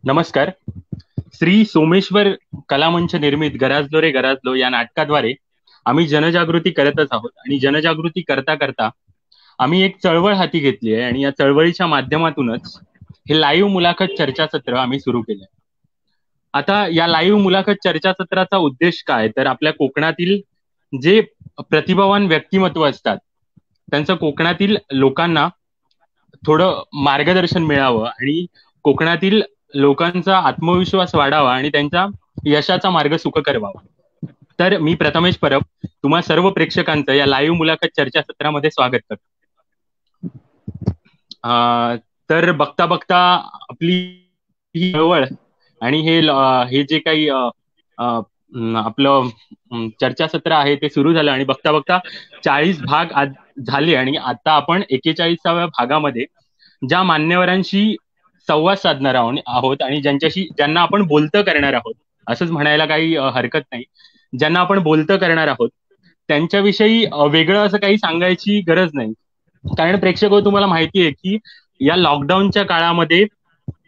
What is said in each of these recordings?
नमस्कार. श्री सोमेश्वर कलामंच निर्मित गराजलो रे गराजलो या नाटकाद्वारे आम्ही जनजागृती करतच आहोत आणि जनजागृती करता करता आम्ही एक चळवळ हाती घेतली आहे आणि या चळवळीच्या माध्यमातूनच हे लाईव्ह मुलाखत चर्चासत्र आम्ही सुरू केलंय. आता या लाईव्ह मुलाखत चर्चासत्राचा उद्देश काय, तर आपल्या कोकणातील जे प्रतिभावान व्यक्तिमत्व असतात त्यांचं कोकणातील लोकांना थोडं मार्गदर्शन मिळावं आणि कोकणातील लोकांचा आत्मविश्वास वाढावा आणि त्यांचा यशाचा मार्ग सुखकर व्हावा. तर मी प्रथमेश परब तुम्हा सर्व प्रेक्षकांचं या लाईव्ह मुलाखत चर्चासत्रामध्ये स्वागत करतो. तर बघता बघता आपली ही चळवळ आणि हे जे काही आपलं चर्चासत्र आहे ते सुरू झालं आणि बघता बघता 40 भाग आज झाले आणि आता आपण 41व्या भागामध्ये ज्या मान्यवरांशी संवाद साधणार आहोत आणि ज्यांना आपण बोलतं करणार आहोत असंच म्हणायला काही हरकत नाही, ज्यांना आपण बोलतं करणार आहोत त्यांच्याविषयी वेगळं असं काही सांगायची गरज नाही. कारण प्रेक्षक तुम्हाला माहिती आहे की या लॉकडाऊनच्या काळामध्ये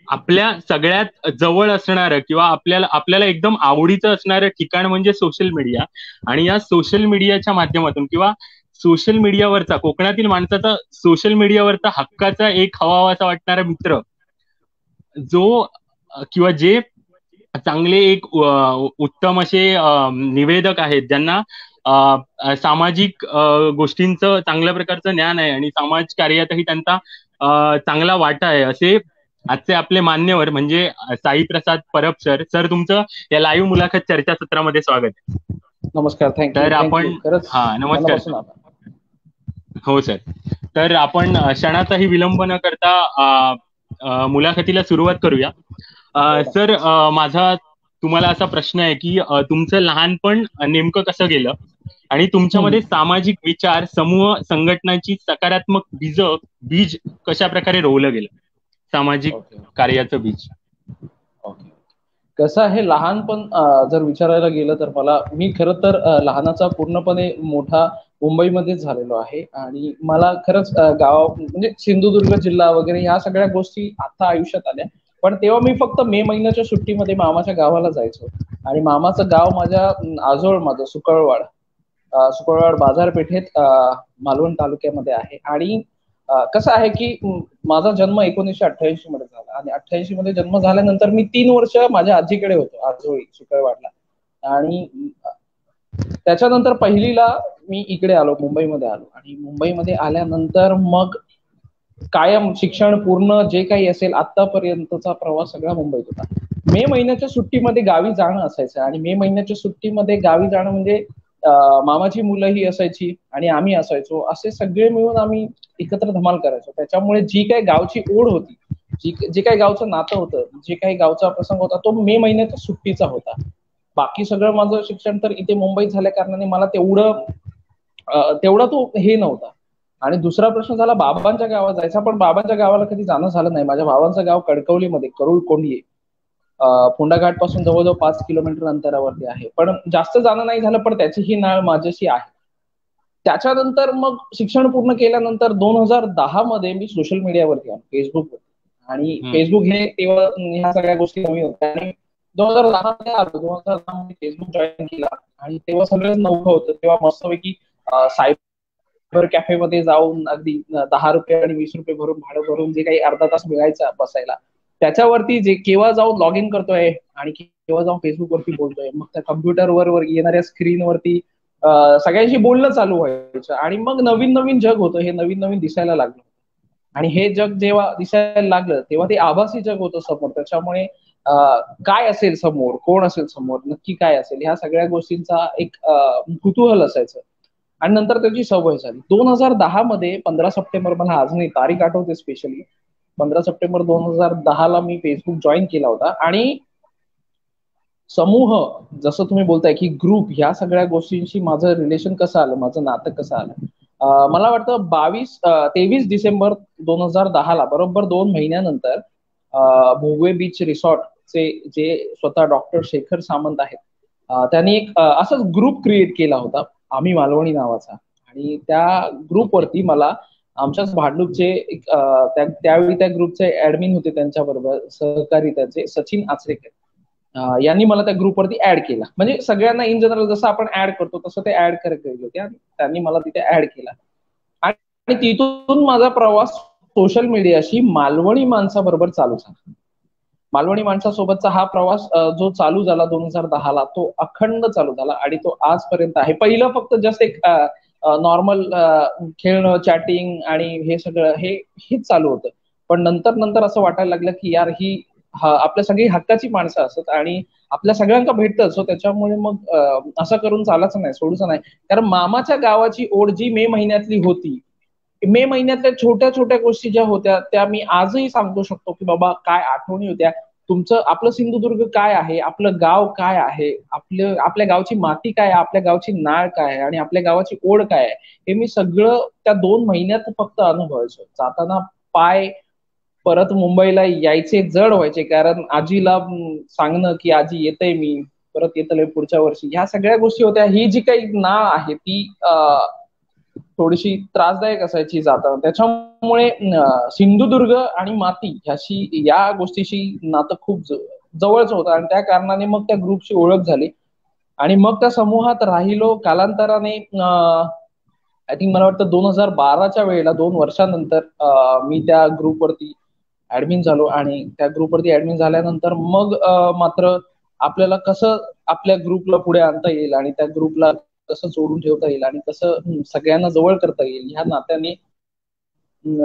आपल्या सगळ्यात जवळ असणारं किंवा आपल्याला एकदम आवडीचं असणारं ठिकाण म्हणजे सोशल मीडिया. आणि या सोशल मीडियाच्या माध्यमातून किंवा सोशल मीडियावरचा कोकणातील माणसाचा सोशल मीडियावरचा हक्काचा एक हवाहवासा वाटणारा मित्र जो किंवा जे चांगले एक उत्तम असे निवेदक आहेत ज्यांना सामाजिक गोष्टींचं चांगल्या प्रकारचं ज्ञान आहे आणि समाज कार्यातही त्यांचा चांगला वाटा आहे, असे आजचे आपले मान्यवर म्हणजे साई प्रसाद परब सर. सर तुमचं या लाईव्ह मुलाखत चर्चासत्रामध्ये स्वागत आहे. नमस्कार. थँक्यू. तर आपण नमस्कार. हो सर. तर आपण क्षणाचाही विलंब न करता मुलाखतीला सुरुवात करूया. सर माझा तुम्हाला असा प्रश्न आहे की तुमचं लहानपण नेमकं कसं गेलं आणि तुमच्यामध्ये सामाजिक विचार समूह संघटनाची सकारात्मक बीज कशा प्रकारे रोवलं गेलं, सामाजिक कार्याचं बीज? कसं आहे, लहानपण जर विचारायला गेलं तर मी खरं तर लहानाचा पूर्णपणे मोठा मुंबईमध्येच झालेलो आहे आणि मला खरंच म्हणजे सिंधुदुर्ग जिल्हा वगैरे ह्या सगळ्या गोष्टी आता आयुष्यात आल्या. पण तेव्हा मी फक्त मे महिन्याच्या सुट्टीमध्ये मामाच्या गावाला जायचो आणि मामाचं गाव माझं सुकळवाड बाजारपेठेत मालवण तालुक्यामध्ये आहे. आणि कसं आहे की माझा जन्म 1988 मध्ये झाला आणि 88 मध्ये जन्म झाल्यानंतर मी 3 वर्ष माझ्या आजीकडे होतो, आजोळी सुकळवाडला. आणि त्याच्यानंतर पहिलीला मी इकडे आलो, मुंबईमध्ये आलो आणि मुंबईमध्ये आल्यानंतर मग कायम शिक्षण पूर्ण जे काही असेल आतापर्यंतचा प्रवास सगळा मुंबईत होता. मे महिन्याच्या सुट्टीमध्ये गावी जाणं असायचं आणि मे महिन्याच्या सुट्टीमध्ये गावी जाणं म्हणजे मामाची मुलंही असायची आणि आम्ही असायचो, असे सगळे मिळून आम्ही एकत्र धमाल करायचो. त्याच्यामुळे जी काही गावची ओढ होती, जे काही गावचं नातं होतं, जे काही गावचा प्रसंग होता तो मे महिन्याच्या सुट्टीचा होता. बाकी सगळं माझं शिक्षण तर इथे मुंबईत झाल्या कारणाने मला तेवढा तो हे नव्हता. आणि दुसरा प्रश्न झाला बाबांच्या गावात जायचा, पण बाबांच्या गावाला कधी जाणं झालं नाही. माझ्या भावांचं गाव कणकवलीमध्ये करुळ कोंढी फोंडाघाट पासून जवळजवळ 5 किलोमीटर अंतरावरती आहे, पण जास्त जाणं नाही झालं. पण त्याची ही नाळ माझ्याशी आहे. त्याच्यानंतर मग शिक्षण पूर्ण केल्यानंतर 2010 मध्ये मी सोशल मीडियावरती आलो, फेसबुकवर. आणि फेसबुक हे तेव्हा ह्या सगळ्या गोष्टी नवीन होत्या आणि 2010 मध्ये आलो. 2010 मध्ये फेसबुक जॉईन केला आणि तेव्हा सगळंच नवखं होतं. तेव्हा मस्तपैकी सायबर कॅफेमध्ये जाऊन अगदी 10 रुपये आणि 20 रुपये भरून भाडं भरून जे काही अर्धा तास मिळायचा बसायला, त्याच्यावरती जे केव्हा जाऊन लॉग इन करतोय आणि केव्हा जाऊन फेसबुक वरती बोलतोय, मग त्या कम्प्युटरवर येणाऱ्या स्क्रीनवरती सगळ्यांशी बोलणं चालू व्हायचं. आणि मग नवीन नवीन जग होतं, हे नवीन नवीन दिसायला लागलं. आणि हे जग जेव्हा दिसायला लागलं तेव्हा ते आभासी जग होतं समोर. त्याच्यामुळे काय असेल समोर, कोण असेल समोर, नक्की काय असेल, ह्या सगळ्या गोष्टींचा एक कुतूहल असायचं. आणि नंतर त्याची सवय झाली. 2010 मध्ये 15 सप्टेंबर, मला अजूनही तारीख आठवते स्पेशली, 15 सप्टेंबर 2010 ला मी फेसबुक जॉईन केला होता. आणि समूह, जसं तुम्ही बोलताय की ग्रुप, ह्या सगळ्या गोष्टींशी माझं रिलेशन कसं आलं, माझं नातं कसं आलं, मला वाटतं 23 डिसेंबर 2010 ला, बरोबर 2 महिन्यानंतर भोगवे बीच रिसॉर्टचे जे स्वतः डॉक्टर शेखर सामंत आहेत, त्यांनी एक असाच ग्रुप क्रिएट केला होता, आम्ही मालवणी नावाचा. आणि त्या ग्रुपवरती मला आमच्याच भांडूपचे त्यावेळी त्या ग्रुपचे ऍडमिन होते, त्यांच्याबरोबर सहकारी त्याचे सचिन आचरेकर, यांनी मला त्या ग्रुपवरती ऍड केला. म्हणजे सगळ्यांना इन जनरल जसं आपण ऍड करतो तसं ते ऍड करत गेले होते आणि त्यांनी मला तिथे ऍड केला. आणि तिथून माझा प्रवास सोशल मीडियाशी मालवणी माणसाबरोबर चालू झाला. मालवणी माणसासोबतचा हा प्रवास जो चालू झाला 2010 ला, तो अखंड चालू झाला आणि तो आजपर्यंत आहे. पहिलं फक्त जस्ट एक नॉर्मल खेळणं, चॅटिंग आणि हे सगळं हेच चालू होतं. पण नंतर नंतर असं वाटायला लागलं की यार ही आपल्या सगळी हक्काची माणसं असतात आणि आपल्या सगळ्यांना भेटतं. सो त्याच्यामुळे मग असं करून चालायचं नाही, सोडूचं नाही. कारण मामाच्या गावाची ओढ जी मे महिन्यातली होती, मे महिन्यातल्या छोट्या छोट्या गोष्टी ज्या होत्या त्या मी आजही सांगू शकतो की बाबा काय आठवणी होत्या. आपलं सिंधुदुर्ग काय आहे, आपलं गाव काय आहे, आपल्या गावची माती काय आहे, आपल्या गावची नाळ काय आहे आणि आपल्या गावाची ओढ काय आहे, हे मी सगळं त्या 2 महिन्यात फक्त अनुभवायचो. जाताना पाय परत मुंबईला यायचे जड व्हायचे, कारण आजीला सांगणं की आजी येतय मी, परत येतलंय पुढच्या वर्षी, ह्या सगळ्या गोष्टी होत्या. ही जी काही नाळ आहे ती थोडीशी त्रासदायक असायची जाताना. त्याच्यामुळे सिंधुदुर्ग आणि माती या गोष्टीशी नातं खूप जवळच होतं आणि त्या कारणाने मग त्या ग्रुपची ओळख झाली आणि मग त्या समूहात राहिलो. कालांतराने आय थिंक मला वाटतं 2012च्या वेळेला 2 वर्षानंतर मी त्या ग्रुपवरती ऍडमिन झालो आणि त्या ग्रुपवरती ऍडमिन झाल्यानंतर मग मात्र आपल्याला कसं आपल्या ग्रुपला पुढे आणता येईल आणि त्या ग्रुपला कसं जोडून ठेवता येईल आणि कसं सगळ्यांना जवळ करता येईल, ह्या नात्याने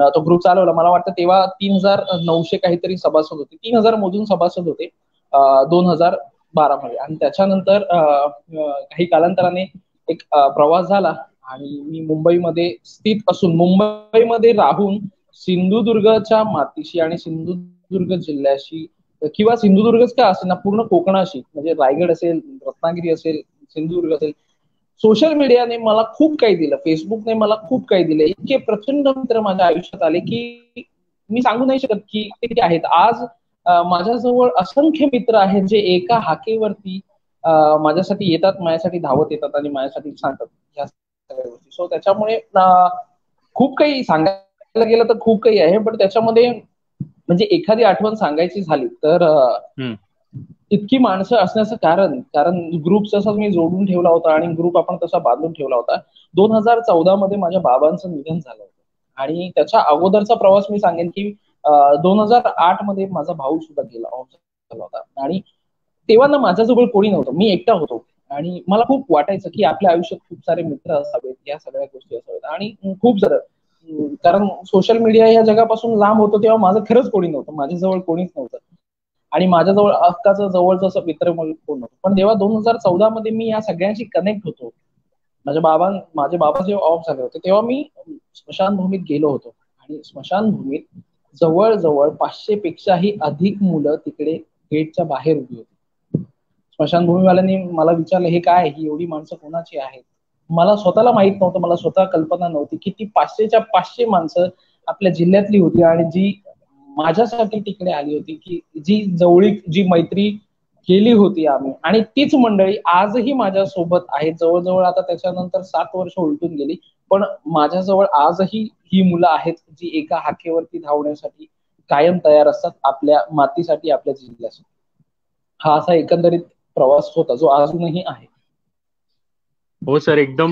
तो ग्रुप चालवला. मला वाटतं तेव्हा 3900 काहीतरी सभासद होते, 3000 मोजून सभासद होते 2012 मध्ये. आणि त्याच्यानंतर काही कालांतराने एक प्रवास झाला आणि मी मुंबईमध्ये स्थित असून, मुंबईमध्ये राहून सिंधुदुर्गच्या मातीशी आणि सिंधुदुर्ग जिल्ह्याशी किंवा सिंधुदुर्गच का असेल ना, पूर्ण कोकणाशी, म्हणजे रायगड असेल, रत्नागिरी असेल, सिंधुदुर्ग असेल, सोशल मीडियाने मला खूप काही दिलं, फेसबुकने मला खूप काही दिलं. इतके प्रचंड मित्र माझ्या आयुष्यात आले की मी सांगू नाही शकत की ते किती आहेत. आज माझ्याजवळ असंख्य मित्र आहेत जे एका हाकेवरती माझ्यासाठी येतात, माझ्यासाठी धावत येतात आणि माझ्यासाठी सांगतात ह्या सगळ्या गोष्टी. सो त्याच्यामुळे खूप काही सांगायला गेलं तर खूप काही आहे, पण त्याच्यामध्ये म्हणजे एखादी आठवण सांगायची झाली तर इतकी माणसं असण्याचं कारण ग्रुप जसा मी जोडून ठेवला होता आणि ग्रुप आपण तसा बांधून ठेवला होता. 2014 मध्ये माझ्या बाबांचं निधन झालं होतं आणि त्याच्या अगोदरचा प्रवास मी सांगेन की 2008 मध्ये माझा भाऊ सुद्धा झाला होता आणि तेव्हा ना माझ्याजवळ कोणी नव्हतं, मी एकटा होतो आणि मला खूप वाटायचं की आपल्या आयुष्यात खूप सारे मित्र असावेत, या सगळ्या गोष्टी असाव्यात आणि खूप सारं, कारण सोशल मीडिया या जगापासून लांब होतं तेव्हा माझं खरंच कोणी नव्हतं, माझ्याजवळ कोणीच नव्हतं आणि माझ्याजवळ हक्काचं जवळचं असं मित्र म्हणून कोण नव्हतं. पण जेव्हा 2014 मध्ये मी या सगळ्यांशी कनेक्ट होतो, माझे बाबा जेव्हा ऑफ झाले होते तेव्हा मी स्मशानभूमीत गेलो होतो आणि स्मशानभूमीत जवळजवळ 500 पेक्षाही अधिक मुलं तिकडे गेटच्या बाहेर उभी होती. स्मशानभूमीवाल्यांनी मला विचारलं हे काय, ही एवढी माणसं कोणाची आहेत. मला स्वतःला माहित नव्हतं, मला स्वतः कल्पना नव्हती की ती 500च्या 500 माणसं आपल्या जिल्ह्यातली होती आणि जी माझ्यासाठी तिकडे आली होती, की जी जवळीक, जी मैत्री केली होती आम्ही, आणि तीच मंडळी आजही माझ्या सोबत आहेत. जवळजवळ आता त्याच्यानंतर 7 वर्ष उलटून गेली, पण माझ्याजवळ आजही ही मुलं आहेत जी एका हाकेवरती धावण्यासाठी कायम तयार असतात, आपल्या मातीसाठी, आपल्या जिल्ह्यासाठी. हा असा एकंदरीत प्रवास होता जो अजूनही आहे. हो सर, एकदम.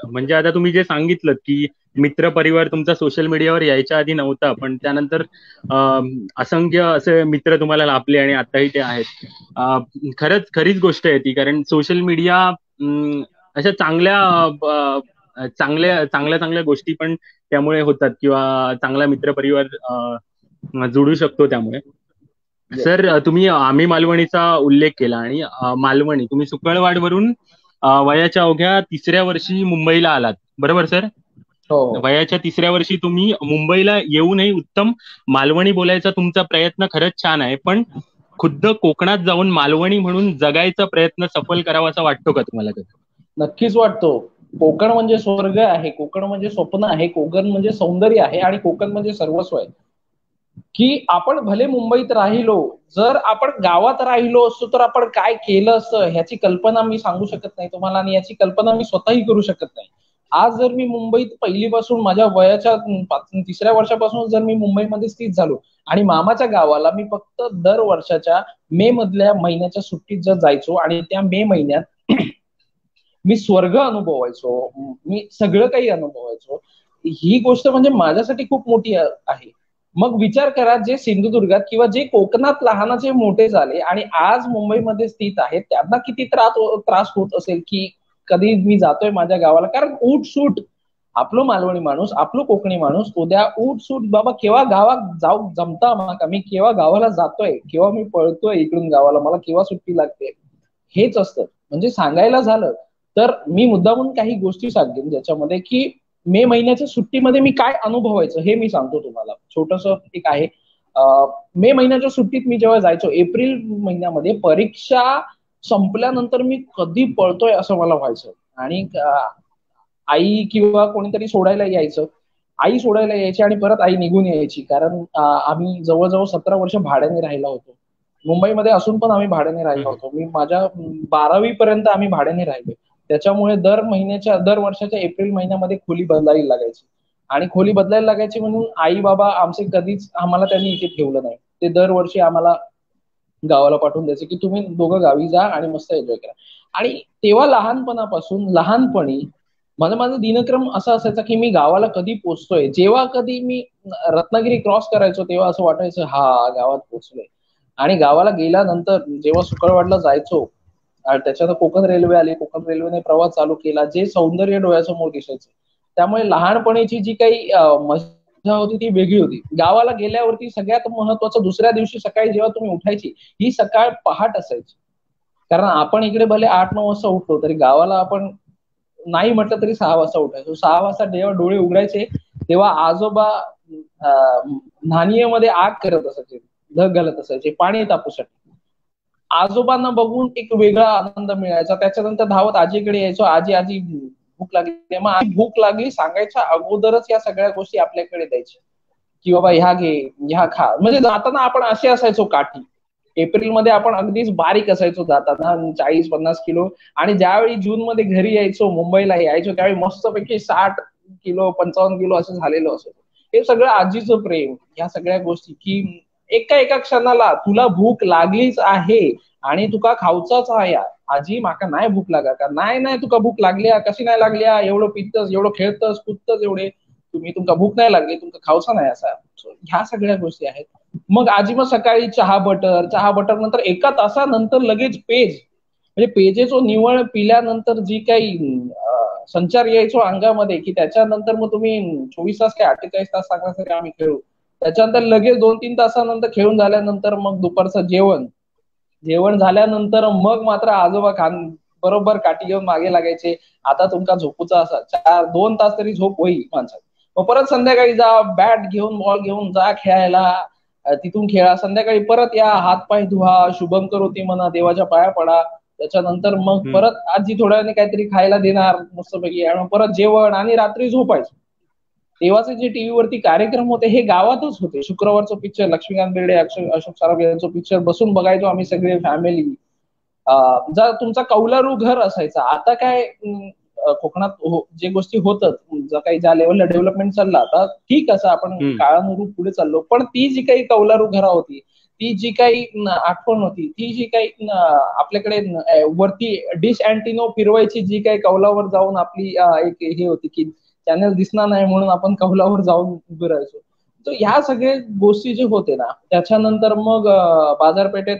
म्हणजे आता तुम्ही जे सांगितलं की मित्र परिवार तुमचा सोशल मीडियावर यायच्या आधी नव्हता, पण त्यानंतर असंख्य असे मित्र तुम्हाला लाभले आणि आताही ते आहेत. खरीच गोष्ट आहे ती, कारण सोशल मीडिया अशा चांगल्या चांगल्या गोष्टी पण त्यामुळे होतात किंवा चांगला मित्र परिवार जोडू शकतो त्यामुळे. सर, तुम्ही आम्ही मालवणीचा उल्लेख केला आणि मालवणी तुम्ही सुकळवाडवरून वयाच्या अवघ्या 3ऱ्या वर्षी मुंबईला आलात, बरोबर सर? हो. वयाच्या 3ऱ्या वर्षी तुम्ही मुंबईला येऊनही उत्तम मालवणी बोलायचा तुमचा प्रयत्न खरंच छान आहे, पण खुद्द कोकणात जाऊन मालवणी म्हणून जगायचा प्रयत्न सफल करावा असा वाटतो का तुम्हाला कधी? नक्कीच वाटतो. कोकण म्हणजे स्वर्ग आहे, कोकण म्हणजे स्वप्न आहे, कोकण म्हणजे सौंदर्य आहे आणि कोकण म्हणजे सर्वस्व आहे. की आपण भले मुंबईत राहिलो, जर आपण गावात राहिलो असतो तर आपण काय केलं असतं ह्याची कल्पना मी सांगू शकत नाही तुम्हाला आणि याची कल्पना मी स्वतःही करू शकत नाही. आज जर मी मुंबईत पहिलीपासून माझ्या वयाच्या 3ऱ्या वर्षापासून जर मी मुंबईमध्ये स्थित झालो आणि मामाच्या गावाला मी फक्त दर वर्षाच्या मे मधल्या महिन्याच्या सुट्टीत जर जायचो आणि त्या मे महिन्यात मी स्वर्ग अनुभवायचो, मी सगळं काही अनुभवायचो, ही गोष्ट म्हणजे माझ्यासाठी खूप मोठी आहे. मग विचार करा, जे सिंधुदुर्गात किंवा जे कोकणात लहानाचे मोठे झाले आणि आज मुंबईमध्ये स्थित आहेत, त्यांना किती त्रास होत असेल की कधी मी जातोय माझ्या गावाला, कारण उठ सूट आपलं मालवणी माणूस, आपलं कोकणी माणूस उद्या उठ सूट बाबा केव्हा गावात जाऊ जमता माका, मी केव्हा गावाला जातोय, केव्हा मी पळतोय इकडून गावाला, मला केव्हा सुट्टी लागते, हेच असतं. म्हणजे सांगायला झालं तर मी मुद्दामून काही गोष्टी सांगेन ज्याच्यामध्ये की मे महिन्याच्या सुट्टीमध्ये मी काय अनुभवायचं हे मी सांगतो तुम्हाला. छोटस एक आहे, मे महिन्याच्या सुट्टीत मी जेव्हा जायचो एप्रिल महिन्यामध्ये, परीक्षा संपल्यानंतर मी कधी पळतोय असं मला व्हायचं. आणि आई किंवा कोणीतरी सोडायला यायचं, आई सोडायला यायची आणि परत आई निघून यायची, कारण आम्ही जवळजवळ 17 वर्ष भाड्याने राहिला होतो मुंबईमध्ये असून पण आम्ही भाड्याने राहिलो होतो. मी माझ्या 12वी पर्यंत आम्ही भाड्याने राहिलो. त्याच्यामुळे दर वर्षाच्या एप्रिल महिन्यामध्ये खोली बदलायला लागायची आणि खोली बदलायला लागायची म्हणून आई बाबा आमचे कधीच आम्हाला त्यांनी इथे ठेवलं नाही. ते दरवर्षी आम्हाला गावाला पाठवून द्यायचे की तुम्ही दोघं गावी जा आणि मस्त एन्जॉय करा. आणि तेव्हा लहानपणी माझा दिनक्रम असा असायचा की मी गावाला कधी पोहोचतोय. जेव्हा कधी मी रत्नागिरी क्रॉस करायचो तेव्हा असं वाटायचं हा गावात पोहोचलोय. आणि गावाला गेल्यानंतर जेव्हा सुकळवाडला जायचो, त्याच्यात कोकण रेल्वे आली, कोकण रेल्वेने प्रवास चालू केला, जे सौंदर्य डोळ्यासमोर दिसायचं. त्यामुळे लहानपणीची जी काही मजा होती ती वेगळी होती. गावाला गेल्यावरती सगळ्यात महत्वाचं, दुसऱ्या दिवशी सकाळी जेव्हा तुम्ही उठायची ही सकाळ पहाट असायची. कारण आपण इकडे भले 8-9 वाजता उठलो तरी गावाला आपण नाही म्हटलं तरी 6 वाजता उठायचो. 6 वाजता जेव्हा डोळे उघडायचे तेव्हा आजोबा न्हाणीमध्ये आग करत असायचे, धग घालत असायचे पाणी तापूसाठी. आजोबांना बघून एक वेगळा आनंद मिळायचा. त्याच्यानंतर धावत आजीकडे यायचो, आजी भूक लागली, मग आजी भूक लागली सांगायच्या अगोदरच या सगळ्या गोष्टी आपल्याकडे द्यायच्या की बाबा ह्या घे, ह्या खा. म्हणजे जाताना आपण असे असायचो काठी. एप्रिलमध्ये आपण अगदीच बारीक असायचो जाताना, 40-50 किलो. आणि ज्यावेळी जून मध्ये घरी यायचो, मुंबईला यायचो, त्यावेळी मस्तपैकी 60 किलो 55 किलो असं झालेलं असायचं. हे सगळं आजीचं प्रेम, ह्या सगळ्या गोष्टी की एका क्षणाला तुला भूक लागलीच आहे आणि तुका खाऊचाच आहे, आजी माका नाही भूक लागा का, नाही तुका भूक लागली कशी नाही लागली, एवढं पितस, एवढं खेळतस कुदतस, एवढे तुमका भूक नाही लागली, तुमका खाऊचा नाही असा. ह्या सगळ्या गोष्टी आहेत. मग आजी मग सकाळी चहा बटर नंतर 1 तासानंतर लगेच पेज, म्हणजे पेजेचो निवळ पिल्यानंतर जी काही संचार यायचो अंगामध्ये की त्याच्यानंतर मग तुम्ही 24 तास काय 48 तास सांगा आम्ही खेळू. त्याच्यानंतर लगेच 2-3 तासानंतर खेळून झाल्यानंतर मग दुपारचं जेवण झाल्यानंतर मग मात्र आजोबा बरोबर काठी घेऊन मागे लागायचे. आता तुमका झोपूचा असा 2 तास तरी झोप होईल माणसात. मग परत संध्याकाळी जा, बॅट घेऊन बॉल घेऊन जा खेळायला, तिथून खेळा, संध्याकाळी परत या, हात पाय धुवा, शुभम करोती म्हणा, देवाच्या पाया पडा. त्याच्यानंतर मग परत आजी थोड्या वेळाने काहीतरी खायला देणार मस्तपैकी, आणि परत जेवण आणि रात्री झोपायचं. तेव्हाचे जे टीव्हीवरती कार्यक्रम होते हे गावातच होते. शुक्रवारचं पिक्चर, लक्ष्मीकांत बेर्डे, अशोक सराफ यांचं पिक्चर बसून बघायचो आम्ही सगळे फॅमिली. जर तुमचा कौलारू घर असायचा. आता काय कोकणात जे गोष्टी होतात, ज्या लेवलला डेव्हलपमेंट चालला, आता ठीक असं आपण काळानुरूप पुढे चाललो, पण ती जी काही कौलारू घरा होती, ती जी काही आठवण होती, ती जी काही आपल्याकडे वरती डिश अँटिनो फिरवायची जी काही कौलावर जाऊन आपली एक हे होती की चॅनल दिसणार नाही म्हणून आपण कौलावर जाऊन उभे राहायचो. तर ह्या सगळ्या गोष्टी जे होते ना, त्याच्यानंतर मग बाजारपेठेत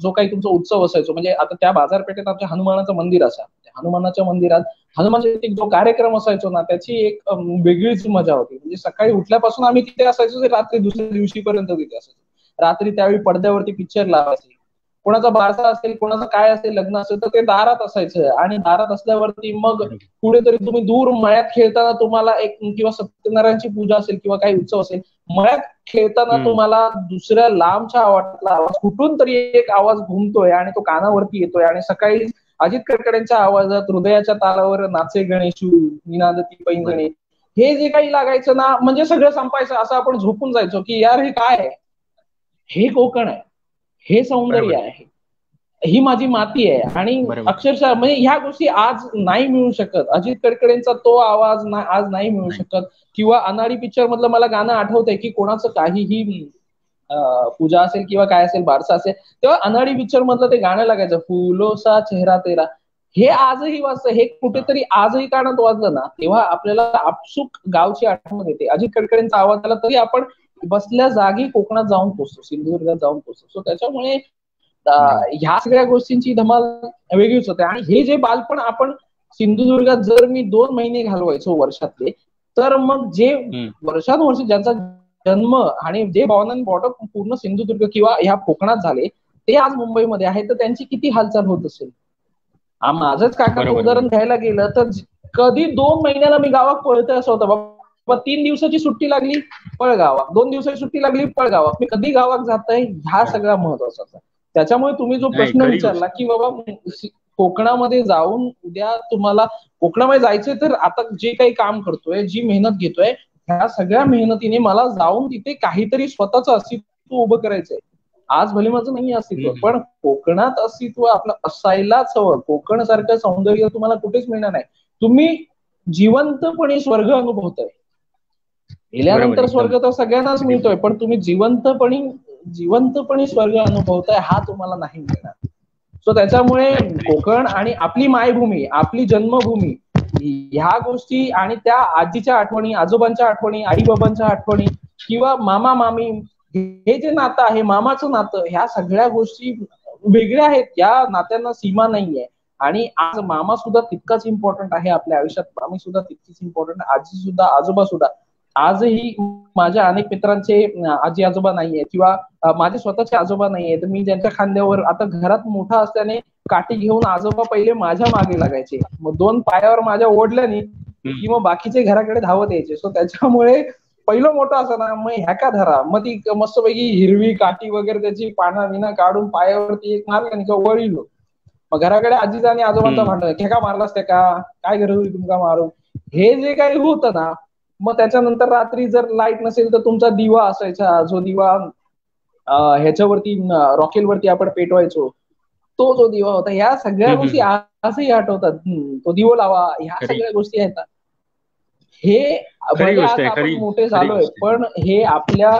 जो काही तुमचा उत्सव असायचो, म्हणजे आता त्या बाजारपेठेत आमच्या हनुमानाचं मंदिर असा, हनुमानाच्या मंदिरात हनुमान जयंती जो कार्यक्रम असायचो ना, त्याची एक वेगळीच मजा होती. म्हणजे सकाळी उठल्यापासून आम्ही तिथे असायचो, रात्री दुसऱ्या दिवशीपर्यंत तिथे असायचो. रात्री त्यावेळी पडद्यावरती पिक्चर लावायचे. कोणाचा बारसा असेल, कोणाचं काय असेल, लग्न असेल तर ते दारात असायचं. आणि दारात असल्यावरती मग कुठेतरी तुम्ही दूर मळ्यात खेळताना तुम्हाला एक, किंवा सत्यनारायणची पूजा असेल किंवा काही उत्सव असेल, मळ्यात खेळताना तुम्हाला दुसऱ्या लांबच्या आवाज, कुठून तरी एक आवाज घुमतोय आणि तो कानावरती येतोय. आणि सकाळी अजित कडकडेंच्या आवाजात हृदयाच्या तालावर नाचे गणेशू निनादती पैंजणे, हे जे काही लागायचं ना, म्हणजे सगळं संपायचं. असं आपण झोपून जायचो की यार हे काय आहे, हे कोकण आहे, हे सौंदर्य आहे. ही माझी माती आहे. आणि अक्षरशः म्हणजे ह्या गोष्टी आज नाही मिळू शकत. अजित कडकडेंचा तो आवाज आज नाही मिळू शकत. किंवा अनाडी पिक्चर मधलं मला गाणं आठवतंय की कोणाचं काहीही पूजा असेल किंवा काय असेल, बारसा असेल, तेव्हा अनाडी पिक्चर मधलं ते गाणं लागायचं, फुलोसा चेहरा तेरा. हे आजही वाजतं, हे कुठेतरी आजही कानात वाजलं ना तेव्हा आपल्याला आपसुक गावची आठवण येते. अजित कडकडेंचा आवाज आला तरी आपण बसल्या जागी कोकणात जाऊन पोहोचतो, सिंधुदुर्गात जाऊन पोहोचतो. सो त्याच्यामुळे ह्या सगळ्या गोष्टींची धमाल वेगळीच होते. आणि हे जे बालपण आपण सिंधुदुर्गात जर मी 2 महिने घालवायचो वर्षातले, तर मग जे वर्षानुवर्ष ज्यांचा जन्म आणि जे बॉर्न बॉटअप पूर्ण सिंधुदुर्ग किंवा ह्या कोकणात झाले, ते आज मुंबईमध्ये आहे, तर त्यांची किती हालचाल होत असेल. माझंच काकाचं उदाहरण घ्यायला गेलं तर कधी 2 महिन्याला मी गावात पळतोय असं होतं बाबा. 3 दिवसाची सुट्टी लागली पळ गावात, 2 दिवसाची सुट्टी लागली पळ गावात, मी कधी गावात जातोय ह्या सगळ्या महत्वाचा. त्याच्यामुळे तुम्ही जो प्रश्न विचारला की बाबा कोकणामध्ये जाऊन उद्या तुम्हाला कोकणामध्ये जायचंय, तर आता जे काही काम करतोय, जी मेहनत घेतोय, ह्या सगळ्या मेहनतीने मला जाऊन तिथे काहीतरी स्वतःचं अस्तित्व उभं करायचंय. आज भले माझं नाही अस्तित्व, पण कोकणात अस्तित्व आपलं असायलाच हवं. कोकण सारखं सौंदर्य तुम्हाला कुठेच मिळणार नाही. तुम्ही जिवंतपणे स्वर्ग अनुभवताय. गेल्यानंतर स्वर्ग तर सगळ्यांनाच मिळतोय, पण तुम्ही जिवंतपणे स्वर्ग अनुभवताय हा तुम्हाला नाही मिळणार. सो त्याच्यामुळे कोकण आणि आपली मायभूमी, आपली जन्मभूमी, ह्या गोष्टी आणि त्या आजीच्या आठवणी, आजोबांच्या आठवणी, आई बाबांच्या आठवणी किंवा मामा मामी, हे जे नातं आहे, मामाचं नातं, ह्या सगळ्या गोष्टी वेगळ्या आहेत. या नात्यांना सीमा नाहीये. आणि आज मामा सुद्धा तितकाच इम्पॉर्टंट आहे आपल्या आयुष्यात, मामी सुद्धा तितकीच इम्पॉर्टंट, आजी सुद्धा, आजोबा सुद्धा. आजही माझ्या अनेक मित्रांचे आजी आजोबा नाहीये किंवा माझे स्वतःचे आजोबा नाहीये, तर मी ज्यांच्या खांद्यावर, आता घरात मोठा असल्याने काठी घेऊन आजोबा पहिले माझ्या मागे लागायचे, मग 2 पायावर माझ्या ओढल्याने की मग बाकीचे घराकडे धावत यायचे. सो त्याच्यामुळे पहिलं मोठं असं ना, मग ह्या का धरा, मग ती मस्तपैकी हिरवी काठी वगैरे त्याची पाना विना काढून पायावरती एक मारली किंवा वळीलो. मग घराकडे आजीचा आणि आजोबांचा भांडण, का मारलास ते का, काय गरज होती तुमका मारू, हे जे काही होतं ना. मग त्याच्यानंतर रात्री जर लाईट नसेल तर तुमचा दिवा असायचा, जो दिवा ह्याच्यावरती रॉकेलवरती आपण पेटवायचो, तो जो दिवा होता. ह्या सगळ्या गोष्टी आजही आठवतात. तो दिवा लावा, ह्या सगळ्या गोष्टी आहेत. हे आज आपण मोठे झालोय, पण हे आपल्या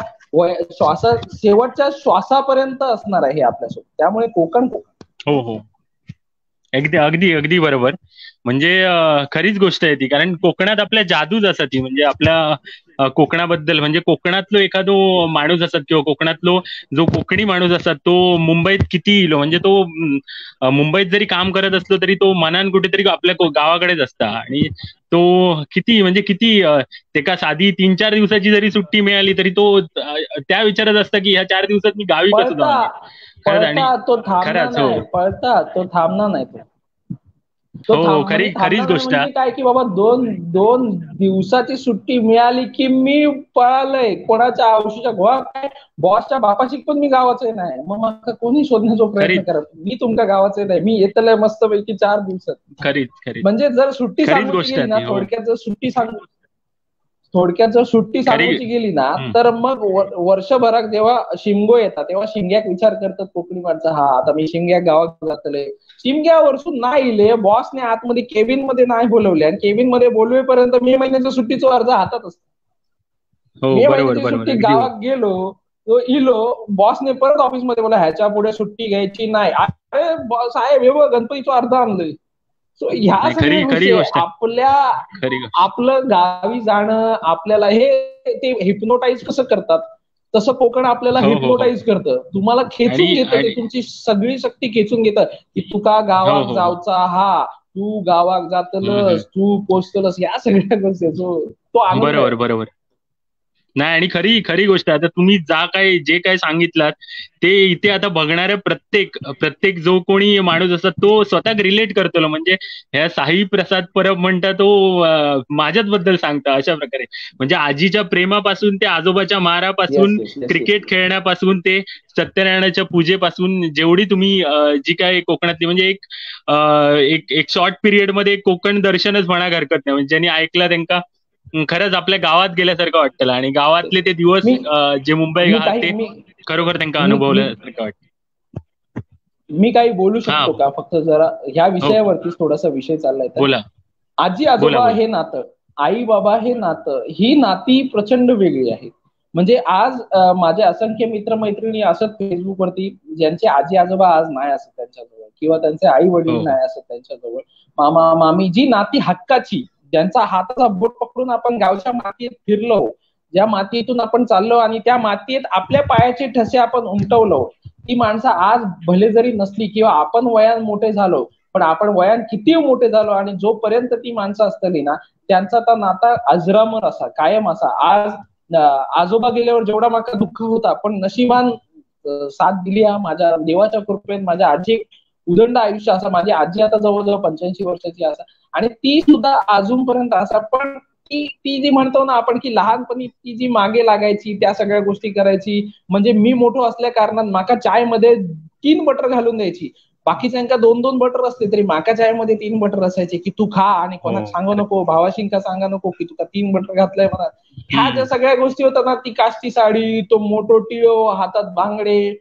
शेवटच्या श्वासापर्यंत असणार आहे आपल्यासोबत. त्यामुळे कोकण. हो हो, अगदी अगदी अगदी बरोबर. म्हणजे खरीच गोष्ट आहे ती, कारण कोकणात आपल्या जादूच असतात ती. म्हणजे आपल्या कोकणाबद्दल, म्हणजे कोकणातलो एखादो माणूस असतात किंवा कोकणातलो जो कोकणी माणूस असतात, तो मुंबईत किती येलो, म्हणजे तो मुंबईत जरी काम करत असलो तरी तो मनान कुठेतरी आपल्या गावाकडेच असता. आणि तो किती म्हणजे किती एका साधी 3-4 दिवसाची जरी सुट्टी मिळाली तरी तो त्या विचारात असता की ह्या 4 दिवसात मी गावी कसं जाऊ. तो थांबणार नाही, पळता तो थांबणार नाही. तो खरीच गोष्ट म्हणजे काय की बाबा 2 दिवसाची सुट्टी मिळाली की मी पळालंय. कोणाच्या आयुष्याच्या गोळा काय, बॉसच्या बापाची पण मी गावाचे नाही, मग कोणी शोधण्याचा प्रयत्न करत, मी तुमच्या गावाचे नाही, मी येतलंय मस्तपैकी 4 दिवसात. म्हणजे जर सुट्टी सांगूची गेली ना, थोडक्यात जर सुट्टी सांगूची गेली ना, तर मग वर्षभरात जेव्हा शिमगो येतात तेव्हा शिमग्याक विचार करतात कोकणी माणसं, हा आता मी शिमग्याक गावात जातले. शिमग्या वर्षून नाही इले, बॉसने आतमध्ये केबिन मध्ये नाही बोलवले, आणि केबिन मध्ये बोलवेपर्यंत मे महिन्याच्या सुट्टीचा अर्ज हातात असतो. मे महिन्याची सुट्टी गावात गेलो तो इलो, बॉसने परत ऑफिसमध्ये बोला ह्याच्या पुढे सुट्टी घ्यायची नाही. अरे साहेब, हे गणपतीचं अर्ध आणलंय. ह्या सगळ्या गोष्टी आपलं गावी जाणं आपल्याला ते हिप्नोटाईज कसं करतात, तसं कोकण आपल्याला हिप्नोटाईज करतं. तुम्हाला खेचून घेतं, ते तुमची सगळी शक्ती खेचून घेतं की तू का गावात जावचा, हा तू गावात जातलस, तू पोचतलस, या सगळ्या गोष्टी तो बरोबर. नाही, आणि खरी गोष्ट. आता तुम्ही जे काय सांगितलात ते इथे आता बघणाऱ्या प्रत्येक जो कोणी माणूस असतात तो स्वतः रिलेट करतो. म्हणजे ह्या साई प्रसाद परब म्हणता तो माझ्याच बद्दल सांगता अशा प्रकारे. म्हणजे आजीच्या प्रेमापासून ते आजोबाच्या मारापासून, क्रिकेट खेळण्यापासून ते सत्यनारायणाच्या पूजेपासून, जेवढी तुम्ही जी काय कोकणातली, म्हणजे एक शॉर्ट पिरियड मध्ये कोकण दर्शनच म्हणा हरकत नाही. म्हणजे ज्यांनी ऐकला त्यांना खरंच आपल्या गावात गेल्यासारखं वाटतं, आणि गावातले ते दिवस जे मुंबई ते खरोखर त्यांना अनुभवल्यासारखं वाटतं. मी काही बोलू हा, शकतो का? फक्त जरा ह्या हो, विषयावरतीच थोडासा विषय चाललाय तर. बोला आजी बोला आजोबा बोला. हे नातं, आई बाबा हे नातं, ही नाती प्रचंड वेगळी आहेत. म्हणजे आज माझे असंख्य मित्रमैत्रिणी असत फेसबुकवरती, ज्यांचे आजी आजोबा आज नाही असत त्यांच्याजवळ, किंवा त्यांचे आई वडील हो हो. नाही असत त्यांच्याजवळ, मामा मामी, जी नाती हक्काची, ज्यांचा हाताचा बोट पकडून आपण गावच्या मातीत फिरलो, ज्या मातीतून आपण चाललो आणि त्या मातीत आपल्या पायाचे ठसे आपण उमटवलो, ती माणसं आज भले जरी नसली, किंवा आपण वयान मोठे झालो, पण आपण वयान किती मोठे झालो आणि जोपर्यंत ती माणसं असतली ना, त्यांचा तर नाता अजरामर असा, कायम असा. आज आजोबा गेल्यावर जेवढा माका दुःख होता, पण नशिबान साथ दिली हा माझ्या देवाच्या कृपेत. माझ्या आजी उदंड आयुष्य असा, माझी आजी आता जवळजवळ 85 वर्षाची असा, आणि ती सुद्धा अजूनपर्यंत असा. पण ती ती जी म्हणतो ना आपण, की लहानपणी ती जी मागे लागायची, त्या सगळ्या गोष्टी करायची. म्हणजे मी मोठो असल्या कारणात माका चाय मध्ये 3 बटर घालून द्यायची. बाकीच्यांका 2-2 बटर असते, तरी माका चायमध्ये 3 बटर असायचे, की तू खा आणि हो. कोणाक सांगू नको, भावाशिंका सांगा नको की तुका 3 बटर घातलंय म्हणा. ह्या ज्या हम्म. सगळ्या गोष्टी होतात ना, ती काष्टी साडी, तो मोठो टिओ, हातात बांगडे,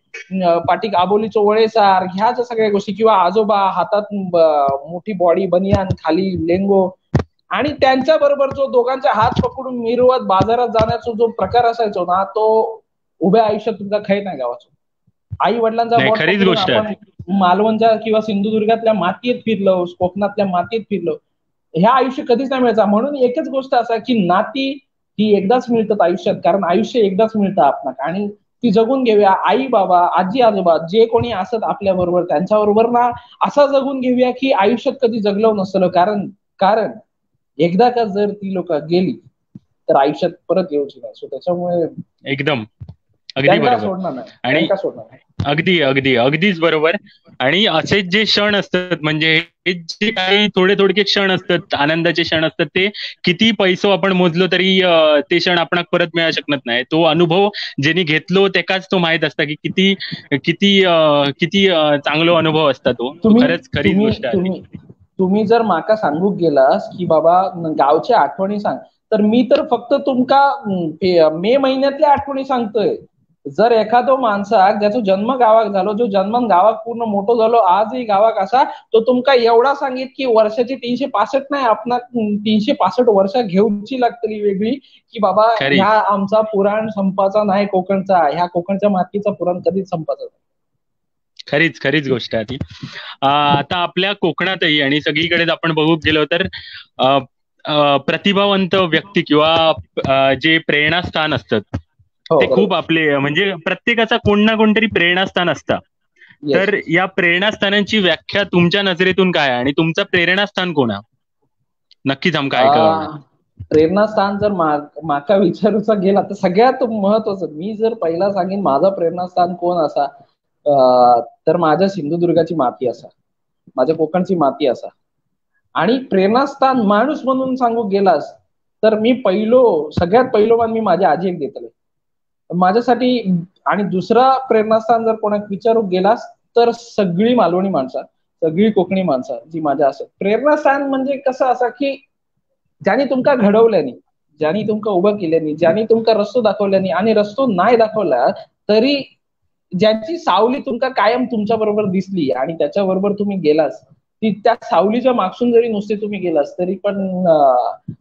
पाठीक आबोलीचं वळेसार, ह्या ज्या सगळ्या गोष्टी, किंवा आजोबा हातात मोठी बॉडी बनियान, खाली लेंगो, आणि त्यांच्या बरोबर जो दोघांचे हात पकडून मिरवत बाजारात जाण्याचा जो प्रकार असायचो ना, तो उभ्या आयुष्यात तुमचा काही नाही गावाचो. आई वडिलांचा नाही, बोट खरीच पकडून गोष्ट आपण आहे. मालवणच्या किंवा सिंधुदुर्गातल्या मातीत फिरलो, कोकणातल्या मातीत फिरलो, ह्या आयुष्य कधीच नाही मिळायचा. म्हणून एकच गोष्ट असा, की नाती ही एकदाच मिळतात आयुष्यात, कारण आयुष्य एकदाच मिळतं आपणाला, आणि ती जगून घेऊया. आई बाबा, आजी आजोबा, जे कोणी असत आपल्या बरोबर, त्यांच्याबरोबर ना असं जगून घेऊया की आयुष्यात कधी जगलो नसलं. कारण कारण एकदा का जर ती लोक गेली, तर आयुष्यात परत येऊची नाही. सो त्याच्यामुळे एकदम, अगदी त्यांना बरोबर. सोडणार नाही, आणि त्यांना सोडणार नाही. अगदी अगदी अगदीच बरोबर. आणि असे जे क्षण असतात, म्हणजे हे जे काही थोडे थोडके क्षण असतात, आनंदाचे क्षण असतात, ते किती पैसो आपण मोजलो तरी ते क्षण आपण परत मिळू शकत नाही. तो अनुभव ज्यांनी घेतलो त्याकाच तो माहित असता की किती किती किती चांगला अनुभव असता तो. तो तुम्ही खरंच खरीच तुम्ही गोष्ट आहे ती. तुम्ही तुम्ही जर माका सांगू गेलास की बाबा गावच्या आठवणी सांग, तर मी तर फक्त तुमका मे महिन्यातल्या आठवणी सांगतोय. जर एखादो माणसाक ज्याचा जन्म गावाक झालो, जो जन्मान गावाक पूर्ण मोठो झालो, आजही गावाक असा, तो तुमका एवढा सांगेल की वर्षाची 365 नाही, आपण 365 वर्ष घेऊची लागतली वेगळी, की बाबा ह्या खरीच आमचा पुराण संपाचा नाही कोकणचा, ह्या कोकणच्या मातीचा पुराण कधीच संपाचा नाही. खरीच खरीच गोष्ट आहे ती. आता आपल्या कोकणातही आणि सगळीकडेच आपण बघू गेलो तर अ, प्रतिभावंत व्यक्ती किंवा जे प्रेरणास्थान असतात, हो, ते खूप बरोबर. आपले, म्हणजे प्रत्येकाचा कोण ना कोणतरी प्रेरणास्थान असतं. येस, तर येस. या प्रेरणास्थानांची व्याख्या तुमच्या नजरेतून काय आहे आणि तुमचं प्रेरणास्थान कोण आहे? नक्कीच आमका ऐकायला आवडणार. प्रेरणास्थान जर माका विचारूचा गेला, तर सगळ्यात महत्वाचं मी जर पहिला सांगेन, माझा प्रेरणास्थान कोण असा, तर माझ्या सिंधुदुर्गाची माती असा, माझ्या कोकणची माती असा. आणि प्रेरणास्थान माणूस म्हणून सांगू गेलास, तर मी सगळ्यात पहिलोमान मी माझ्या आजी एक देतले माझ्यासाठी. आणि दुसरा प्रेरणास्थान जर कोणाक विचारू गेलास, तर सगळी मालवणी माणसं, सगळी कोकणी माणसं जी माझ्या असत. प्रेरणास्थान म्हणजे कसं असा, की ज्यांनी तुमका घडवल्यानी, ज्यांनी तुमका उभं केल्यानी, ज्यांनी तुमका रस्तो दाखवल्यानी, आणि रस्तो नाही दाखवला तरी ज्यांची सावली तुमका कायम तुमच्या बरोबर दिसली आणि त्याच्या बरोबर तुम्ही गेलास, ती त्या सावलीच्या मागसून जरी नुसते तुम्ही गेलास, तरी पण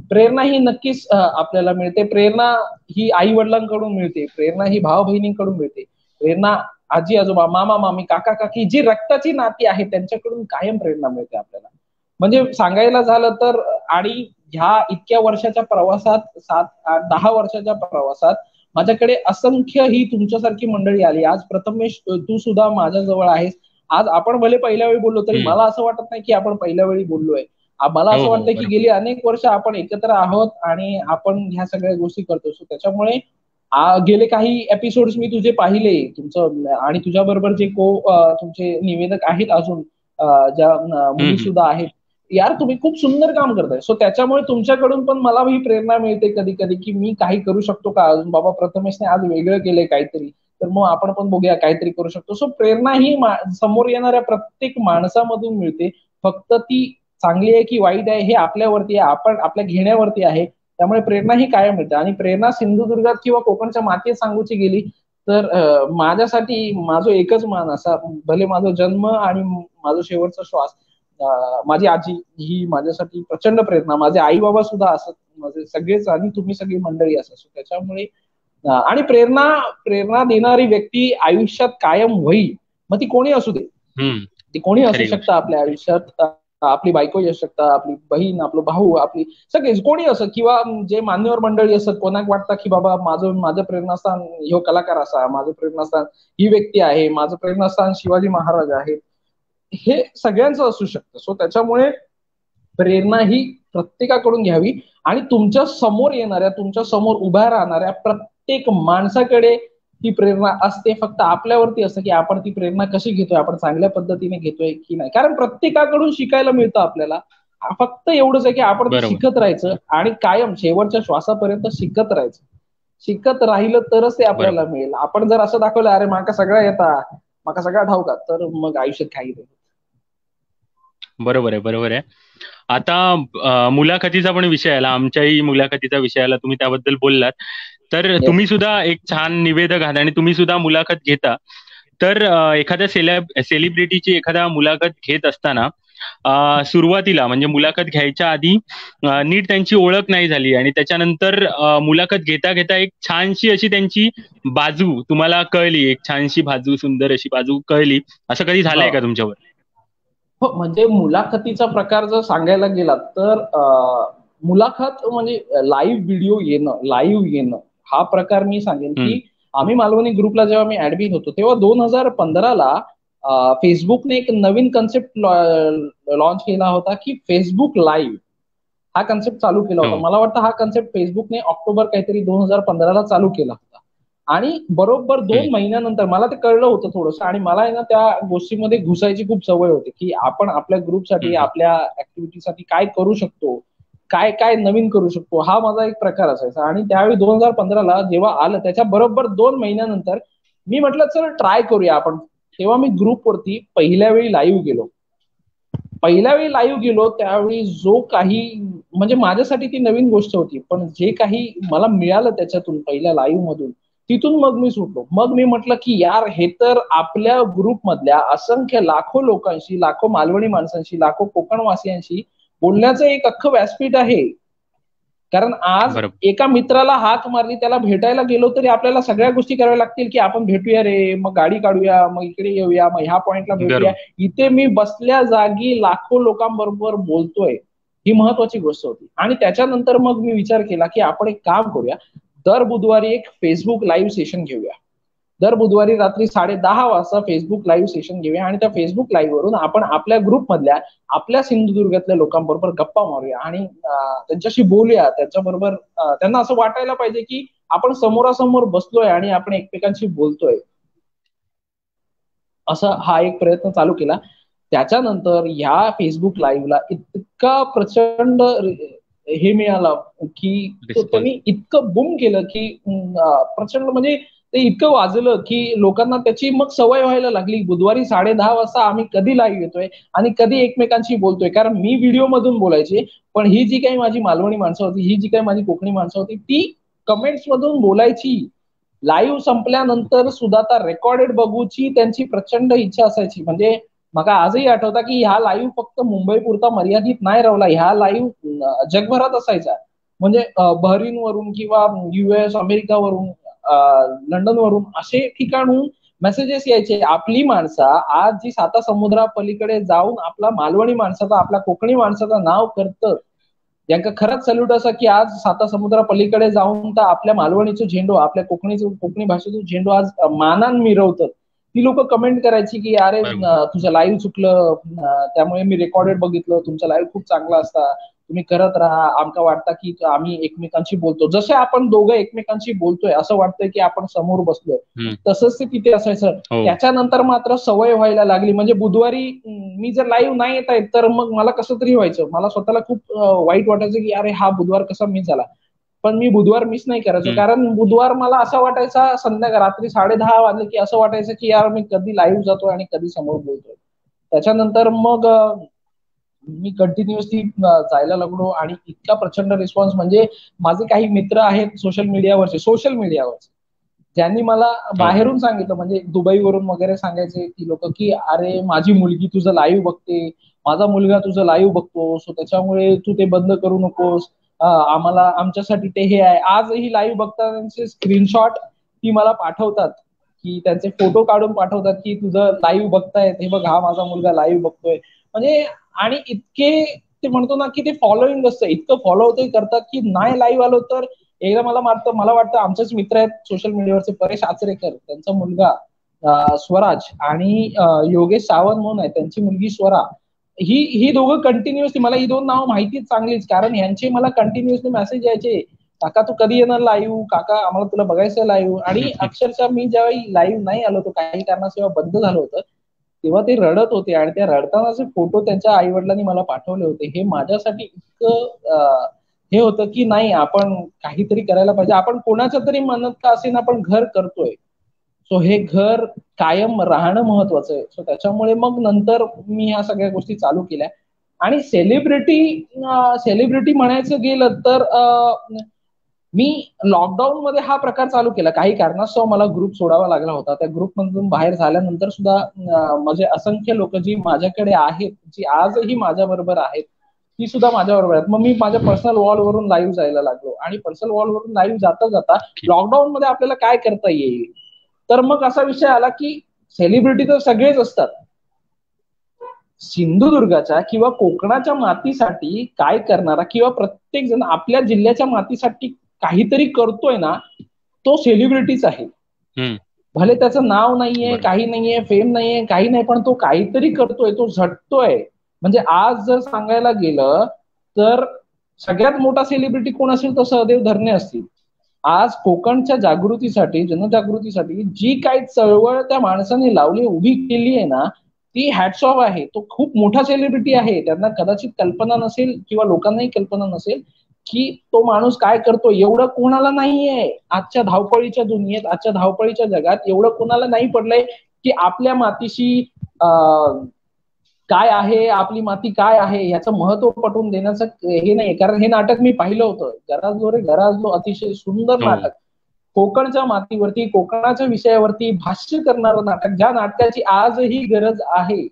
प्रेरणा ही नक्कीच आपल्याला मिळते. प्रेरणा ही आई वडिलांकडून मिळते, प्रेरणा ही भाऊ बहिणींकडून मिळते, प्रेरणा आजी आजोबा, मामा मामी, काका काकी, जी रक्ताची नाती आहे त्यांच्याकडून कायम प्रेरणा मिळते आपल्याला. म्हणजे सांगायला झालं तर, आणि ह्या इतक्या वर्षाच्या प्रवासात, 7-8-10 वर्षाच्या प्रवासात, माझ्याकडे असंख्य ही तुमच्यासारखी मंडळी आली. आज प्रथमेश तू सुद्धा माझ्याजवळ आहेस. आज आपण भले पहिल्या वेळी बोललो, तरी हम्म. मला असं वाटत नाही की आपण पहिल्या वेळी बोललोय. मला हो असं हो, वाटतं की बरोबर. गेली अनेक वर्ष आपण एकत्र आहोत आणि आपण ह्या सगळ्या गोष्टी करतो. त्याच्यामुळे गेले काही एपिसोड मी तुझे पाहिले, तुमचं आणि तुझ्या बरोबर जे तुमचे निवेदक आहेत अजून, ज्या हम्म मुली हम्म. सुद्धा आहेत, यार तुम्ही खूप सुंदर काम करताय. सो त्याच्यामुळे तुमच्याकडून पण मला ही प्रेरणा मिळते कधी कधी, की मी काही करू शकतो का अजून. बाबा प्रथमेशने आज वेगळं केलंय काहीतरी, तर मग आपण पण बघूया काहीतरी करू शकतो. सो प्रेरणा ही समोर येणाऱ्या प्रत्येक माणसामधून मिळते. फक्त ती चांगली आहे की वाईट आहे हे आपल्यावरती आहे, आपण आपल्या घेण्यावरती आहे. त्यामुळे प्रेरणा ही कायम मिळते. आणि प्रेरणा सिंधुदुर्गात किंवा कोकणच्या मातीत सांगूची गेली, तर माझ्यासाठी माझं एकच मान असा, भले माझा जन्म आणि माझा शेवटचा श्वास, माझी आजी ही माझ्यासाठी प्रचंड प्रेरणा, माझे आई बाबा सुद्धा असत, माझे सगळेच, आणि तुम्ही सगळी मंडळी असत. त्याच्यामुळे आणि प्रेरणा प्रेरणा देणारी व्यक्ती आयुष्यात कायम होईल, मग ती कोणी असू दे. ती कोणी असू शकतं आपल्या आयुष्यात. आपली बायको असू शकता, आपली बहीण, आपला भाऊ, आपली सगळे कोणी असं, किंवा जे मान्यवर मंडळी असत. कोणाक वाटतं की बाबा माझं प्रेरणास्थान ह्यो कलाकार असा, माझं प्रेरणास्थान ही व्यक्ती आहे, माझं प्रेरणास्थान शिवाजी महाराज आहे, हे सगळ्यांचं असू शकतं. सो त्याच्यामुळे प्रेरणा ही प्रत्येकाकडून घ्यावी, आणि तुमच्या समोर येणाऱ्या, तुमच्या समोर उभ्या राहणाऱ्या प्रत्येक माणसाकडे ती प्रेरणा असते. फक्त आपल्यावरती असतं की आपण ती प्रेरणा कशी घेतोय, आपण चांगल्या पद्धतीने घेतोय की नाही. कारण प्रत्येकाकडून शिकायला मिळतं आपल्याला. फक्त एवढंच आहे की आपण शिकत राहायचं आणि कायम शेवटच्या श्वासापर्यंत शिकत राहायचं. शिकत राहिलं तरच ते आपल्याला मिळेल. आपण जर असं दाखवलं अरे माका सगळं येता, माका सगळं ठाऊका, तर मग आयुष्यात काही नाही. बरोबर आहे. आता मुलाखतीचा पण विषय आला, आमच्याही मुलाखतीचा विषय आला, तुम्ही त्याबद्दल बोललात. तर तुम्ही सुद्धा एक छान निवेदक आहात आणि तुम्ही सुद्धा मुलाखत घेता. तर एखाद्या सेलिब्रिटीची एखादा मुलाखत घेत असताना सुरुवातीला म्हणजे मुलाखत घ्यायच्या आधी नीट त्यांची ओळख नाही झाली आणि त्याच्यानंतर मुलाखत घेता घेता एक छानशी अशी त्यांची बाजू तुम्हाला कळली, एक छानशी बाजू, सुंदर अशी बाजू कळली, असं कधी झालंय का तुमच्यावर? हो, म्हणजे मुलाखतीचा प्रकार जर सांगायला गेला तर मुलाखत म्हणजे लाईव्ह येणं हा प्रकार मी सांगेन की आम्ही मालवणी ग्रुपला जेव्हा मी ऍडमिन होतो तेव्हा 2015ला फेसबुकने एक नवीन कन्सेप्ट लॉन्च केला होता की फेसबुक लाईव्ह हा कन्सेप्ट चालू केला होता. मला वाटतं हा कन्सेप्ट फेसबुकने ऑक्टोबर काहीतरी 2015ला चालू केला होता. आणि बरोबर 2 महिन्यानंतर मला ते कळलं होतं थोडंसं, आणि मला आहे ना त्या गोष्टीमध्ये घुसायची खूप सवय होती की आपण आपल्या ग्रुपसाठी, आपल्या ऍक्टिव्हिटीसाठी काय करू शकतो, काय काय नवीन करू शकतो, हा माझा एक प्रकार असायचा. आणि त्यावेळी 2015ला जेव्हा आलं त्याच्या बरोबर 2 महिन्यानंतर मी म्हटलं चल ट्राय करूया आपण. तेव्हा मी ग्रुपवरती पहिल्या वेळी लाईव्ह गेलो. त्यावेळी जो काही म्हणजे माझ्यासाठी ती नवीन गोष्ट होती, पण जे काही मला मिळालं त्याच्यातून पहिल्या लाईव्ह मधून, तिथून मग मी सुटलो. मग मी म्हटलं की यार हे तर आपल्या ग्रुप मधल्या असंख्य लाखो लोकांशी, लाखो मालवणी माणसांशी, लाखो कोकणवासियांशी बोलण्याचं एक अख्खं व्यासपीठ आहे. कारण आज एका मित्राला हाक मारली, त्याला भेटायला गेलो तरी आपल्याला सगळ्या गोष्टी कराव्या लागतील की आपण भेटूया रे, मग गाडी काढूया, मग इकडे येऊया, मग ह्या पॉइंटला भेटूया. इथे मी बसल्या जागी लाखो लोकांबरोबर बोलतोय, ही महत्वाची गोष्ट होती. आणि त्याच्यानंतर मग मी विचार केला की आपण एक काम करूया, दर बुधवारी एक फेसबुक लाईव्ह सेशन घेऊया. दर बुधवारी रात्री 10:30 वाजता फेसबुक लाईव्ह सेशन घेऊया आणि त्या फेसबुक लाईव्ह वरून आपण आपल्या ग्रुप मधल्या, आपल्या सिंधुदुर्गातल्या लोकांबरोबर गप्पा मारूया आणि त्यांच्याशी बोलूया. त्यांच्याबरोबर त्यांना असं वाटायला पाहिजे की आपण समोरासमोर बसलोय आणि आपण एकमेकांशी बोलतोय. असा हा एक प्रयत्न चालू केला. त्याच्यानंतर ह्या फेसबुक लाईव्हला इतका प्रचंड हे मिळाला की त्यांनी इतकं बूम केलं की प्रचंड, म्हणजे ते इतकं वाजलं की लोकांना त्याची मग सवय व्हायला लागली. बुधवारी 10:30 वाजता आम्ही कधी लाईव्ह येतोय आणि कधी एकमेकांशी बोलतोय. कारण मी व्हिडिओ मधून बोलायचे, पण ही जी काही माझी मालवणी माणसं होती, ही जी काही माझी कोकणी माणसं होती, ती कमेंट्स मधून बोलायची. लाईव्ह संपल्यानंतर सुद्धा त्या रेकॉर्डेड बघूची त्यांची प्रचंड इच्छा असायची. म्हणजे मला आजही आठवतं की ह्या लाईव्ह फक्त मुंबई पुरता मर्यादित नाही राहिला, ह्या लाईव्ह जगभरात असायच्या. म्हणजे बहरीन वरून किंवा US, अमेरिकावरून, लंडन वरून असे ठिकाणून मेसेजेस यायचे. आपली माणसं आज जी 7 समुद्रापलीकडे जाऊन आपला मालवणी माणसाचा, आपल्या कोकणी माणसाचं नाव करतं, यांका खरंच सल्यूट असा की आज 7 समुद्रापलीकडे जाऊन तर आपल्या मालवणीचं झेंडू, आपल्या कोकणी भाषेचं झेंडू आज मानान मिरवतात. ती लोक कमेंट करायची की अरे तुझं लाईव्ह चुकलं, त्यामुळे मी रेकॉर्डेड बघितलं, तुमचा लाईव्ह खूप चांगला असता, तुम्ही करत राहा, आमका वाटतं की आम्ही एकमेकांशी बोलतो, जसे आपण दोघं एकमेकांशी बोलतोय असं वाटतंय की आपण समोर बसलोय, तसंच ते तिथे असायचं. त्याच्यानंतर मात्र सवय व्हायला लागली. म्हणजे बुधवारी मी जर लाईव्ह नाही येत आहे तर मग मला कसं तरी व्हायचं, मला स्वतःला खूप वाईट वाटायचं की अरे हा बुधवार कसा मिस झाला. पण मी बुधवार मिस नाही करायचो, कारण बुधवार मला असं वाटायचा संध्याकाळ रात्री 10:30 वाजले की असं वाटायचं की यार मी कधी लाईव्ह जातोय आणि कधी समोर बोलतोय. त्याच्यानंतर मग मी कंटिन्युअसली जायला लागलो आणि इतका प्रचंड रिस्पॉन्स, म्हणजे माझे काही मित्र आहेत सोशल मीडियावरचे, ज्यांनी मला बाहेरून सांगितलं, म्हणजे दुबईवरून वगैरे सांगायचे की लोक की अरे माझी मुलगी तुझं लाईव्ह बघते, माझा मुलगा तुझं लाईव्ह बघतो, सो त्याच्यामुळे तू ते बंद करू नकोस, आम्हाला आमच्यासाठी ते हे आहे. आजही लाईव्ह बघतात, त्यांचे स्क्रीनशॉट ती मला पाठवतात, की त्यांचे फोटो काढून पाठवतात की तुझं लाईव्ह बघतायत, हे बघ हा माझा मुलगा लाईव्ह बघतोय. म्हणजे आणि इतके ते म्हणतो ना की ते फॉलोईंग असतं, इतकं फॉलो ते करतात की नाही लाईव्ह आलो तर एकदा मला वाटतं आमचेच मित्र आहेत सोशल मीडियावरचे परेश आचरेकर, त्यांचा मुलगा स्वराज आणि योगेश सावंत म्हणून आहे, त्यांची मुलगी स्वरा, ही दोघं कंटिन्युअसली, मला ही दोन नाव माहितीच चांगलीच, कारण यांचे मला कंटिन्युअसली मेसेज यायचे, काका तू कधी येणार लाईव्ह, काका आम्हाला तुला बघायचं लाईव्ह. आणि अक्षरशः मी ज्यावेळी लाईव्ह नाही आलो होतो, काही कारणाशिवाय बंद झालं होतं, तेव्हा ते रडत होते आणि त्या रडतानाचे फोटो त्यांच्या आई वडिलांनी मला पाठवले होते. हे माझ्यासाठी इतकं हे होतं की नाही, आपण काहीतरी करायला पाहिजे, आपण कोणाच्या तरी मनात का असेल आपण घर करतोय, सो हे घर कायम राहणं महत्वाचं आहे. सो त्याच्यामुळे मग नंतर मी ह्या सगळ्या गोष्टी चालू केल्या. आणि सेलिब्रिटी म्हणायचं गेलं तर मी लॉकडाऊन मध्ये हा प्रकार चालू केला. काही कारणास्तव मला ग्रुप सोडावा लागला होता. त्या ग्रुपमधून बाहेर झाल्यानंतर सुद्धा म्हणजे असंख्य लोक जी माझ्याकडे आहेत, जी आजही माझ्या बरोबर आहेत, ती सुद्धा माझ्या बरोबर आहेत. मग मी माझ्या पर्सनल वॉलवरून लाईव्ह जायला लागलो आणि पर्सनल वॉलवरून लाईव्ह जाता जाता लॉकडाऊन मध्ये आपल्याला काय करता येईल, तर मग असा विषय आला की सेलिब्रिटी तर सगळेच असतात, सिंधुदुर्गाच्या किंवा कोकणाच्या मातीसाठी काय करणारा किंवा प्रत्येक जण आपल्या जिल्ह्याच्या मातीसाठी काहीतरी करतोय ना, तो सेलिब्रिटीच आहे. भले त्याचं नाव नाहीये, काही नाहीये, फेम नाहीये, काही नाही, पण तो काहीतरी करतोय, तो झटतोय. म्हणजे आज जर सांगायला गेलं तर सगळ्यात मोठा सेलिब्रिटी कोण असेल तर सहदेव धरणे असतील. आज कोकणच्या जागृतीसाठी, जनजागृतीसाठी जी काही चळवळ त्या माणसाने लावली, उभी केली आहे ना, ती हॅट्स ऑफ आहे. तो खूप मोठा सेलिब्रिटी आहे. त्यांना कदाचित कल्पना नसेल किंवा लोकांनाही कल्पना नसेल की तो माणूस काय करतो. एवढं कोणाला नाहीये आजच्या धावपळीच्या दुनियेत, आजच्या धावपळीच्या जगात एवढं कोणाला नाही पडलंय की आपल्या मातीशी काय आहे, आपली माती काय आहे याचं महत्व पटवून देण्याचं हे नाही. कारण हे नाटक मी पाहिलं होतं, घराजलो रे घराजलो, अतिशय सुंदर नाटक, कोकणच्या मातीवरती, कोकणाच्या विषयावरती भाष्य करणारं नाटक, ज्या नाटकाची आजही गरज आहे.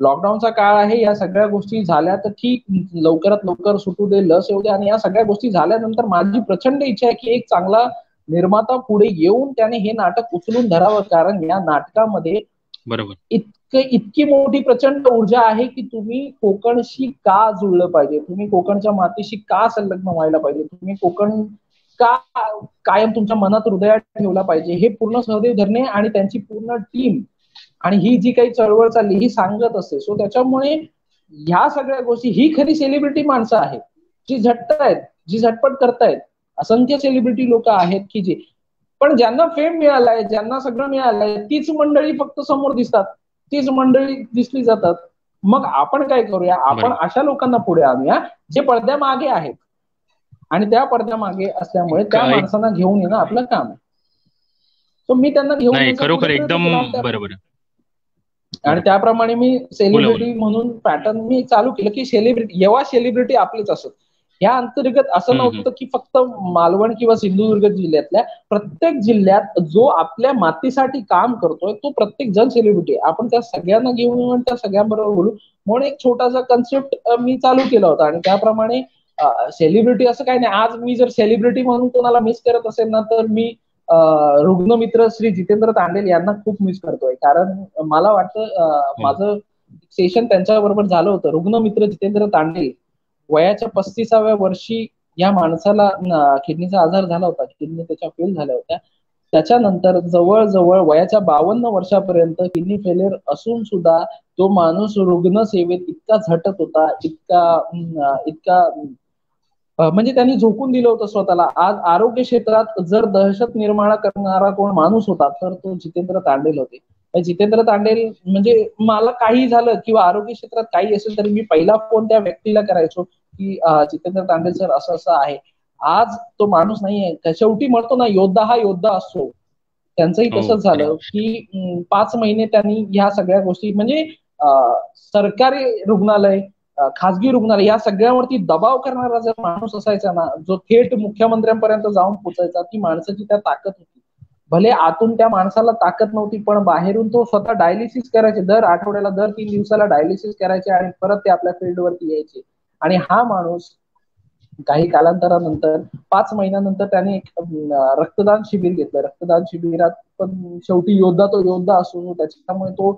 लॉकडाऊनचा काळ आहे, या सगळ्या गोष्टी झाल्या तर ठीक, लवकरात लवकर सुटू दे, लस येऊ दे, आणि या सगळ्या गोष्टी झाल्यानंतर माझी प्रचंड इच्छा आहे की एक चांगला निर्माता पुढे येऊन त्याने हे नाटक उचलून धरावं. कारण या नाटकामध्ये बरोबर इतकी मोठी प्रचंड ऊर्जा आहे की तुम्ही कोकणशी का जुळलं पाहिजे, तुम्ही कोकणच्या मातीशी का संलग्न व्हायला पाहिजे, तुम्ही कोकण का कायम तुमच्या मनात हृदयात ठेवला पाहिजे, हे पूर्ण सहदेव धरणे आणि त्यांची पूर्ण टीम आणि ही जी काही चळवळ चालली ही सांगत असते. सो त्याच्यामुळे ह्या सगळ्या गोष्टी, ही खरी सेलिब्रिटी माणसं आहेत जी झटतायत, जी झटपट करतायत. असंख्य सेलिब्रिटी लोक आहेत की जे, पण ज्यांना फेम मिळालाय, ज्यांना सगळं मिळालंय, तीच मंडळी फक्त समोर दिसतात, तीच मंडळी दिसली जातात. मग आपण काय करूया, आपण अशा लोकांना पुढे आणूया जे पडद्यामागे आहेत, आणि त्या पडद्यामागे असल्यामुळे त्या माणसांना घेऊन येणं आपलं काम आहे. तर मी त्यांना घेऊन खरोखर एकदम बरोबर. आणि त्याप्रमाणे मी सेलिब्रिटी म्हणून पॅटर्न मी चालू केलं की सेलिब्रिटी जेव्हा सेलिब्रिटी आपलेच असत. या अंतर्गत असं नव्हतं की फक्त मालवण किंवा सिंधुदुर्ग जिल्ह्यातल्या, प्रत्येक जिल्ह्यात जो आपल्या मातीसाठी काम करतोय तो प्रत्येक जण सेलिब्रिटी. आपण त्या सगळ्यांना घेऊन त्या सगळ्यांबरोबर बोलू म्हणून एक छोटासा कन्सेप्ट मी चालू केला होता. आणि त्याप्रमाणे सेलिब्रिटी असं काही नाही. आज मी जर सेलिब्रिटी म्हणून कोणाला मिस करत असेल ना, तर मी रुग्णमित्र श्री जितेंद्र तांडेल यांना खूप मिस करतोय. कारण मला वाटतं माझं सेशन त्यांच्याबरोबर झालं होतं. रुग्णमित्र जितेंद्र तांडेल वयाच्या 35व्या वर्षी या माणसाला किडनीचा आजार झाला होता, किडनी त्याच्या फेल झाल्या होत्या. त्याच्यानंतर जवळजवळ वयाच्या 52 वर्षापर्यंत किडनी फेलियर असून सुद्धा तो माणूस रुग्णसेवेत इतका झटत होता, इतका म्हणजे त्यांनी झोकून दिलं होतं स्वतःला. आज आरोग्य क्षेत्रात जर दहशत निर्माण करणारा कोण माणूस होता तर तो जितेंद्र तांडेल होते. जितेंद्र तांडेल म्हणजे मला काही झालं किंवा आरोग्य क्षेत्रात काही असेल तरी मी पहिला फोन त्या व्यक्तीला करायचो की जितेंद्र तांडेल सर असं असं आहे. आज तो माणूस नाहीये. शेवटी म्हणतो ना, योद्धा हा योद्धा असतो. त्यांचंही तसंच झालं की 5 महिने त्यांनी ह्या सगळ्या गोष्टी म्हणजे सरकारी रुग्णालय, खासगी रुग्णालय या सगळ्यावरती दबाव करणारा जर माणूस असायचा ना, जो थेट मुख्यमंत्र्यांपर्यंत जाऊन पोचायचा, ती माणसाची त्या ताकद होती. भले आतून त्या माणसाला ताकद नव्हती, पण बाहेरून तो स्वतः डायलिसिस करायचे, दर आठवड्याला दर 3 दिवसाला डायलिसिस करायचे आणि परत ते आपल्या फील्डवरती यायचे. आणि हा माणूस काही कालांतरानंतर 5 महिन्यानंतर त्याने एक रक्तदान शिबिर घेतलं. रक्तदान शिबिरात पण शेवटी योद्धा तो योद्धा असो, त्याच्यामुळे तो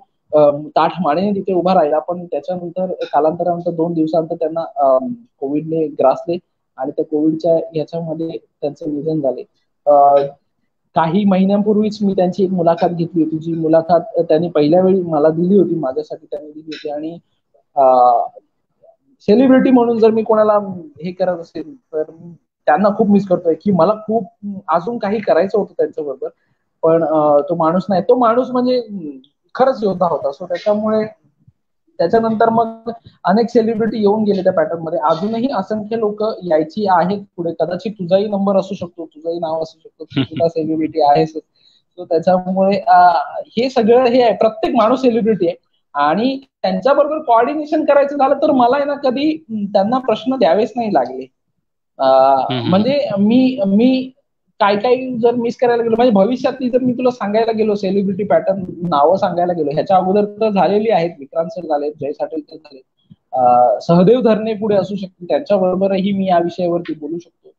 ताठ मानेने तिथे उभा राहिला. पण त्याच्यानंतर कालांतरानंतर 2 दिवसानंतर त्यांना कोविडने ग्रासले आणि त्या कोविडच्या याच्यामध्ये त्यांचं निधन झाले. काही महिन्यांपूर्वीच मी त्यांची एक मुलाखत घेतली होती, जी मुलाखत त्यांनी पहिल्या वेळी मला दिली होती, माझ्यासाठी त्यांनी दिली होती. आणि सेलिब्रिटी म्हणून जर मी कोणाला हे करत असेल तर त्यांना खूप मिस करतोय, की मला खूप अजून काही करायचं होतं त्यांच्याबरोबर, पण तो माणूस नाही. तो माणूस म्हणजे खरंच योद्धा होता. सो त्याच्यामुळे त्याच्यानंतर मग अनेक सेलिब्रिटी येऊन गेले त्या पॅटर्न मध्ये. अजूनही असंख्य लोक यायची आहेत पुढे. कदाचित तुझाही नंबर असू शकतो, तुझंही नाव असू शकतो, तू सुद्धा सेलिब्रिटी आहेस. तो त्याच्यामुळे हे सगळं हे आहे, प्रत्येक माणूस सेलिब्रिटी आहे. आणि त्यांच्याबरोबर कोऑर्डिनेशन करायचं झालं तर मला ना कधी त्यांना प्रश्न द्यावेच नाही लागले. म्हणजे मी काय जर मिस करायला गेलो, म्हणजे भविष्यातली जर मी तुला सांगायला गेलो सेलिब्रिटी पॅटर्न नावं सांगायला गेलो, ह्याच्या अगोदर तर झालेली आहेत. विक्रांत सर झाले, जय साटेलकर झाले, सहदेव धरणे पुढे असू शकतील, त्यांच्याबरोबरही मी या विषयावरती बोलू शकतो.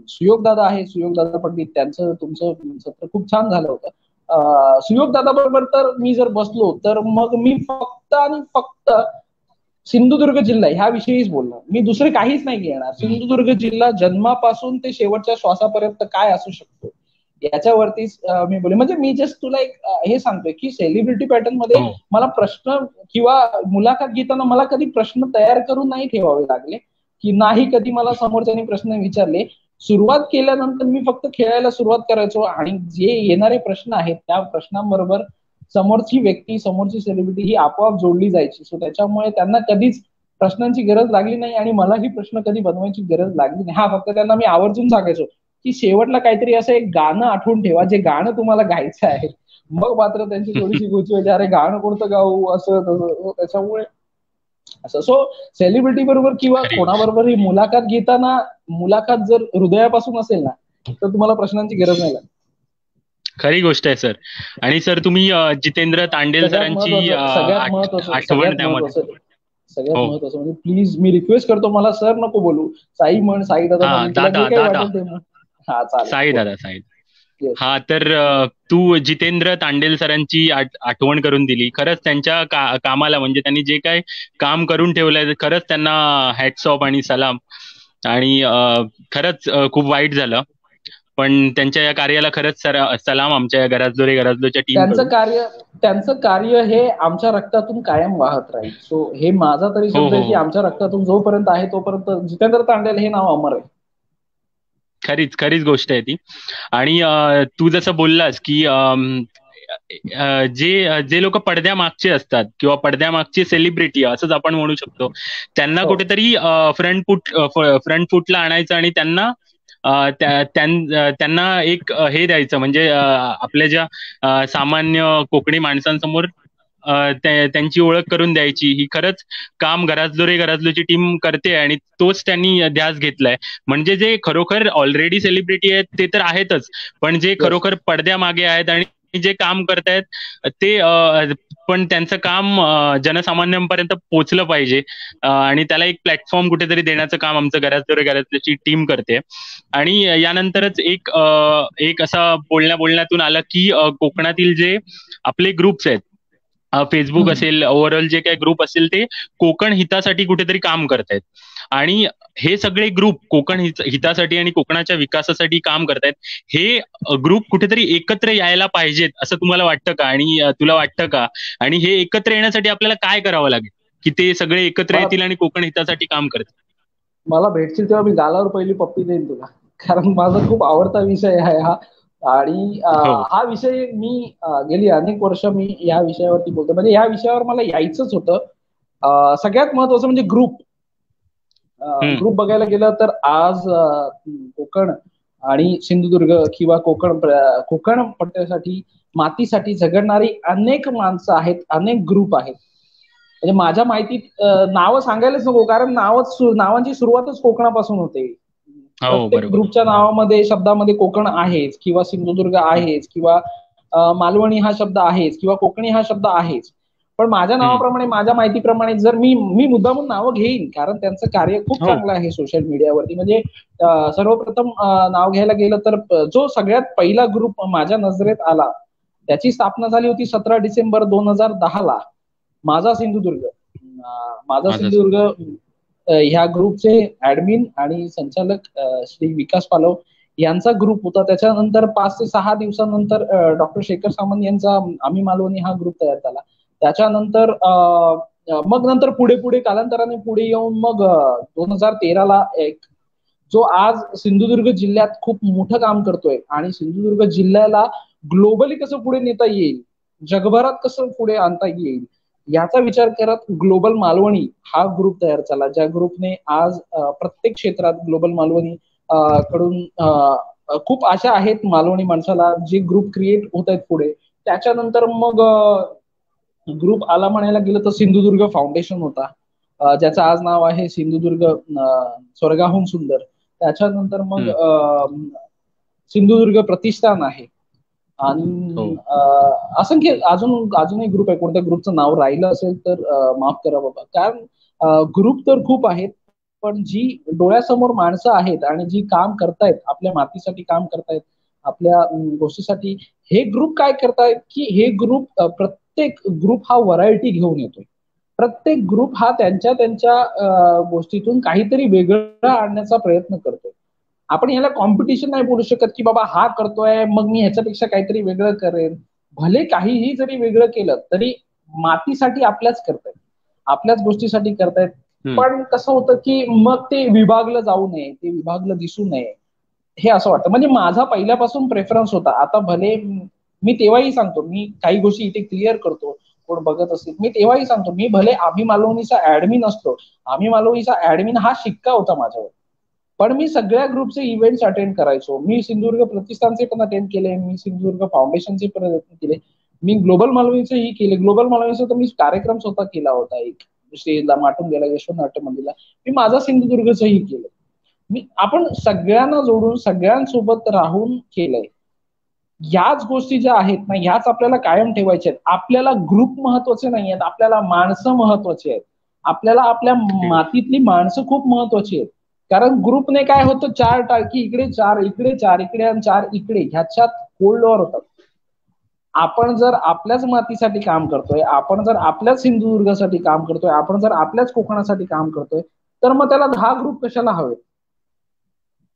सुयोग दादा आहे, सुयोग दादा पंडित, त्यांचं तुमचं सत्र खूप छान झालं होतं. सुयोग दादा बरोबर तर मी जर बसलो तर मग मी फक्त आणि फक्त सिंधुदुर्ग जिल्हा ह्याविषयीच बोलणार, मी दुसरे काहीच नाही घेणार. सिंधुदुर्ग जिल्हा जन्मापासून ते शेवटच्या श्वासापर्यंत काय असू शकतो याच्यावरतीच मी बोले. म्हणजे मी जस्ट तुला एक हे सांगतोय की सेलिब्रिटी पॅटर्न मध्ये मला प्रश्न किंवा मुलाखत घेताना मला कधी प्रश्न तयार करून नाही ठेवावे लागले, की नाही कधी मला समोरच्यानी प्रश्न विचारले. सुरुवात केल्यानंतर मी फक्त खेळायला सुरुवात करायचो आणि जे येणारे प्रश्न आहेत त्या प्रश्नांबरोबर समोरची व्यक्ती, समोरची सेलिब्रिटी ही आपोआप जोडली जायची. सो त्याच्यामुळे त्यांना कधीच प्रश्नांची गरज लागली नाही आणि मलाही प्रश्न कधी बनवायची गरज लागली नाही. हा, फक्त त्यांना मी आवर्जून सांगायचो की शेवटला काहीतरी असं एक गाणं आठवून ठेवा, जे गाणं तुम्हाला गायचं आहे. मग मात्र त्यांची थोडीशी गोची व्हायची, अरे गाणं कोणतं गाऊ असं तसं. त्याच्यामुळे असं. सो सेलिब्रिटी बरोबर किंवा कोणाबरोबर ही मुलाखत घेताना मुलाखत जर हृदयापासून असेल ना तर तुम्हाला प्रश्नांची गरज नाही लागत. खरी गोष्ट आहे सर. आणि सर तुम्ही जितेंद्र तांडेल सरांची सगळ्यात महत्वाचं म्हणजे प्लीज मी रिक्वेस्ट करतो, मला सर नको बोलू, साई म्हण, साई दादा म्हण, तुला जे काही वाटेल ते म्हण. हा चालेल, साई दादा, साई. हा, तर तू जितेंद्र तांडेल सरांची आठवण करून दिली. खरंच त्यांच्या कामाला, म्हणजे त्यांनी जे काय काम करून ठेवलंय, खरंच त्यांना हॅट्स ऑफ आणि सलाम. आणि खरंच खूप वाईट झालं, पण त्यांच्या या कार्याला खरंच सलाम आमच्या घराजलोच्या टीम कडून. त्यांचं कार्य हे आमच्या रक्तातून कायम वाहत राहील. सो हे माझा तरी शब्द आहे की आमच्या रक्तातून जोपर्यंत आहे तोपर्यंत जितेंद्र तांडेल हे नाव अमर आहे. खरीच गोष्ट आहे ती. आणि तू जसं बोललास की जे लोक पडद्यामागचे असतात किंवा पडद्यामागचे सेलिब्रिटी असंच आपण म्हणू शकतो, त्यांना कुठेतरी फ्रंट फुटला आणायचं आणि त्यांना एक हे द्यायचं, म्हणजे आपल्या ज्या सामान्य कोकणी माणसांसमोर त्यांची ओळख करून द्यायची. ही खरंच काम घराजलोची टीम करते आणि तोच त्यांनी ध्यास घेतलाय. म्हणजे जे खरोखर ऑलरेडी सेलिब्रिटी आहेत ते तर आहेतच, पण जे खरोखर पडद्यामागे आहेत आणि जे काम करतायत ते पण त्यांचं काम जनसामान्यांपर्यंत पोहोचलं पाहिजे आणि त्याला एक प्लॅटफॉर्म कुठेतरी देण्याचं काम आमचं घराजलोची टीम करते. आणि यानंतरच एक असा बोलण्यातून आलं की कोकणातील जे आपले ग्रुप्स आहेत, फेसबुक असेल, ओव्हरऑल जे काही ग्रुप असेल, ते कोकण हितासाठी कुठेतरी काम करतायत. आणि हे सगळे ग्रुप कोकण हितासाठी आणि कोकणाच्या विकासासाठी काम करतायत. हे ग्रुप कुठेतरी एकत्र यायला पाहिजेत असं तुम्हाला वाटतं का? आणि तुला वाटतं का? आणि हे एकत्र येण्यासाठी आपल्याला काय करावं लागेल की ते सगळे एकत्र येतील आणि कोकण हितासाठी काम करतील? मला भेटशील तेव्हा मी गालावर पहिली पप्पी देईन तुला, कारण माझा खूप आवडता विषय आहे हा. आणि हा विषय मी गेली अनेक वर्ष मी या विषयावरती बोलतो, म्हणजे या विषयावर मला यायचंच होतं. सगळ्यात महत्वाचं म्हणजे ग्रुप बघायला गेलं तर आज कोकण आणि सिंधुदुर्ग किंवा कोकण पट्ट्यासाठी, मातीसाठी झगडणारी अनेक माणसं आहेत, अनेक ग्रुप आहेत. म्हणजे माझ्या माहितीत नावं सांगायलाच नको, कारण नावांची सुरुवातच कोकणापासून होते. हो प्रत्येक बरोबर. ग्रुपच्या नावामध्ये शब्दामध्ये कोकण आहेच किंवा सिंधुदुर्ग आहेच किंवा मालवणी हा शब्द आहेच किंवा कोकणी हा शब्द आहेच. पण माझ्या हम्म. नावाप्रमाणे, माझ्या माहितीप्रमाणे जर मी मुद्दामून नावं घेईन, कारण त्यांचं कार्य खूप हो. चांगलं आहे सोशल मीडियावरती. म्हणजे सर्वप्रथम नाव घ्यायला गेलं तर जो सगळ्यात पहिला ग्रुप माझ्या नजरेत आला त्याची स्थापना झाली होती 17 डिसेंबर 2010 माझा सिंधुदुर्ग. माझा माझा सिंधुदुर्ग ह्या ग्रुपचे ऍडमिन आणि संचालक श्री विकास पालव यांचा ग्रुप होता. त्याच्यानंतर 5 ते 6 दिवसानंतर डॉक्टर शेखर सामंत यांचा आम्ही मालवणी हा ग्रुप तयार झाला. त्याच्यानंतर मग नंतर पुढे पुढे कालांतराने पुढे येऊन मग 2013 एक जो आज सिंधुदुर्ग जिल्ह्यात खूप मोठं काम करतोय आणि सिंधुदुर्ग जिल्ह्याला ग्लोबली कसं पुढे नेता येईल, जगभरात कसं पुढे आणता येईल याचा विचार करत ग्लोबल मालवणी हा ग्रुप तयार झाला, ज्या ग्रुपने आज प्रत्येक क्षेत्रात ग्लोबल मालवणी कडून खूप आशा आहेत मालवणी माणसाला, जे ग्रुप क्रिएट होत आहेत पुढे. त्याच्यानंतर मग ग्रुप आला म्हणायला गेलं तर सिंधुदुर्ग फाउंडेशन होता, ज्याचं आज नाव आहे सिंधुदुर्ग स्वर्गाहून सुंदर. त्याच्यानंतर मग हम्म. सिंधुदुर्ग प्रतिष्ठान आहे हो. आणि असंख्य अजूनही ग्रुप आहे. कोणत्या ग्रुपचं नाव राहिलं असेल तर माफ करा बाबा, कारण ग्रुप तर खूप आहेत, पण जी डोळ्यासमोर माणसं आहेत आणि जी काम करतायत, आपल्या मातीसाठी काम करतायत, आपल्या गोष्टीसाठी, हे ग्रुप काय करतायत की हे ग्रुप प्रत्येक ग्रुप हा व्हरायटी घेऊन येतोय. प्रत्येक ग्रुप हा त्यांच्या त्यांच्या गोष्टीतून काहीतरी वेगळं आणण्याचा प्रयत्न करतोय. आपण याला कॉम्पिटिशन नाही बोलू शकत की बाबा हा करतोय मग मी ह्याच्यापेक्षा काहीतरी वेगळं करेन. भले काहीही जरी वेगळं केलं तरी मातीसाठी आपल्याच करतायत, आपल्याच गोष्टीसाठी करतायत. हम्म. पण कसं होतं की मग ते विभागलं जाऊ नये, ते विभागलं दिसू नये, हे असं वाटतं. म्हणजे माझा पहिल्यापासून प्रेफरन्स होता. आता भले मी तेव्हाही सांगतो, मी काही गोष्टी इथे क्लिअर करतो, कोण बघत असेल, मी तेव्हाही सांगतो, मी भले आम्ही मालवणीचा ऍडमिन असतो, आम्ही मालवणीचा ऍडमिन हा शिक्का होता माझ्यावर, पण मी सगळ्या ग्रुपचे इव्हेंट्स अटेंड करायचो. मी सिंधुदुर्ग प्रतिष्ठानचे पण अटेंड केले, मी सिंधुदुर्ग फाउंडेशनचे पण अटेंड केले, मी ग्लोबल मालवणीचेही केले. ग्लोबल मालवणीचा तर मी कार्यक्रम स्वतः केला होता, एक स्टेजला माटून गेला यशवंत नाट्य मंदिरला. मी माझा सिंधुदुर्गचंही केलं. आपण सगळ्यांना जोडून सगळ्यांसोबत राहून केलंय. याच गोष्टी ज्या आहेत ना, ह्याच आपल्याला कायम ठेवायच्या आहेत. आपल्याला ग्रुप महत्वाचे नाही आहेत, आपल्याला माणसं महत्वाची आहेत. आपल्याला आपल्या मातीतली माणसं खूप महत्वाची आहेत. कारण ग्रुपने काय होतं, 4 टाकी इकडे, 4 इकडे, 4 इकडे आणि 4 इकडे, ह्याच्यात कोल्ड वॉर होतात. आपण जर आपल्याच मातीसाठी काम करतोय, आपण जर आपल्याच सिंधुदुर्गासाठी काम करतोय, आपण जर आपल्याच कोकणासाठी काम करतोय, तर मग त्याला 10 ग्रुप कशाला हवे?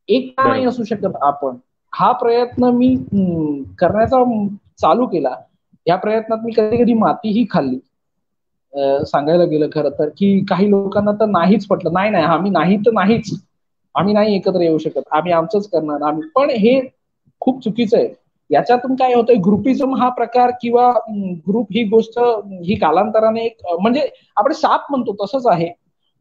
एक का नाही बरोबर. असू शकत आपण? हा प्रयत्न मी करण्याचा चालू केला. या प्रयत्नात मी कधी कधी मातीही खाल्ली. सांगायला गेलं खरं तर की काही लोकांना तर नाहीच पटलं, नाही नाही आम्ही नाही तर नाहीच, आम्ही नाही एकत्र येऊ शकत, आम्ही आमचंच करणार आम्ही. पण हे खूप चुकीचं आहे. याच्यातून काय होतंय, ग्रुपिझम हा प्रकार किंवा ग्रुप ही गोष्ट ही कालांतराने एक म्हणजे आपण शाप म्हणतो तसंच आहे.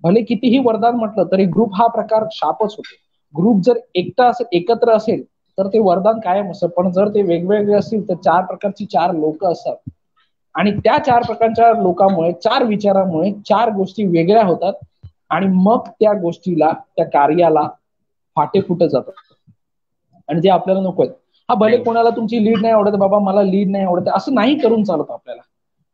भले कितीही वरदान म्हटलं तरी ग्रुप हा प्रकार शापच होतो. ग्रुप जर एकटा असेल, एकत्र असेल तर ते वरदान कायम असतं, पण जर ते वेगवेगळे असतील तर 4 प्रकारची 4 लोक असतात आणि त्या 4 प्रकारच्या लोकांमुळे, 4 विचारामुळे 4 गोष्टी वेगळ्या होतात आणि मग त्या गोष्टीला, त्या कार्याला फाटे फुटत जातात आणि जे आपल्याला नको आहेत. हा भले बरोबर. कोणाला तुमची लीड नाही आवडत, बाबा मला लीड नाही आवडत, असं नाही करून चालत आपल्याला.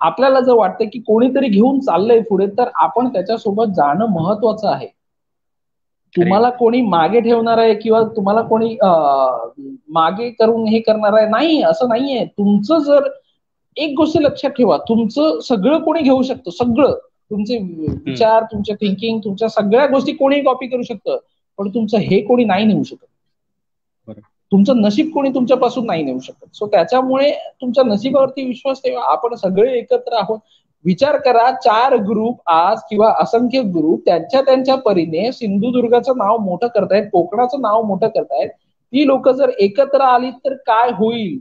आपल्याला जर वाटतं की कोणीतरी घेऊन चाललंय पुढे तर आपण त्याच्यासोबत जाणं महत्वाचं आहे. खरी तुम्हाला गोष्ट. कोणी मागे ठेवणार आहे किंवा तुम्हाला कोणी मागे करून हे करणार आहे, नाही, असं नाहीये. तुमचं जर एक गोष्ट लक्षात ठेवा, तुमचं सगळं कोणी घेऊ शकतं, सगळं तुमचे हम्म. विचार, तुमच्या थिंकिंग, तुमच्या सगळ्या गोष्टी कोणी कॉपी करू शकतं, पण तुमचं हे कोणी नाही नेऊ शकत. बरोबर. तुमचं नशीब कोणी तुमच्यापासून नाही नेऊ शकत. सो त्याच्यामुळे तुमच्या नशिबावरती विश्वास ठेवा. आपण सगळे एकत्र आहोत. विचार करा, 4 ग्रुप आज किंवा असंख्य ग्रुप त्यांच्या त्यांच्या परीने सिंधुदुर्गाचं नाव मोठं करतायत, कोकणाचं नाव मोठं करतायत. ती लोक जर एकत्र आली तर काय होईल?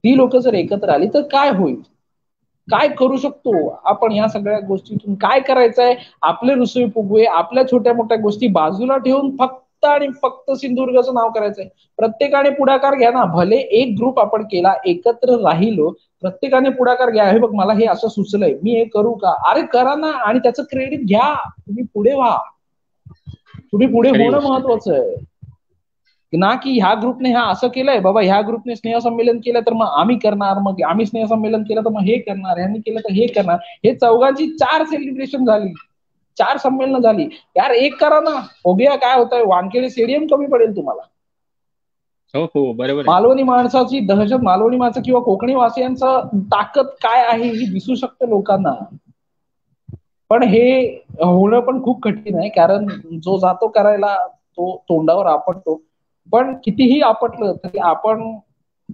ती लोक जर एकत्र आली तर काय होईल? काय करू शकतो आपण? या सगळ्या गोष्टीतून काय करायचंय? आपले रुसवे फुगवे, आपल्या छोट्या मोठ्या गोष्टी बाजूला ठेवून फक्त आणि फक्त सिंधुदुर्गाचं नाव करायचंय. प्रत्येकाने पुढाकार घ्या ना. भले एक ग्रुप आपण केला, एकत्र राहिलो, प्रत्येकाने पुढाकार घ्या. हे बघ मला हे असं सुचलंय, मी हे करू का? अरे करा ना आणि त्याचं क्रेडिट घ्या, तुम्ही पुढे व्हा. तुम्ही पुढे खरी होणं गोष्ट आहे. महत्वाचं आहे ना, की ह्या ग्रुपने हा असं केलंय बाबा, ह्या ग्रुपने स्नेहसंमेलन केलं तर मग आम्ही करणार, मग आम्ही स्नेहसंमेलन केलं तर मग हे करणार, ह्यांनी केलं तर हे करणार. हे चौघांची 4 सेलिब्रेशन झाली, 4 संमेलन झाली. यार एक करा ना, बघूया काय होतंय. वानखेडे स्टेडियम कमी पडेल तुम्हाला. हो हो, बरोबर आहे. मालवणी माणसाची दहशत, मालवणी माणसं किंवा कोकणी वासियांचं ताकद काय आहे ही दिसू शकते लोकांना. पण हे होणं पण खूप कठीण आहे, कारण जो जातो करायला तो तोंडावर आपटतो. पण कितीही आपटलं तरी आपण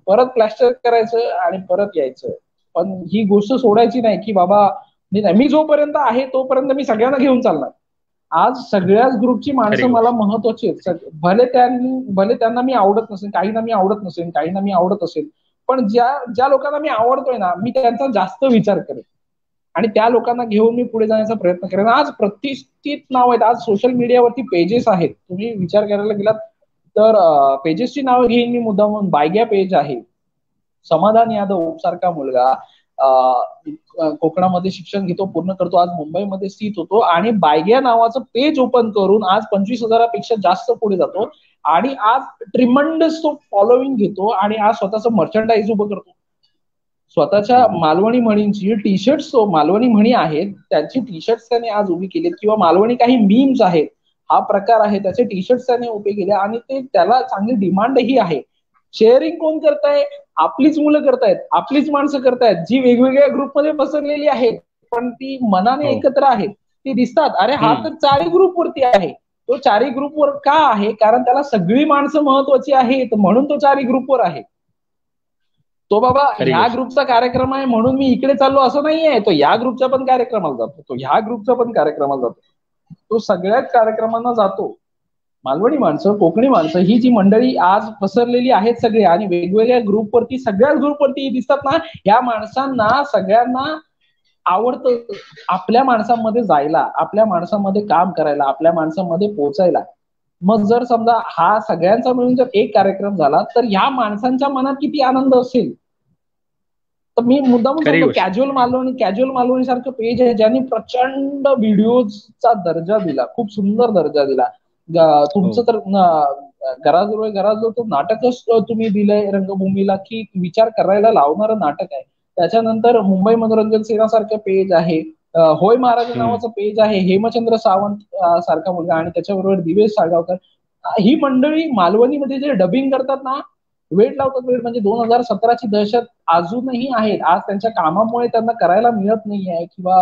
परत प्लॅस्टर करायचं आणि परत यायचं. पण ही गोष्ट सोडायची नाही की बाबा मी जोपर्यंत आहे तोपर्यंत मी सगळ्यांना घेऊन चालणार. आज सगळ्याच ग्रुपची खरी माणसं मला गोष्ट. महत्वाची आहेत. भले त्यांना मी आवडत नसेल, काहींना मी आवडत नसेल, काहींना मी आवडत असेल, पण ज्या ज्या लोकांना मी आवडतोय ना, मी त्यांचा जास्त विचार करेन आणि त्या लोकांना घेऊन मी पुढे जाण्याचा प्रयत्न करेन. आज प्रतिष्ठित नाव आहेत, आज सोशल मीडियावरती पेजेस आहेत. तुम्ही विचार करायला गेलात तर पेजेसची नावं घेईन मी मुद्दामून. बायग्या पेज आहे, समाधान यादव सारखा मुलगा कोकणामध्ये शिक्षण घेतो, पूर्ण करतो, आज मुंबईमध्ये स्थित होतो आणि बायग्या नावाचं पेज ओपन करून आज 25,000पेक्षा जास्त पुढे जातो आणि आज ट्रिमंडस तो फॉलोविंग घेतो आणि आज स्वतःचं मर्चंडाईज उभं करतो. स्वतःच्या मालवणी म्हणींची टी शर्ट्स, मालवणी म्हणी आहेत त्यांची टी शर्ट्स त्याने आज उभी केलीत, किंवा मालवणी काही मीम्स आहेत, हा प्रकार आहे, त्याचे टी शर्ट्स त्याने उभे केले आणि ते त्याला चांगली डिमांडही आहे. शेअरिंग कोण करताय? आपलीच मुलं करतायत, आपलीच माणसं करतायत, जी वेगवेगळ्या ग्रुपमध्ये पसरलेली आहेत पण ती मनाने हो. एकत्र आहेत, ती दिसतात. अरे हा तर 4 ग्रुपवरती आहे. तो 4 ग्रुपवर का आहे? कारण त्याला सगळी माणसं महत्वाची आहेत म्हणून तो 4 ग्रुपवर आहे. तो बाबा खरी ह्या गोष्ट. ग्रुपचा कार्यक्रम आहे म्हणून मी इकडे चाललो असं नाहीये. तो ह्या ग्रुपच्या पण कार्यक्रमाला जातो, तो ह्या ग्रुपच्या पण कार्यक्रमाला जातो, तो सगळ्याच कार्यक्रमांना जातो. मालवणी माणसं, कोकणी माणसं ही जी मंडळी आज पसरलेली आहेत सगळे आणि वेगवेगळ्या ग्रुपवरती, सगळ्याच ग्रुपवरती दिसतात ना, या माणसांना सगळ्यांना आवडतं आपल्या माणसांमध्ये जायला, आपल्या माणसांमध्ये काम करायला, आपल्या माणसांमध्ये पोहोचायला. मग जर समजा हा सगळ्यांचा मिळून जर एक कार्यक्रम झाला तर ह्या माणसांच्या मनात किती आनंद असेल. तर मी मुद्दाम खरी सांगतो, गोष्ट. कॅज्युअल मालवणी सारखं पेज आहे ज्यांनी प्रचंड व्हिडिओचा दर्जा दिला, खूप सुंदर दर्जा दिला. हो. तुमचं तर घराजवळ तो नाटकच तुम्ही दिलंय रंगभूमीला, की विचार करायला लावणारं नाटक आहे. त्याच्यानंतर मुंबई मनोरंजन सेनासारखं पेज आहे, होय महाराज नावाचं पेज आहे, हेमचंद्र सावंत सारखा मुलगा आणि त्याच्याबरोबर दिवेश साळगावकर. ही मंडळी मालवणीमध्ये जे डबिंग करतात ना, वेळ लावतात. वेळ म्हणजे 2017ची दहशत अजूनही आहेत. आज त्यांच्या कामामुळे त्यांना करायला मिळत नाही आहे, किंवा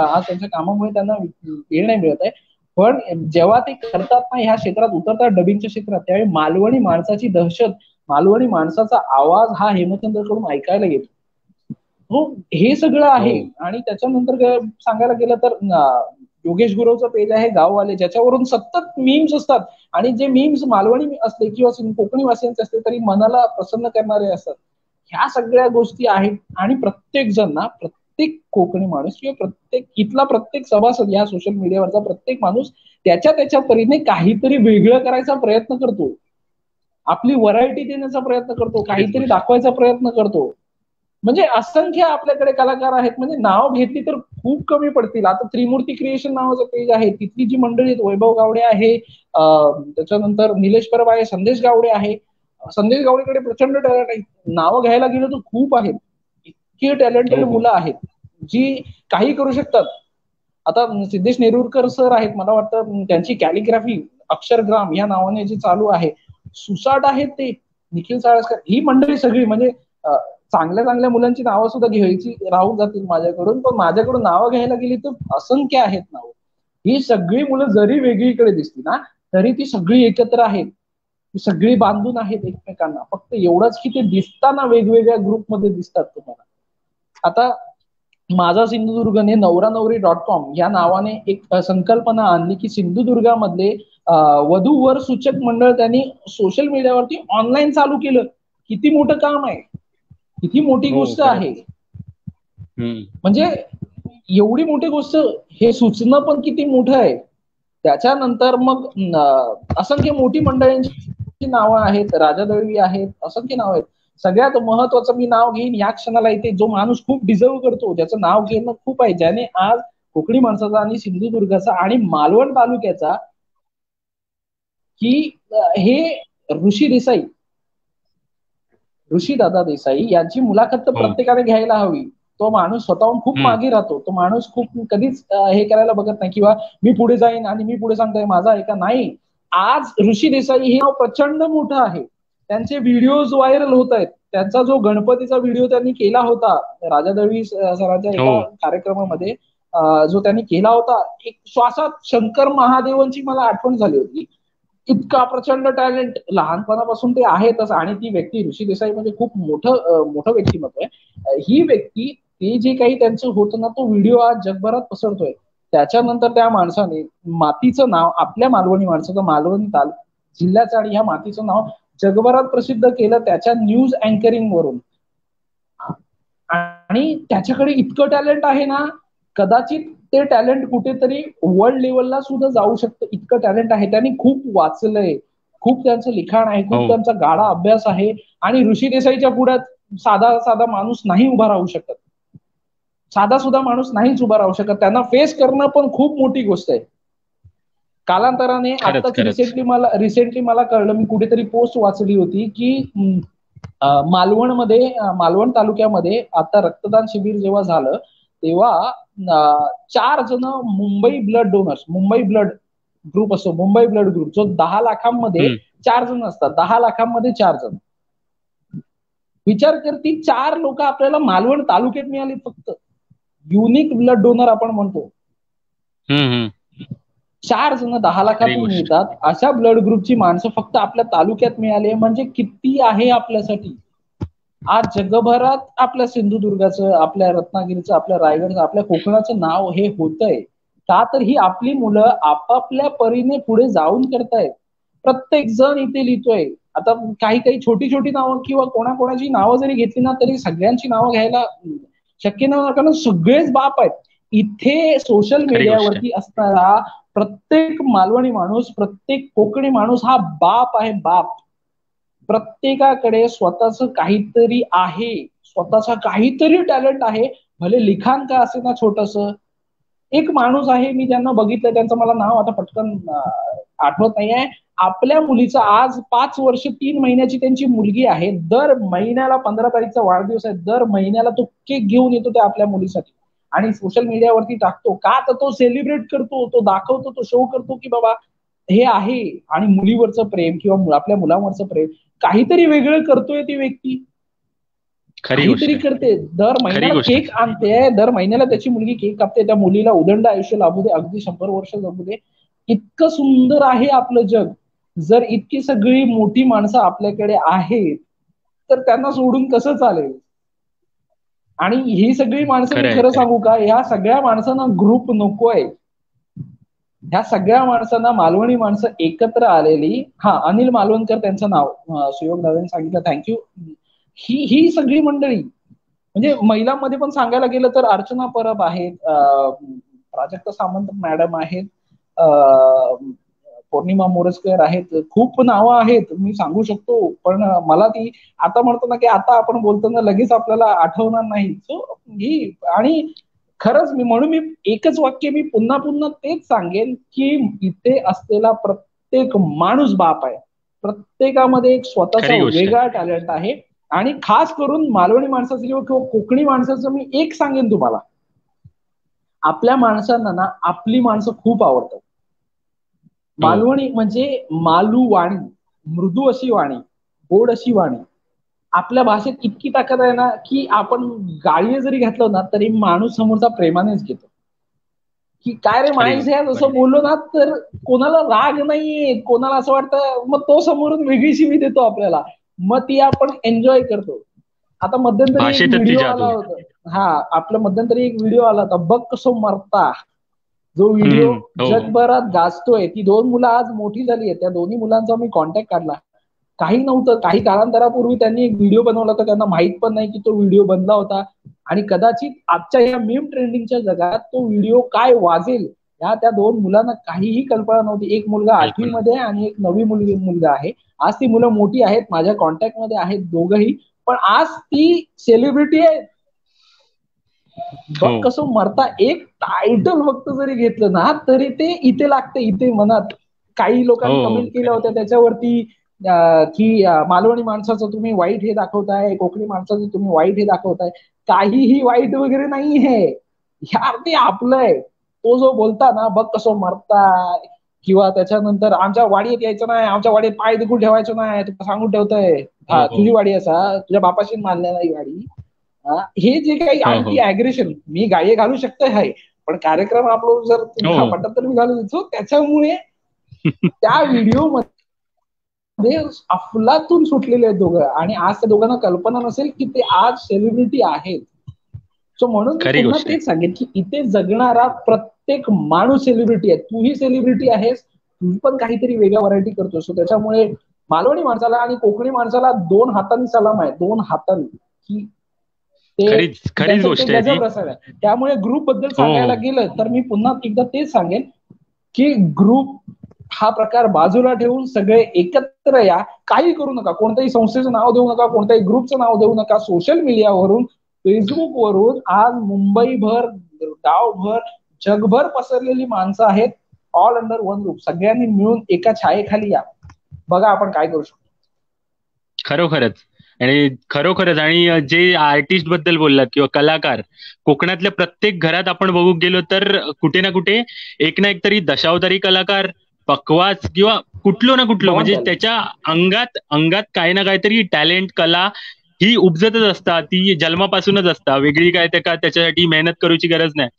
आज त्यांच्या कामामुळे त्यांना वेळ नाही मिळत आहे. पण जेव्हा ते करतात ना, ह्या क्षेत्रात उतरतात, डबिंगच्या क्षेत्रात, त्यावेळी मालवणी माणसाची दहशत, मालवणी माणसाचा आवाज हा हेमचंद्रकडून ऐकायला येतो. हो, हे सगळं हो. आहे. आणि त्याच्यानंतर सांगायला गेलं तर योगेश गुरवचं पेज आहे गाववाले, ज्याच्यावरून सतत मीम्स असतात आणि जे मीम्स मालवणी असले किंवा कोकणी वासियांचे असले तरी मनाला प्रसन्न करणारे असतात. ह्या सगळ्या गोष्टी आहेत आणि प्रत्येक जण ना, प्रत्येक कोकणी माणूस किंवा इथला प्रत्येक सभासद, या सोशल मीडियावरचा प्रत्येक माणूस त्याच्या त्याच्या परीने काहीतरी वेगळं करायचा प्रयत्न करतो, आपली व्हरायटी देण्याचा प्रयत्न करतो, खरीच काहीतरी गोष्ट. दाखवायचा प्रयत्न करतो. म्हणजे असंख्य आपल्याकडे कलाकार आहेत, म्हणजे नाव घेतली तर खूप कमी पडतील. आता त्रिमूर्ती क्रिएशन नावाचं पेज आहे, तिथली जी मंडळी आहेत, वैभव गावडे आहे, त्याच्यानंतर निलेश परब आहे, संदेश गावडे आहे. संदेश गावडेकडे प्रचंड टॅलेंट आहे, नावं घ्यायला गेलं तर खूप आहेत. इतकी टॅलेंटेड हो हो. मुलं आहेत जी काही करू शकतात. आता सिद्धेश नेरुरकर सर आहेत, मला वाटतं त्यांची कॅलिग्राफी अक्षरग्राम या नावाने जे चालू आहे, सुसाट आहेत ते. निखिल साळसकर, ही मंडळी सगळी म्हणजे चांगल्या चांगल्या मुलांची नावं सुद्धा घ्यायची राहून जातील माझ्याकडून, पण माझ्याकडून नावं घ्यायला गेली तर असंख्य आहेत नावं. ही सगळी मुलं जरी वेगळीकडे दिसली ना, तरी ती सगळी एकत्र आहेत, ती सगळी बांधून आहेत एकमेकांना. फक्त एवढंच की ते दिसताना वेगवेगळ्या ग्रुपमध्ये दिसतात तुम्हाला. आता माझा सिंधुदुर्गने नवरानवरी.com या नावाने एक संकल्पना आणली की सिंधुदुर्गामधले वधू वर सूचक मंडळ त्यांनी सोशल मीडियावरती ऑनलाईन चालू केलं. किती मोठं काम आहे, किती मोठी हो, गोष्ट आहे. खरंच. हम्म. म्हणजे एवढी मोठी गोष्ट, हे सुचणं पण किती मोठं आहे. त्याच्यानंतर मग असंख्य मोठी मंडळींची नावं आहेत, राजा दळवी आहेत, असंख्य नाव आहेत. सगळ्यात महत्वाचं मी नाव घेईन या क्षणाला इथे, जो माणूस खूप डिझर्व करतो, ज्याचं नाव घेणं खूप आहे, ज्याने आज कोकणी माणसाचा आणि सिंधुदुर्गाचा आणि मालवण तालुक्याचा की हे ऋषी दादा देसाई यांची मुलाखत तर प्रत्येकाने घ्यायला हवी. तो माणूस स्वतःहून खूप मागे राहतो. तो माणूस खूप कधीच हे करायला बघत नाही किंवा मी पुढे जाईन आणि मी पुढे सांगतोय माझा ऐका. नाही, आज ऋषी देसाई हे नाव प्रचंड मोठं आहे. त्यांचे व्हिडिओज व्हायरल होत आहेत. त्यांचा जो गणपतीचा व्हिडिओ त्यांनी केला होता राजा दळवी सरांच्या एका कार्यक्रमामध्ये, जो त्यांनी केला होता, एक श्वासात शंकर महादेवांची मला आठवण झाली होती. इतका प्रचंड टॅलेंट लहानपणापासून ते आहेतच. आणि ती व्यक्ती ऋषी देसाई म्हणजे खूप मोठं व्यक्तिमत्व आहे. ही व्यक्ती, ते जे काही त्यांचं होतं ना, तो व्हिडिओ आज जगभरात पसरतोय. त्याच्यानंतर त्या माणसाने मातीचं नाव, आपल्या मालवणी माणसाचं, मालवणी जिल्ह्याचं आणि ह्या मातीचं नाव जगभरात प्रसिद्ध केलं त्याच्या न्यूज अँकरिंग वरून. आणि त्याच्याकडे इतकं टॅलेंट आहे ना, कदाचित ते टॅलेंट कुठेतरी वर्ल्ड लेवलला सुद्धा जाऊ शकतं, इतकं टॅलेंट आहे. त्यांनी खूप वाचलंय, खूप त्यांचं लिखाण आहे, खूप त्यांचा गाढा अभ्यास आहे. आणि ऋषी देसाईच्या पुढ्यात साधा माणूस नाही उभा राहू शकत. साधा सुद्धा माणूस नाहीच उभा राहू शकत. त्यांना फेस करणं पण खूप मोठी गोष्ट आहे. कालांतराने आताच रिसेंटली मला कळलं, मी कुठेतरी पोस्ट वाचली होती की मालवण तालुक्यामध्ये आता रक्तदान शिबिर जेव्हा झालं तेव्हा 4 जण Mumbai blood donors, Mumbai blood group असतो, मुंबई ब्लड ग्रुप, जो 10 लाखांमध्ये 4 जण असतात, 10 लाखांमध्ये 4 जण. विचार कर, ती 4 लोक आपल्याला मालवण तालुक्यात मिळाली फक्त. युनिक ब्लड डोनर आपण म्हणतो. 4 जण 10 लाखातून मिळतात. अशा ब्लड ग्रुपची माणसं फक्त आपल्या तालुक्यात मिळाली म्हणजे किती आहे आपल्यासाठी. आज जगभरात आपल्या सिंधुदुर्गाचं, आपल्या रत्नागिरीचं, आपल्या रायगडचं, आपल्या कोकणाचं नाव हे होतंय का? तर ही आपली मुलं आपापल्या परीने पुढे जाऊन करतायत. प्रत्येक जण इथे लिहितोय. आता काही छोटी नावं किंवा कोणाची नावं जरी घेतली ना, तरी सगळ्यांची नावं घ्यायला शक्य नाही, कारण सगळेच बाप आहेत. इथे सोशल मीडियावरती असणारा प्रत्येक मालवणी माणूस, प्रत्येक कोकणी माणूस हा बाप आहे, बाप. प्रत्येकाकडे स्वतःच काहीतरी आहे, स्वतःचा काहीतरी टॅलेंट आहे. भले लिखाण का असे ना छोटस. एक माणूस आहे, मी त्यांना बघितलं, त्यांचं मला नाव आता पटकन आठवत नाहीये. आपल्या मुलीचा आज 5 वर्ष 3 महिन्याची त्यांची मुलगी आहे. दर महिन्याला 15 तारीखचा वाढदिवस आहे, दर महिन्याला तो केक घेऊन येतो त्या आपल्या मुलीसाठी आणि सोशल मीडियावरती टाकतो. का तर तो सेलिब्रेट करतो, तो दाखवतो, तो शो करतो की बाबा हे आहे. आणि मुलीवरचं प्रेम किंवा आपल्या मुलावरचं प्रेम, काहीतरी वेगळं करतोय ती व्यक्ती, काहीतरी करते. दर महिन्याला केक आणते, दर महिन्याला त्याची मुलगी केक कापते, त्या मुलीला उदंड आयुष्य लाभू दे, अगदी 100 वर्ष जगू दे. इतकं सुंदर आहे आपलं जग. जर इतकी सगळी मोठी माणसं आपल्याकडे आहेत तर त्यांना सोडून कसं चालेल? आणि ही सगळी माणसं, मी खरं सांगू का, ह्या सगळ्या माणसांना ग्रुप नकोय. ह्या सगळ्या माणसांना मालवणी माणसं एकत्र आलेली, अनिल मालवणकर त्यांचं नाव, सुयोग दादांनी सांगितलं, थँक्यू. ही सगळी मंडळी, म्हणजे महिलांमध्ये पण सांगायला गेलं तर अर्चना परब आहेत, प्राजक्ता सामंत मॅडम आहेत, पौर्णिमा मोरजकर आहेत, खूप नावं आहेत, मी सांगू शकतो. पण मला ती आता म्हणतो ना की आता आपण बोलताना लगेच आपल्याला आठवणार नाही. सो ही, आणि खरंच म्हणून मी एकच वाक्य मी पुन्हा तेच सांगेन की इथे असलेला प्रत्येक माणूस बाप आहे. प्रत्येकामध्ये एक स्वतःचा वेगळा टॅलेंट आहे. आणि खास करून मालवणी माणसाचं किंवा कोकणी माणसाचं मी एक सांगेन तुम्हाला, आपल्या माणसांना ना आपली माणसं खूप आवडतात. मालवणी म्हणजे मालू वाणी, मृदू अशी वाणी, गोड अशी वाणी. आपल्या भाषेत इतकी ताकद आहे ना की आपण गाळी जरी घातलं ना तरी माणूस समोरचा प्रेमानेच घेतो. की काय रे माणूस आहे, जसं बोललो ना तर कोणाला राग नाहीये, कोणाला असं वाटतं, मग तो समोरून वेगळी शिवी देतो आपल्याला, मग ती आपण एन्जॉय करतो. आता मध्यंतरी एक व्हिडिओ आला होता, आपल्या मध्यंतरी एक व्हिडिओ आला होता, बघ कसं मरता, जो व्हिडिओ जगभरात गाजतोय. ती 2 मुलं आज मोठी झाली आहे, त्या दोन्ही मुलांचा मी कॉन्टॅक्ट काढला. काही नव्हतं, काही कालांतरापूर्वी त्यांनी एक व्हिडिओ बनवला होता, त्यांना माहित पण नाही की तो व्हिडिओ बनला होता. आणि कदाचित आजच्या या मीम ट्रेंडिंगच्या जगात तो व्हिडिओ काय वाजेल या त्या 2 मुलांना काहीही कल्पना नव्हती. एक मुलगा 8वी मध्ये आणि एक 9वी मुलगा आहे. आज ती मुलं मोठी आहेत, माझ्या कॉन्टॅक्ट मध्ये आहेत दोघंही, पण आज ती सेलिब्रिटी आहे. बघ कसं मरता, एक टायटल फक्त जरी घेतलं ना तरी ते इथे लागते, इथे मनात. काही लोकांनी हो कमेंट केल्या होत्या त्याच्यावरती की मालवणी माणसाचं तुम्ही वाईट हे दाखवताय, कोकणी माणसाचं तुम्ही वाईट हे दाखवताय. काहीही वाईट वगैरे नाही आहे यार, ते आपलंय. तो जो बोलता ना बघ कसं मरताय, किंवा त्याच्यानंतर आमच्या वाडीत यायचं नाही, आमच्या वाडीत पाय देखून ठेवायचं नाही, तुला सांगून ठेवतोय. हो हा हो तुझी वाडी असा, तुझ्या बापाशी मानल्या नाही गाडी. हे जे काही हो अँटी हो अग्रेशन, मी गाये घालू शकतोय आहे, पण कार्यक्रम आपलं जर हो तुम्हाला पटत तर मी घालू देतो. त्याच्यामुळे त्या व्हिडिओ मध्ये अफलातून सुटलेले आहेत दोघं, आणि आज त्या दोघांना कल्पना नसेल की ते आज सेलिब्रिटी आहेत. सो म्हणून मी खरी पुन्हा गोष्ट आहे. तेच सांगेन की इथे जगणारा प्रत्येक माणूस सेलिब्रिटी आहे. तूही सेलिब्रिटी आहेस, तू पण काहीतरी वेगळ्या व्हरायटी करतो. सो त्याच्यामुळे मालवणी माणसाला आणि कोकणी माणसाला दोन हातांनी सलाम आहे, दोन हातांनी, की ते खरीच खरीच त्यांचं ते गोष्ट आहे ती. गजब रसायन आहे. त्यामुळे ग्रुप बद्दल हो सांगायला हो गेलं तर मी पुन्हा एकदा तेच सांगेन की ग्रुप हा प्रकार बाजूला ठेवून सगळे एकत्र या. काही करू नका, कोणत्याही संस्थेचं नाव देऊ नका, कोणत्याही ग्रुपचं नाव देऊ नका. सोशल मीडियावरून, फेसबुकवरून आज मुंबईभर, गावभर, जगभर पसरलेली माणसं आहेत. ऑल अंडर वन ग्रुप, सगळ्यांनी मिळून एका छायेखाली या, बघा आपण काय करू शकतो. खरोखरच. आणि खरोखरच, आणि जे आर्टिस्ट बद्दल बोललात किंवा कलाकार, कोकणातल्या प्रत्येक घरात आपण बघू गेलो तर कुठे ना एक तरी दशावतारी कलाकार, पकवाज किंवा कुठलो ना कुठलो, बघा म्हणजे टॅलेंट. त्याच्या अंगात अंगात काही ना काहीतरी टॅलेंट, कला ही उपजतच असतात, ती जन्मापासूनच असतात. वेगळी काय ते का त्याच्यासाठी मेहनत करूची गरज नाही.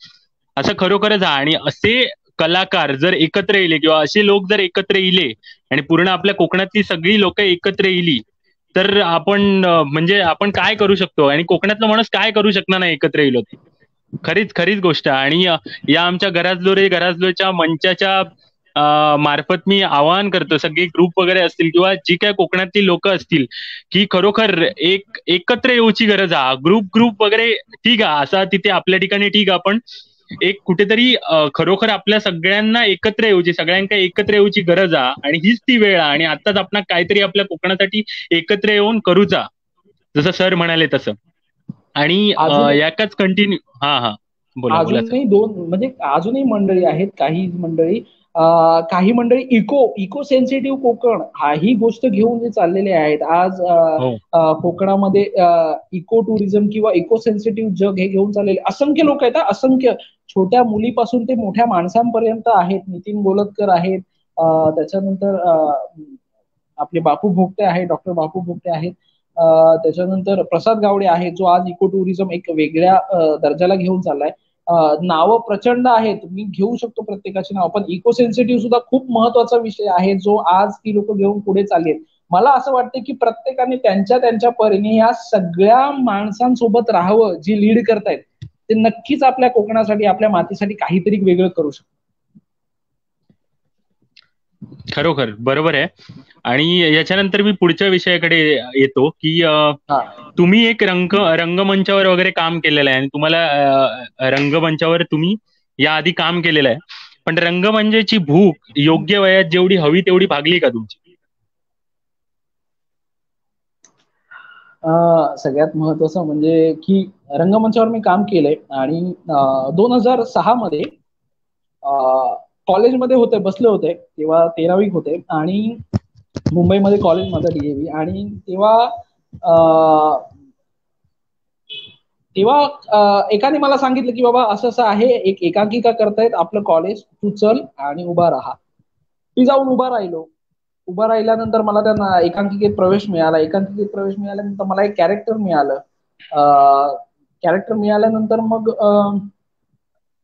असं खरोखरच आहे. आणि असे कलाकार जर एकत्र येले किंवा असे लोक जर एकत्र येले आणि पूर्ण आपल्या कोकणातली सगळी लोक एकत्र येली, तर आपण म्हणजे आपण काय करू शकतो, आणि कोकणातला माणूस काय करू शकणार नाही एकत्र येलो तर. खरीच खरीच गोष्ट आहे. आणि या आमच्या घराजलो रे घराजलोच्या मंचाच्या मार्फत मी आवाहन करतो, सगळे ग्रुप वगैरे असतील किंवा जी काय कोकणातली लोक असतील, की खरोखर एकत्र येऊची गरज आहे. ग्रुप ग्रुप वगैरे ठीक आहे, असा तिथे आपल्या ठिकाणी ठीक आहे, पण एक कुठेतरी खरोखर आपल्या सगळ्यांना एकत्र येऊची, सगळ्यांका एकत्र येऊची गरज आहे. आणि हीच ती वेळ आहे, आणि आताच आपण काहीतरी आपल्या कोकणासाठी एकत्र येऊन करूचा, जसं सर म्हणाले तसं. आणि अजून याकाच कंटिन्यू. हा हा, बोला बोला सर. अजूनही दोन म्हणजे अजूनही मंडळी आहेत, काही मंडळी, काही मंडळी इको सेन्सिटिव्ह कोकण हा ही गोष्ट घेऊन जे चाललेले आहेत आज, हो कोकणामध्ये इको टुरिझम किंवा इको सेन्सिटिव्ह जग हे घेऊन चाललेले असंख्य लोक आहेत. असंख्य, छोट्या मुलीपासून ते मोठ्या माणसांपर्यंत आहेत. नितीन गोलतकर आहेत, त्याच्यानंतर आपले बापू भोगटे आहेत, डॉक्टर बापू भोगटे आहेत, त्याच्यानंतर प्रसाद गावडे आहेत, जो आज इको टुरिझम एक वेगळ्या दर्जाला घेऊन चाललाय. नावं प्रचंड आहेत, मी घेऊ शकतो प्रत्येकाची नाव, पण इको सेन्सिटिव्ह सुद्धा खूप महत्वाचा विषय आहे, जो आज ती लोक घेऊन पुढे चाललेत. मला असं वाटतं की प्रत्येकाने त्यांच्या त्यांच्या परीने या सगळ्या माणसांसोबत राहावं, जी लीड करतायत ते नक्कीच आपल्या कोकणासाठी, आपल्या मातीसाठी काहीतरी वेगळं करू शकतात. खरोखर बरोबर आहे. आणि याच्यानंतर मी पुढच्या विषयाकडे येतो, की हा. तुम्ही एक रंगमंचावर वगैरे काम केलेलं आहे, आणि तुम्हाला रंगमंचावर तुम्ही याआधी काम केलेलं आहे, पण रंगमंचाची भूक योग्य वयात जेवढी हवी तेवढी भागली का तुमची? सगळ्यात महत्वाचं म्हणजे की रंगमंचावर मी काम केलंय, आणि 2006 मध्ये कॉलेजमध्ये होते, बसले होते तेव्हा 13वी होते, आणि मुंबईमध्ये कॉलेज माझा डीएव्ही, आणि तेव्हा अं, तेव्हा एकाने मला सांगितलं की बाबा असं असं आहे, एक एकांकिका करतायत आपलं कॉलेज, तू चल आणि उभा राहा. मी जाऊन उभा राहिलो. उभा राहिल्यानंतर मला त्या एकांकिकेत प्रवेश मिळाला. एकांकिकेत प्रवेश मिळाल्यानंतर मला एक कॅरेक्टर मिळालं. कॅरेक्टर मिळाल्यानंतर मग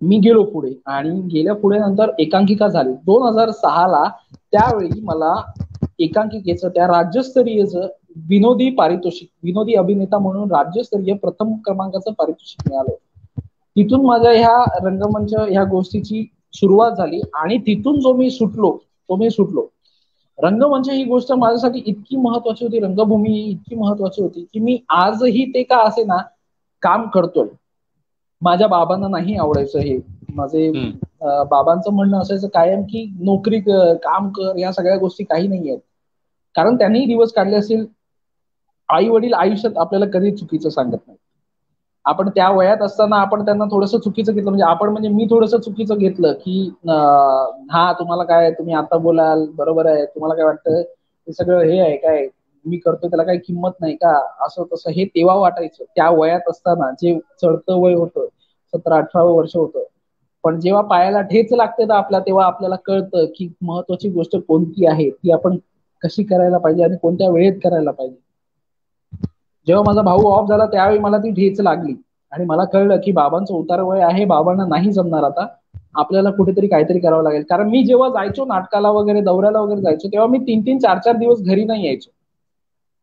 मी गेलो पुढे, आणि गेल्या पुढे नंतर एकांकिका झाली 2006 ला. त्यावेळी मला एकांकिकेचं, त्या राज्यस्तरीयचं विनोदी पारितोषिक, विनोदी अभिनेता म्हणून राज्यस्तरीय प्रथम क्रमांकाचं पारितोषिक मिळालं. तिथून माझ्या ह्या रंगमंच ह्या गोष्टीची सुरुवात झाली, आणि तिथून जो मी सुटलो. रंगमंच ही गोष्ट माझ्यासाठी इतकी महत्वाची होती, रंगभूमी ही इतकी महत्वाची होती की मी आजही ते का असे ना काम करतोय. माझ्या बाबांना नाही आवडायचं हे. माझे हम्म. बाबांचं म्हणणं असायचं कायम की नोकरी कर, काम कर, या सगळ्या गोष्टी काही नाही आहेत. कारण त्यांनी दिवस काढले असेल. आई वडील आयुष्यात आपल्याला कधी चुकीचं सांगत नाही. आपण त्या वयात असताना आपण त्यांना थोडंसं चुकीचं घेतलं, म्हणजे आपण म्हणजे मी थोडंसं चुकीचं घेतलं की हा तुम्हाला काय, तुम्ही आता बोलाल बरोबर आहे, तुम्हाला काय वाटतं हे सगळं हे आहे काय, मी करतो त्याला काही किंमत नाही का, असं तसं हे तेव्हा वाटायचं त्या वयात असताना, जे चढतं वय होतं, 17-18 वर्ष होतं. पण जेव्हा पायाला ठेच लागते ना आपल्या, तेव्हा आपल्याला कळतं की महत्वाची गोष्ट कोणती आहे, ती आपण कशी करायला पाहिजे आणि कोणत्या वेळेत करायला पाहिजे. जेव्हा माझा भाऊ ऑफ झाला त्यावेळी मला ती ठेच लागली आणि मला कळलं की बाबांचं उतार वय आहे, बाबांना नाही जमणार आता, आपल्याला कुठेतरी काहीतरी करावं लागेल. कारण मी जेव्हा जायचो नाटकाला वगैरे, दौऱ्याला वगैरे जायचो, तेव्हा मी 3-3, 4-4 दिवस घरी नाही यायचो.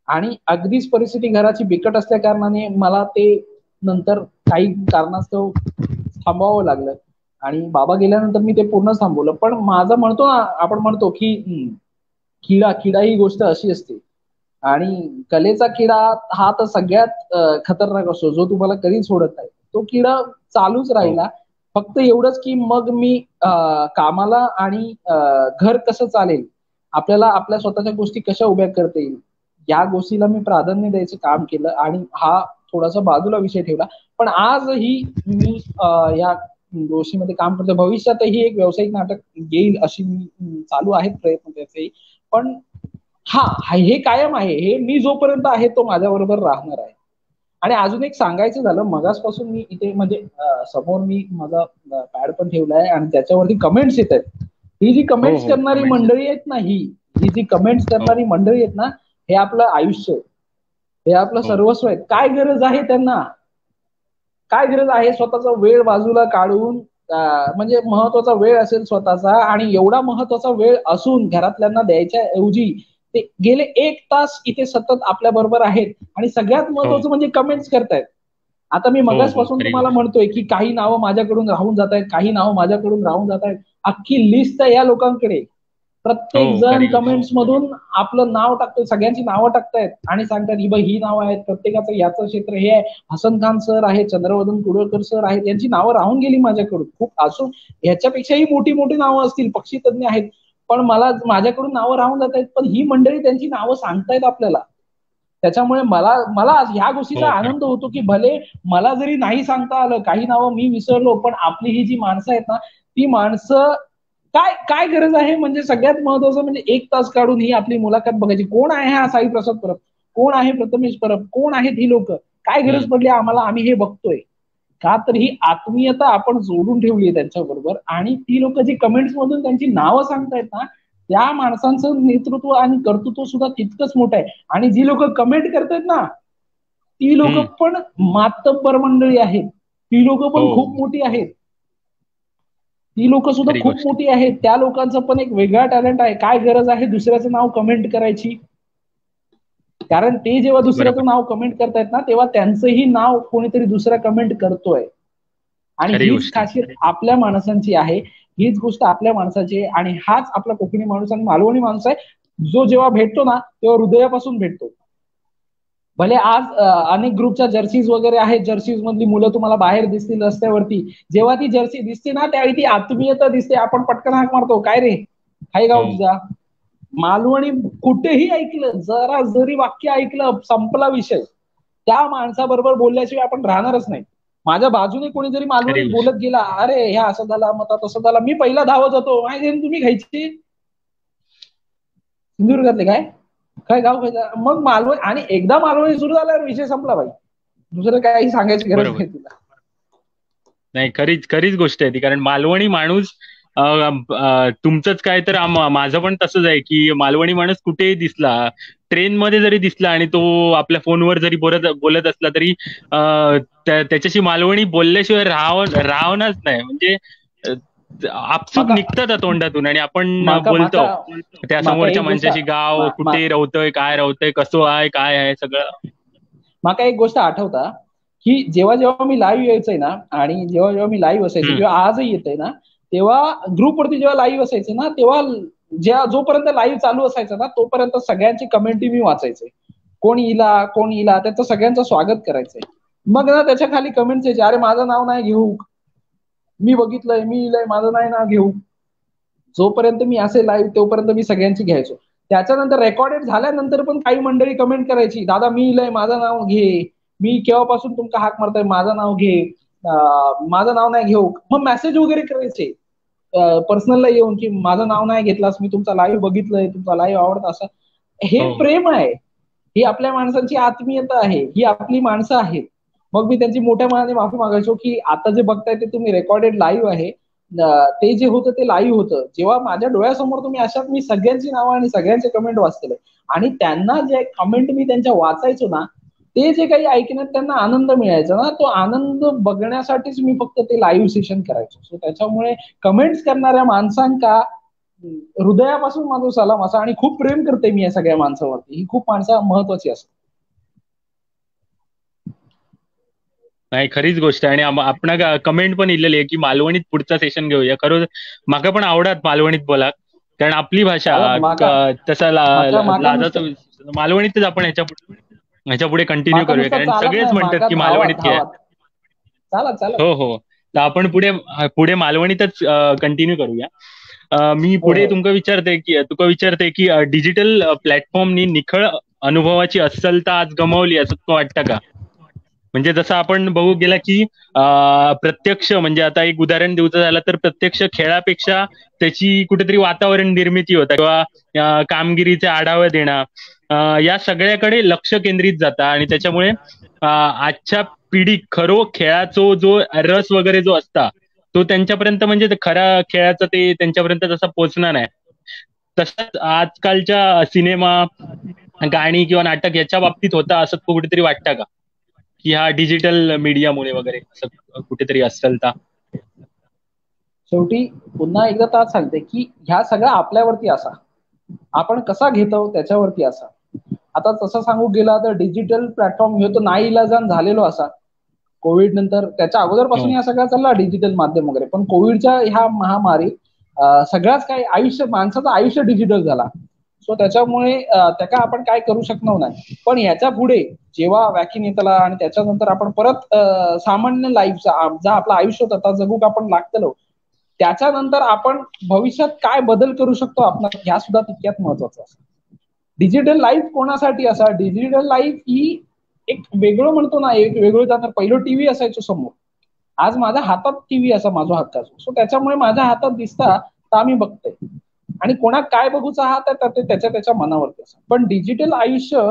आणि अगदीच परिस्थिती घराची बिकट असल्या कारणाने मला ते नंतर काही कारणास्तव थांबवावं लागलं. आणि बाबा गेल्यानंतर मी ते पूर्ण थांबवलं. पण माझं म्हणतो ना, आपण म्हणतो की किडा ही गोष्ट अशी असते. आणि कलेचा किडा हा तर सगळ्यात खतरनाक असतो, जो तुम्हाला कधीच सोडत नाही. तो किडा चालूच हो. राहिला. फक्त एवढंच की मग मी कामाला आणि घर कसं चालेल, आपल्याला आपल्या स्वतःच्या गोष्टी कशा उभ्या करता येईल, या गोष्टीला मी प्राधान्य द्यायचं काम केलं आणि हा थोडासा बाजूला विषय ठेवला. पण आजही मी या गोष्टीमध्ये काम करतो. भविष्यातही एक व्यावसायिक नाटक येईल अशी मी चालू आहेत प्रयत्न त्याचे. पण हा हे कायम आहे, हे मी जोपर्यंत आहे तो माझ्या बरोबर राहणार आहे. आणि अजून एक सांगायचं झालं, मगासपासून मी इथे म्हणजे समोर मी माझा पॅड पण ठेवलाय आणि त्याच्यावरती कमेंट्स येत आहेत. ही जी हो कमेंट्स हो, करणारी कमेंट्स. मंडळी आहेत ना, ही जी कमेंट्स हो करणारी मंडळी आहेत ना, हे आपलं आयुष्य आहे, हे आपलं हो. सर्वस्व आहे. काय गरज आहे त्यांना, काय गरज आहे स्वतःचा वेळ बाजूला काढून, म्हणजे महत्वाचा वेळ असेल स्वतःचा, आणि एवढा महत्वाचा वेळ असून घरातल्यांना द्यायच्या ऐवजी ते गेले 1 तास इथे सतत आपल्या बरोबर आहेत आणि सगळ्यात हो महत्वाचं म्हणजे कमेंट्स करतायत. आता मी हो हो, मगासपासून खरी तुम्हाला गोष्ट. म्हणतोय की काही नावं माझ्याकडून राहून जात आहेत, काही नावं माझ्याकडून राहून जात आहेत. अख्खी लिस्ट आहे या लोकांकडे. हो, प्रत्येक जण खरी गोष्ट. कमेंट्स मधून आपलं नाव टाकतोय, सगळ्यांची नावं टाकतायत आणि सांगतात ही ही नावं आहेत, प्रत्येकाचं याचं क्षेत्र हे आहे. हसन खान सर आहेत, चंद्रवदन कुडळकर सर आहेत, यांची नावं राहून गेली माझ्याकडून खूप असून. ह्याच्यापेक्षाही मोठी मोठी नावं असतील, पक्षी तज्ञ आहेत, पण मला माझ्याकडून नावं राहून जात आहेत. पण ही मंडळी त्यांची नावं सांगतायत आपल्याला. त्याच्यामुळे मला मला आज ह्या गोष्टीचा हो, खरं. आनंद होतो की भले मला जरी नाही सांगता आलं, काही नावं मी विसरलो, पण आपली ही जी माणसं आहेत ना, ती माणसं, काय काय गरज आहे, म्हणजे सगळ्यात महत्वाचं म्हणजे 1 तास काढून ही आपली मुलाखत बघायची. कोण आहे हा साई प्रसाद परब, कोण आहे प्रथमेश परब, कोण आहेत ही लोक, काय गरज हम्म. पडली आम्हाला, आम्ही हे बघतोय का, तर ही आत्मीयता आपण जोडून ठेवली आहे त्यांच्याबरोबर. आणि ती लोक जी कमेंट्स मधून त्यांची नावं सांगतायत ना, त्या माणसांचं नेतृत्व आणि कर्तृत्व सुद्धा तितकंच मोठं आहे. आणि जी लोक कमेंट करतायत ना, ती लोक हम्म. पण मातब्बर मंडळी आहेत, ती लोक हो, पण खूप मोठी आहेत, ती लोक सुद्धा खरी खूप गोष्ट. मोठी आहेत. त्या लोकांचं पण एक वेगळा टॅलेंट आहे. काय गरज आहे दुसऱ्याचं नाव कमेंट करायची, कारण ते जेव्हा बरोबर. दुसऱ्याचं नाव कमेंट करतायत ना, तेव्हा त्यांचंही नाव कोणीतरी दुसरा कमेंट करतोय. आणि खरी हीच गोष्ट आहे. खासियत आपल्या माणसांची आहे, हीच गोष्ट आपल्या माणसाची आहे. आणि हाच आपला कोकणी माणूस आणि मालवणी माणूस आहे, जो जेव्हा भेटतो ना तेव्हा हृदयापासून भेटतो. भले आज अनेक ग्रुपच्या जर्सीज वगैरे आहेत, जर्सीज मधली मुलं तुम्हाला बाहेर दिसतील रस्त्यावरती, जेव्हा ती जर्सी दिसते ना त्यावेळी ती आत्मीयता दिसते, आपण पटकन हाक मारतो, काय रे, काय गाव हो. तुझा. मालवणी कुठेही ऐकलं, जरा जरी वाक्य ऐकलं, संपला विषय. त्या माणसाबरोबर बोलल्याशिवाय आपण राहणारच नाही. माझ्या बाजूने कोणी जरी खरी मालवणीत गोष्ट. बोलत गेला, अरे ह्या असं झाला, मग तसं झाला, मी पहिला धावत होतो, माहिती तुम्ही घ्यायची सिंधुदुर्गातले काय, काय गाव खायचं, मग मालवण. आणि एकदा मालवणी सुरू झाल्यावर विषय संपला भाई, दुसरं काही सांगायची गरज बरोबर. नाही तुला. नाही, खरीच खरीच गोष्ट आहे ती. कारण मालवणी माणूस, तुमचंच काय तर माझं पण तसंच आहे की मालवणी माणूस कुठेही दिसला, ट्रेन मध्ये जरी दिसला आणि तो आपल्या फोनवर जरी बोलत बोलत असला तरी त्याच्याशी मालवणी बोलल्याशिवाय राहणच नाही. म्हणजे अ, आपसूक माका निघतं त्या तोंडातून आणि आपण माका बोलतो माका त्या माका समोरच्या एक गोष्ट माणसाशी, गाव कुठे राहतोय, काय राहतोय, कसं आहे, काय आहे सगळं. माका एक गोष्ट आठवता, की जेव्हा जेव्हा मी लाईव्ह यायचंय ना, आणि जेव्हा जेव्हा मी लाईव्ह असायचो हम्म. किंवा आजही येतंय ना, तेव्हा ग्रुपवरती जेव्हा लाईव्ह असायचं ना, तेव्हा जोपर्यंत लाईव्ह चालू असायचं ना, तोपर्यंत सगळ्यांची कमेंटी मी वाचायचे. कोण इला त्याचं सगळ्यांचं स्वागत करायचंय. मग ना त्याच्या खाली कमेंट्स यायचे, अरे माझं नाव नाही घेऊ, मी बघितलंय, मी इलंय, माझं नाही नाव घेऊ. जोपर्यंत मी असे लाईव्ह तोपर्यंत मी सगळ्यांची घ्यायचो. त्याच्यानंतर रेकॉर्डेड झाल्यानंतर पण काही मंडळी कमेंट करायची, दादा मी इलंय, माझं नाव घे, मी केव्हापासून तुमका हाक मारताय, माझं नाव घे, माझं नाव नाही घेऊ, मग मेसेज वगैरे करायचे पर्सनलला येऊन की माझं नाव नाही घेतलास, मी तुमचा लाईव्ह बघितलंय, तुमचा लाईव्ह आवडत, असं हे प्रेम आहे, ही आपल्या माणसांची आत्मीयता आहे, ही आपली माणसं आहेत. मग मी त्यांची मोठ्या मनाने माफी मागायचो की आता जे बघताय ते तुम्ही रेकॉर्डेड लाईव्ह आहे, ते जे होतं ते लाईव्ह होतं, जेव्हा माझ्या डोळ्यासमोर तुम्ही अशात मी सगळ्यांची नावं आणि सगळ्यांचे कमेंट वाचलेले, आणि त्यांना जे कमेंट मी त्यांच्या वाचायचो ना, ते जे काही ऐकण्यात त्यांना आनंद मिळायचा ना, तो आनंद बघण्यासाठीच मी फक्त ते लाईव्ह सेशन करायचो. सो त्याच्यामुळे कमेंट्स करणाऱ्या माणसांका हृदयापासून माझं सलाम असा, आणि खूप प्रेम करते मी या सगळ्या माणसावरती, ही खूप माणसं महत्वाची असतात. नाही, खरीच गोष्ट आहे. आणि आपण कमेंट पण इलेली आहे की मालवणीत पुढचा सेशन घेऊया. खरं माका पण आवडत मालवणीत बोला, कारण आपली भाषा चालत माका तसा माका माका नुसतं लाजाचं मालवणीतच आपण ह्याच्या पुढे कंटिन्यू माका करूया, नुसतं कारण चालत सगळेच नाही, म्हणतात माका की धावात मालवणीत घ्या. धावात चालत चालत. हो हो, तर आपण पुढे पुढे मालवणीतच कंटिन्यू करूया. मी हो पुढे हो. तुका विचारते की डिजिटल प्लॅटफॉर्मनी निखळ अनुभवाची अस्सलता आज गमावली असं तुला वाटतं का? म्हणजे जसं आपण बघू गेला की प्रत्यक्ष, म्हणजे आता एक उदाहरण द्यायचं झालं तर प्रत्यक्ष खेळापेक्षा त्याची कुठेतरी वातावरण निर्मिती होता, किंवा कामगिरीचे आढावे देणं, या सगळ्याकडे लक्ष केंद्रित जातं, आणि त्याच्यामुळे आजच्या पिढी खरो खेळाचो जो रस वगैरे जो असता तो त्यांच्यापर्यंत, म्हणजे खऱ्या खेळाचा ते त्यांच्यापर्यंत तसा पोहोचणार नाही. तसंच आजकालच्या सिनेमा, गाणी किंवा नाटक याच्या बाबतीत होता असं कुठेतरी वाटतं का, की हा डिजिटल मीडियामुळे वगैरे असं कुठेतरी अस्सलता? शेवटी पुन्हा एकदा ताच सांगते की ह्या सगळ्या आपल्यावरती असा, आपण कसा घेतो त्याच्यावरती असा. आता तसं सांगू गेला तर डिजिटल प्लॅटफॉर्म घेतो नाईलाजान झालेलो असा. कोविड नंतर, त्याच्या अगोदरपासून हो. या सगळ्या चालला डिजिटल माध्यम वगैरे, पण कोविडच्या ह्या महामारी सगळ्याच काही आयुष्य, माणसाचं आयुष्य डिजिटल झाला. सो त्याच्यामुळे त्याका आपण काय करू शकणार नाही. पण याच्या पुढे जेव्हा वॅक्सिन येतला आणि त्याच्यानंतर आपण परत सामान्य लाईफचा जा आपलं आयुष्य होतं जगूक आपण लागतलो, त्याच्यानंतर आपण भविष्यात काय बदल करू शकतो आपण, ह्या सुद्धा तितक्यात महत्वाचं असतं. डिजिटल लाईफ कोणासाठी असा, डिजिटल लाईफ ही एक वेगळं म्हणतो ना, एक वेगळं जाणार. पहिलं टीव्ही असायचो समोर, आज माझ्या हातात टीव्ही असा माझ्या हक्काचा. सो त्याच्यामुळे माझ्या हातात दिसता तर आम्ही बघतोय, आणि कोणाक काय बघूचा हात आहे तर ते त्याच्या त्याच्या मनावरती असं. पण डिजिटल आयुष्य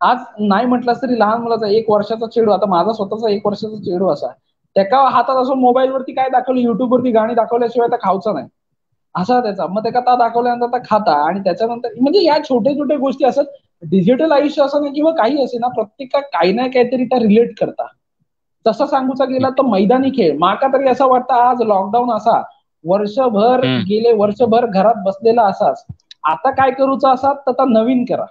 आज नाही म्हटलं तरी लहान मुलाचा 1 वर्षाचा चेडू, आता माझा स्वतःचा 1 वर्षाचा चेडू असा, त्याका हातात असं मोबाईलवरती काय दाखवलं, युट्यूबवरती गाणी दाखवल्याशिवाय त्या खाऊचं नाही असा त्याचा. मग त्याला ता दाखवल्यानंतर त्या खाता, आणि त्याच्यानंतर म्हणजे या छोट्या छोट्या गोष्टी असत. डिजिटल आयुष्य असं नाही किंवा काही असे ना, प्रत्येका काही ना काहीतरी त्या रिलेट करता. तसं सांगूचा गेला तर मैदानी खेळ माका तरी असं वाटतं, आज लॉकडाऊन असा, वर्षभर हम्म. गेले, वर्षभर घरात बसलेला असाच, आता काय करूचा असा तर नवीन करा.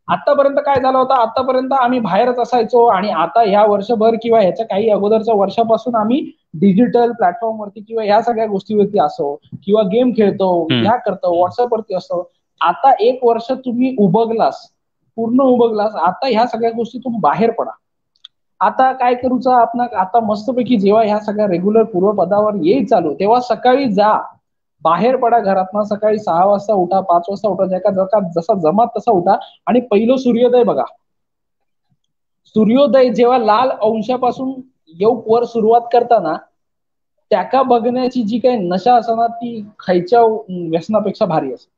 आतापर्यंत काय झालं होतं, आतापर्यंत आम्ही बाहेरच असायचो, आणि आता ह्या वर्षभर किंवा ह्याच्या काही अगोदरच्या वर्षापासून आम्ही डिजिटल प्लॅटफॉर्मवरती किंवा ह्या सगळ्या गोष्टीवरती असो, किंवा गेम खेळतो, हम्म. ह्या करतो, व्हॉट्सअपवरती असतो. आता 1 वर्ष तुम्ही उबगलास, पूर्ण उबगलास, आता ह्या सगळ्या गोष्टीतून बाहेर पडा. आता काय करूचा आपण, आता मस्तपैकी जेव्हा ह्या सगळ्या रेग्युलर पूर्वपदावर येईल चालू, तेव्हा सकाळी जा, बाहेर पडा घरातनं, सकाळी 6 वाजता उठा, 5 वाजता उठा, ज्याका जसा जमात तसा उठा, आणि पहिलं सूर्योदय बघा. सूर्योदय जेव्हा लाल अंशापासून येऊ वर सुरुवात करताना, त्याका बघण्याची जी काही नशा असणार ती खायच्या व्यसनापेक्षा भारी असते.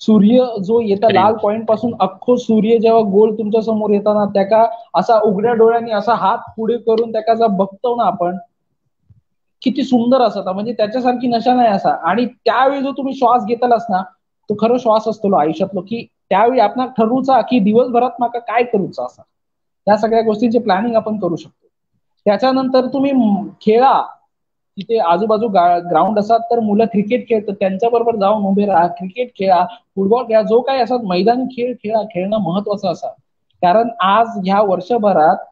सूर्य जो येता खरी लाल गोष्ट. पॉइंट पासून अख्खो सूर्य जेव्हा गोल तुमच्या समोर येताना, त्याका असा उघड्या डोळ्यांनी असा हात पुढे करून त्याका जर बघतो ना आपण, किती सुंदर असता, म्हणजे त्याच्यासारखी नशा नाही असा. आणि त्यावेळी जो तुम्ही श्वास घेतालास ना, तो खरं श्वास असतो आयुष्यातलो, की त्यावेळी आपण ठरवूचा की दिवसभरात माका काय करूचा असा. त्या सगळ्या गोष्टींचे प्लॅनिंग आपण करू शकतो. त्याच्यानंतर तुम्ही खेळा, तिथे आजूबाजू ग्राउंड असतात तर मुलं क्रिकेट खेळतात, त्यांच्याबरोबर जाऊन उभे राहा, क्रिकेट खेळा, फुटबॉल खेळा, जो काही असतात मैदानी खेळ खेळा. खेळणं महत्वाचं असा, कारण आज ह्या वर्षभरात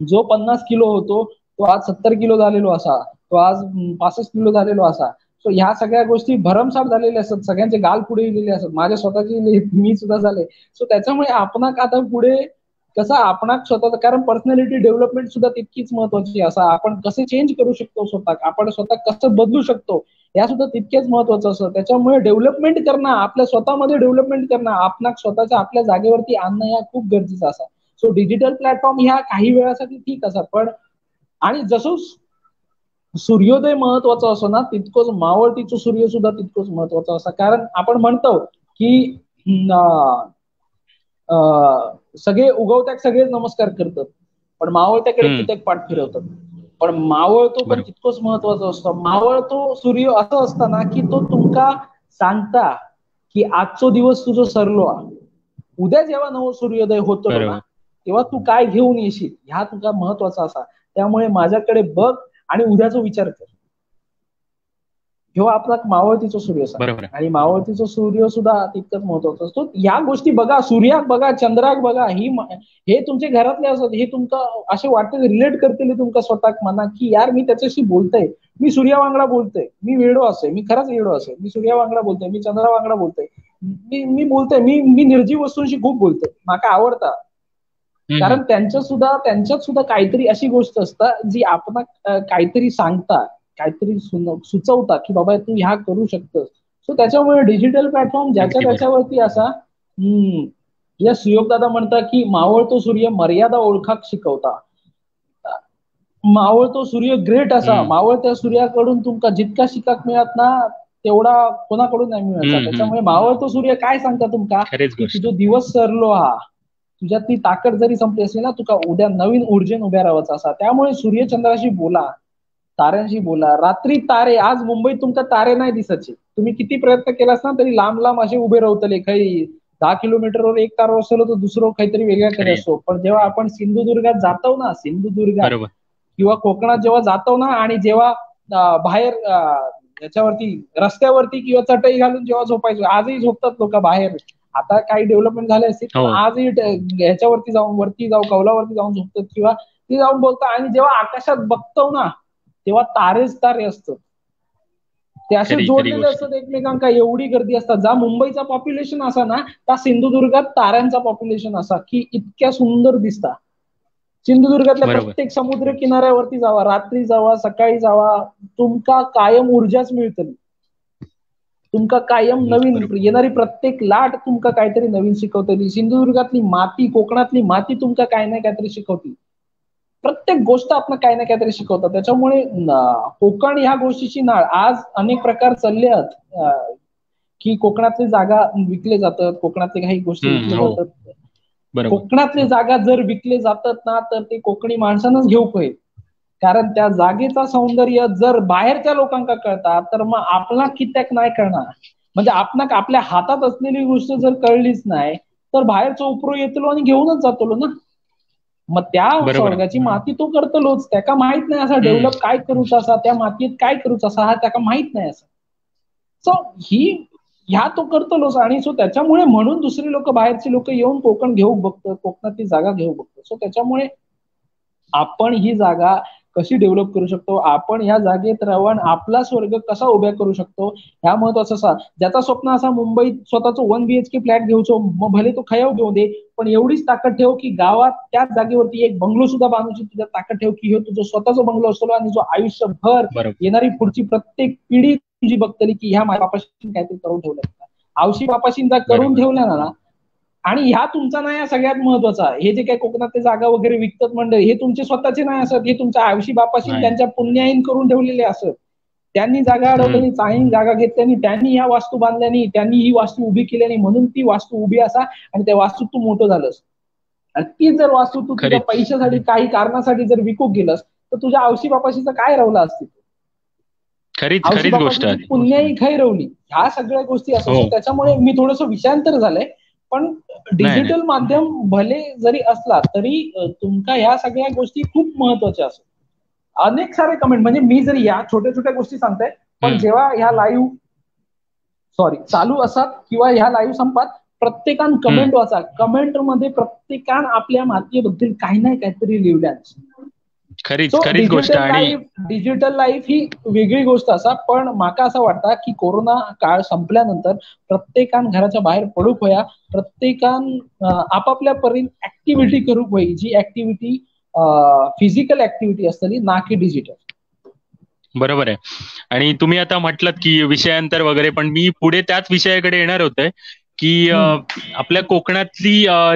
जो 50 किलो होतो तो आज 70 किलो झालेलो असा, तो आज 65 किलो झालेलो असा. सो ह्या सगळ्या गोष्टी भरमसाठ झालेल्या असतात, सगळ्यांचे गाल पुढे गेलेले असतात, माझ्या स्वतःची मी सुद्धा झाले. सो त्याच्यामुळे आपण आता पुढे कसं आपण स्वतः, कारण पर्सनॅलिटी डेव्हलपमेंट सुद्धा तितकीच महत्वाची असा, आपण कसे चेंज करू शकतो स्वतः, आपण स्वतः कसं बदलू शकतो या सुद्धा तितकेच महत्वाचं असतं. त्याच्यामुळे डेव्हलपमेंट करणं, आपल्या स्वतःमध्ये डेव्हलपमेंट करणं, आपण स्वतःच्या आपल्या जागेवरती आणणं या खूप गरजेचं असं. सो डिजिटल प्लॅटफॉर्म ह्या काही वेळासाठी ठीक असतात, पण आणि जसं सूर्योदय महत्वाचा असतो ना, तितकंच मावळतीचं सूर्य सुद्धा तितकंच महत्वाचं असतं. कारण आपण म्हणतो की सगळे उगवत्याक सगळेच नमस्कार करतात, पण मावळत्याकडे कित्येक पाठ फिरवतात. पण मावळतो पण तितकंच महत्वाचं असतं. मावळतो सूर्य असं असतं ना की तो तुमका सांगता की आजचो दिवस तुझं सरलो, उद्या जेव्हा नवं सूर्योदय होतो ना तेव्हा तू काय घेऊन येशील ह्या तुझा महत्वाचा असा. त्यामुळे माझ्याकडे बघ आणि उद्याचा विचार कर. जेव्हा आपला मावळतीचा सूर्य असतो आणि मावळतीचा सूर्य सुद्धा तितकंच महत्वाचा असतो. या गोष्टी बघा, सूर्याक बघा, चंद्राक बघा, हे तुमच्या घरातले असत, हे तुमका असे वाटते रिलेट करतील तुमका स्वतःक मना की यार मी त्याच्याशी बोलतोय, मी सूर्या वांगडा बोलतोय, मी वेडो असे, मी खरंच वेडो असे, मी सूर्या वांगडा बोलतोय, मी चंद्रा वांगडा बोलतोय, मी बोलतोय, मी निर्जीव वस्तूंशी खूप बोलतोय, माका आवडता. कारण त्यांच्यात सुद्धा काहीतरी अशी गोष्ट असतात जी आपण काहीतरी सांगता, काहीतरी सुचवता की बाबा तू ह्या करू शकतोस. सो त्याच्यामुळे डिजिटल प्लॅटफॉर्म ज्याच्या त्याच्यावरती असा. या सुयोग दादा म्हणतात की मावळतो सूर्य मर्यादा ओळखाक शिकवता. मावळतो सूर्य ग्रेट असा, मावळत्या सूर्याकडून तुमका जितका शिकाक मिळत ना तेवढा कोणाकडून नाही मिळायचा. त्याच्यामुळे मावळतो सूर्य काय सांगता तुमका की तुझा दिवस सरलो हा, तुझ्यात ती ताकद जरी संपली असली ना तुका उद्या नवीन ऊर्जेन उभ्या राहायचा असा. त्यामुळे सूर्यचंद्राशी बोला, ताऱ्यांशी बोला. रात्री तारे, आज मुंबईत तुमका तारे नाही दिसायचे, तुम्ही किती प्रयत्न केलास ना तरी लांब लांब असे उभे राहतले. काही 10 किलोमीटरवर एक तारा असलो तर दुसरं काहीतरी वेगळ्याकडे असतो. पण जेव्हा आपण सिंधुदुर्गात जातो ना, सिंधुदुर्गात किंवा कोकणात जेव्हा जातो ना आणि जेव्हा बाहेर याच्यावरती रस्त्यावरती किंवा चटई घालून जेव्हा झोपायचो, आजही झोपतात लोक बाहेर. आता काही डेव्हलपमेंट झाले असतील पण आजही ह्याच्यावरती जाऊन वरती जाऊ कौलावरती जाऊन झोपतात किंवा ती जाऊन बोलतात. आणि जेव्हा आकाशात बघतो ना तेव्हा तारेच तारे असतात, ते असे जोडलेले असतात एकमेकांका. एवढी गर्दी असतात. जा मुंबईचा पॉप्युलेशन असा ना त्या सिंधुदुर्गात ताऱ्यांचा पॉप्युलेशन असा की इतक्या सुंदर दिसता. सिंधुदुर्गातल्या प्रत्येक समुद्र किनाऱ्यावरती जावा, रात्री जावा, सकाळी जावा, तुमका कायम ऊर्जाच मिळतली. तुमका कायम नवीन येणारी प्रत्येक लाट तुमका काहीतरी नवीन शिकवतली. सिंधुदुर्गातली माती, कोकणातली माती तुमका काही नाही काहीतरी शिकवते. प्रत्येक गोष्ट आपण काही ना काहीतरी शिकवतात. त्याच्यामुळे कोकण ह्या गोष्टीची नाळ आज अनेक प्रकार चालले आहेत की कोकणातली जागा विकले जातात, कोकणातले काही गोष्टी विकले जातात. कोकणातली जागा जर विकले जातात ना तर ते कोकणी माणसानंच घेऊ पाहिजे. कारण त्या जागेचा सौंदर्य जर बाहेरच्या लोकांना कळतात तर मग आपला कित्याक नाही कळणार. म्हणजे आपणाक आपल्या हातात असलेली गोष्ट जर कळलीच नाही तर बाहेरचा उपरो येतलो आणि घेऊनच जातलो ना. मग त्या स्वर्गाची माती तो करतलोच, त्याका माहित नाही असा डेव्हलप काय करूच असा, त्या मातीत काय करूच असा हा त्याका माहित नाही असं. सो ह्या तो करतलोच. आणि सो त्याच्यामुळे म्हणून दुसरी लोक, बाहेरची लोक येऊन कोकण घेऊ बघतात, कोकणातली जागा घेऊ बघतात. सो त्याच्यामुळे आपण ही जागा कशी डेव्हलप करू शकतो, आपण ह्या जागेत राहून आपला स्वर्ग कसा उभ्या करू शकतो ह्या महत्वाचं असा. ज्याचा स्वप्न असा मुंबईत स्वतःचं 1 BHK फ्लॅट घेऊचो, मग भले तो खयाव घेऊ दे, पण एवढीच ताकद ठेव की गावात त्याच जागेवरती एक बंगलो सुद्धा बांधूची तुझ्या ताकद ठेव की हे तुझं स्वतःचा बंगलो असतो आणि जो आयुष्यभर येणारी पुढची प्रत्येक पिढी तुझी बघतली की ह्या माझ्या बापाशी काहीतरी करून ठेवलं, आवशी बापाशींचा करून ठेवला ना. आणि ह्या तुमचा नाही सगळ्यात महत्वाचा. हे जे काही कोकणातले जागा वगैरे विकतात मंडळ, हे तुमचे स्वतःचे नाही असत, हे तुमच्या आयुषी बापाशी त्यांच्या पुण्याईन करून ठेवलेले असत. त्यांनी जागा अडवल्यानी, चांगली जागा घेतल्यानी, त्यांनी ह्या वास्तू बांधल्यानी, त्यांनी ही वास्तू उभी केल्यानी, म्हणून ती वास्तू उभी असा आणि त्या वास्तूत तू मोठं झालंस. आणि ती जर वास्तू तू तुझ्या पैशासाठी काही कारणासाठी जर विकू गेलंस तर तुझ्या आवशी बापाशीचं काय राहिलं असते. आवशी बापाशी पुण्याई खाई रवली. ह्या सगळ्या गोष्टी असतात. त्याच्यामुळे मी थोडंसं विषयांतर झालंय, पण डिजिटल माध्यम भले जरी असला तरी तुमका ह्या सगळ्या गोष्टी खूप महत्वाच्या असतात. अनेक सारे कमेंट, म्हणजे मी जरी या छोट्या छोट्या गोष्टी सांगताय, पण जेव्हा ह्या लाईव्ह चालू असतात किंवा ह्या लाईव्ह संपात प्रत्येकान कमेंट वाचा. कमेंट मध्ये प्रत्येकान आपल्या मातीबद्दल काही नाही काहीतरी लिहिल्या. डिजिटल लाईफ ही वेगळी गोष्ट असा. पण माका असं वाटतं की कोरोना काळ संपल्यानंतर प्रत्येकान घराच्या बाहेर पडूक होया, प्रत्येकान आपापल्या परीन ऍक्टिव्हिटी करूक होई, जी ऍक्टिव्हिटी फिजिकल ऍक्टिव्हिटी असतली, ना की डिजिटल. बरोबर आहे. आणि तुम्ही आता म्हटलात की विषयांतर वगैरे, पण मी पुढे त्याच विषयाकडे येणार होते की आपल्या कोकणातली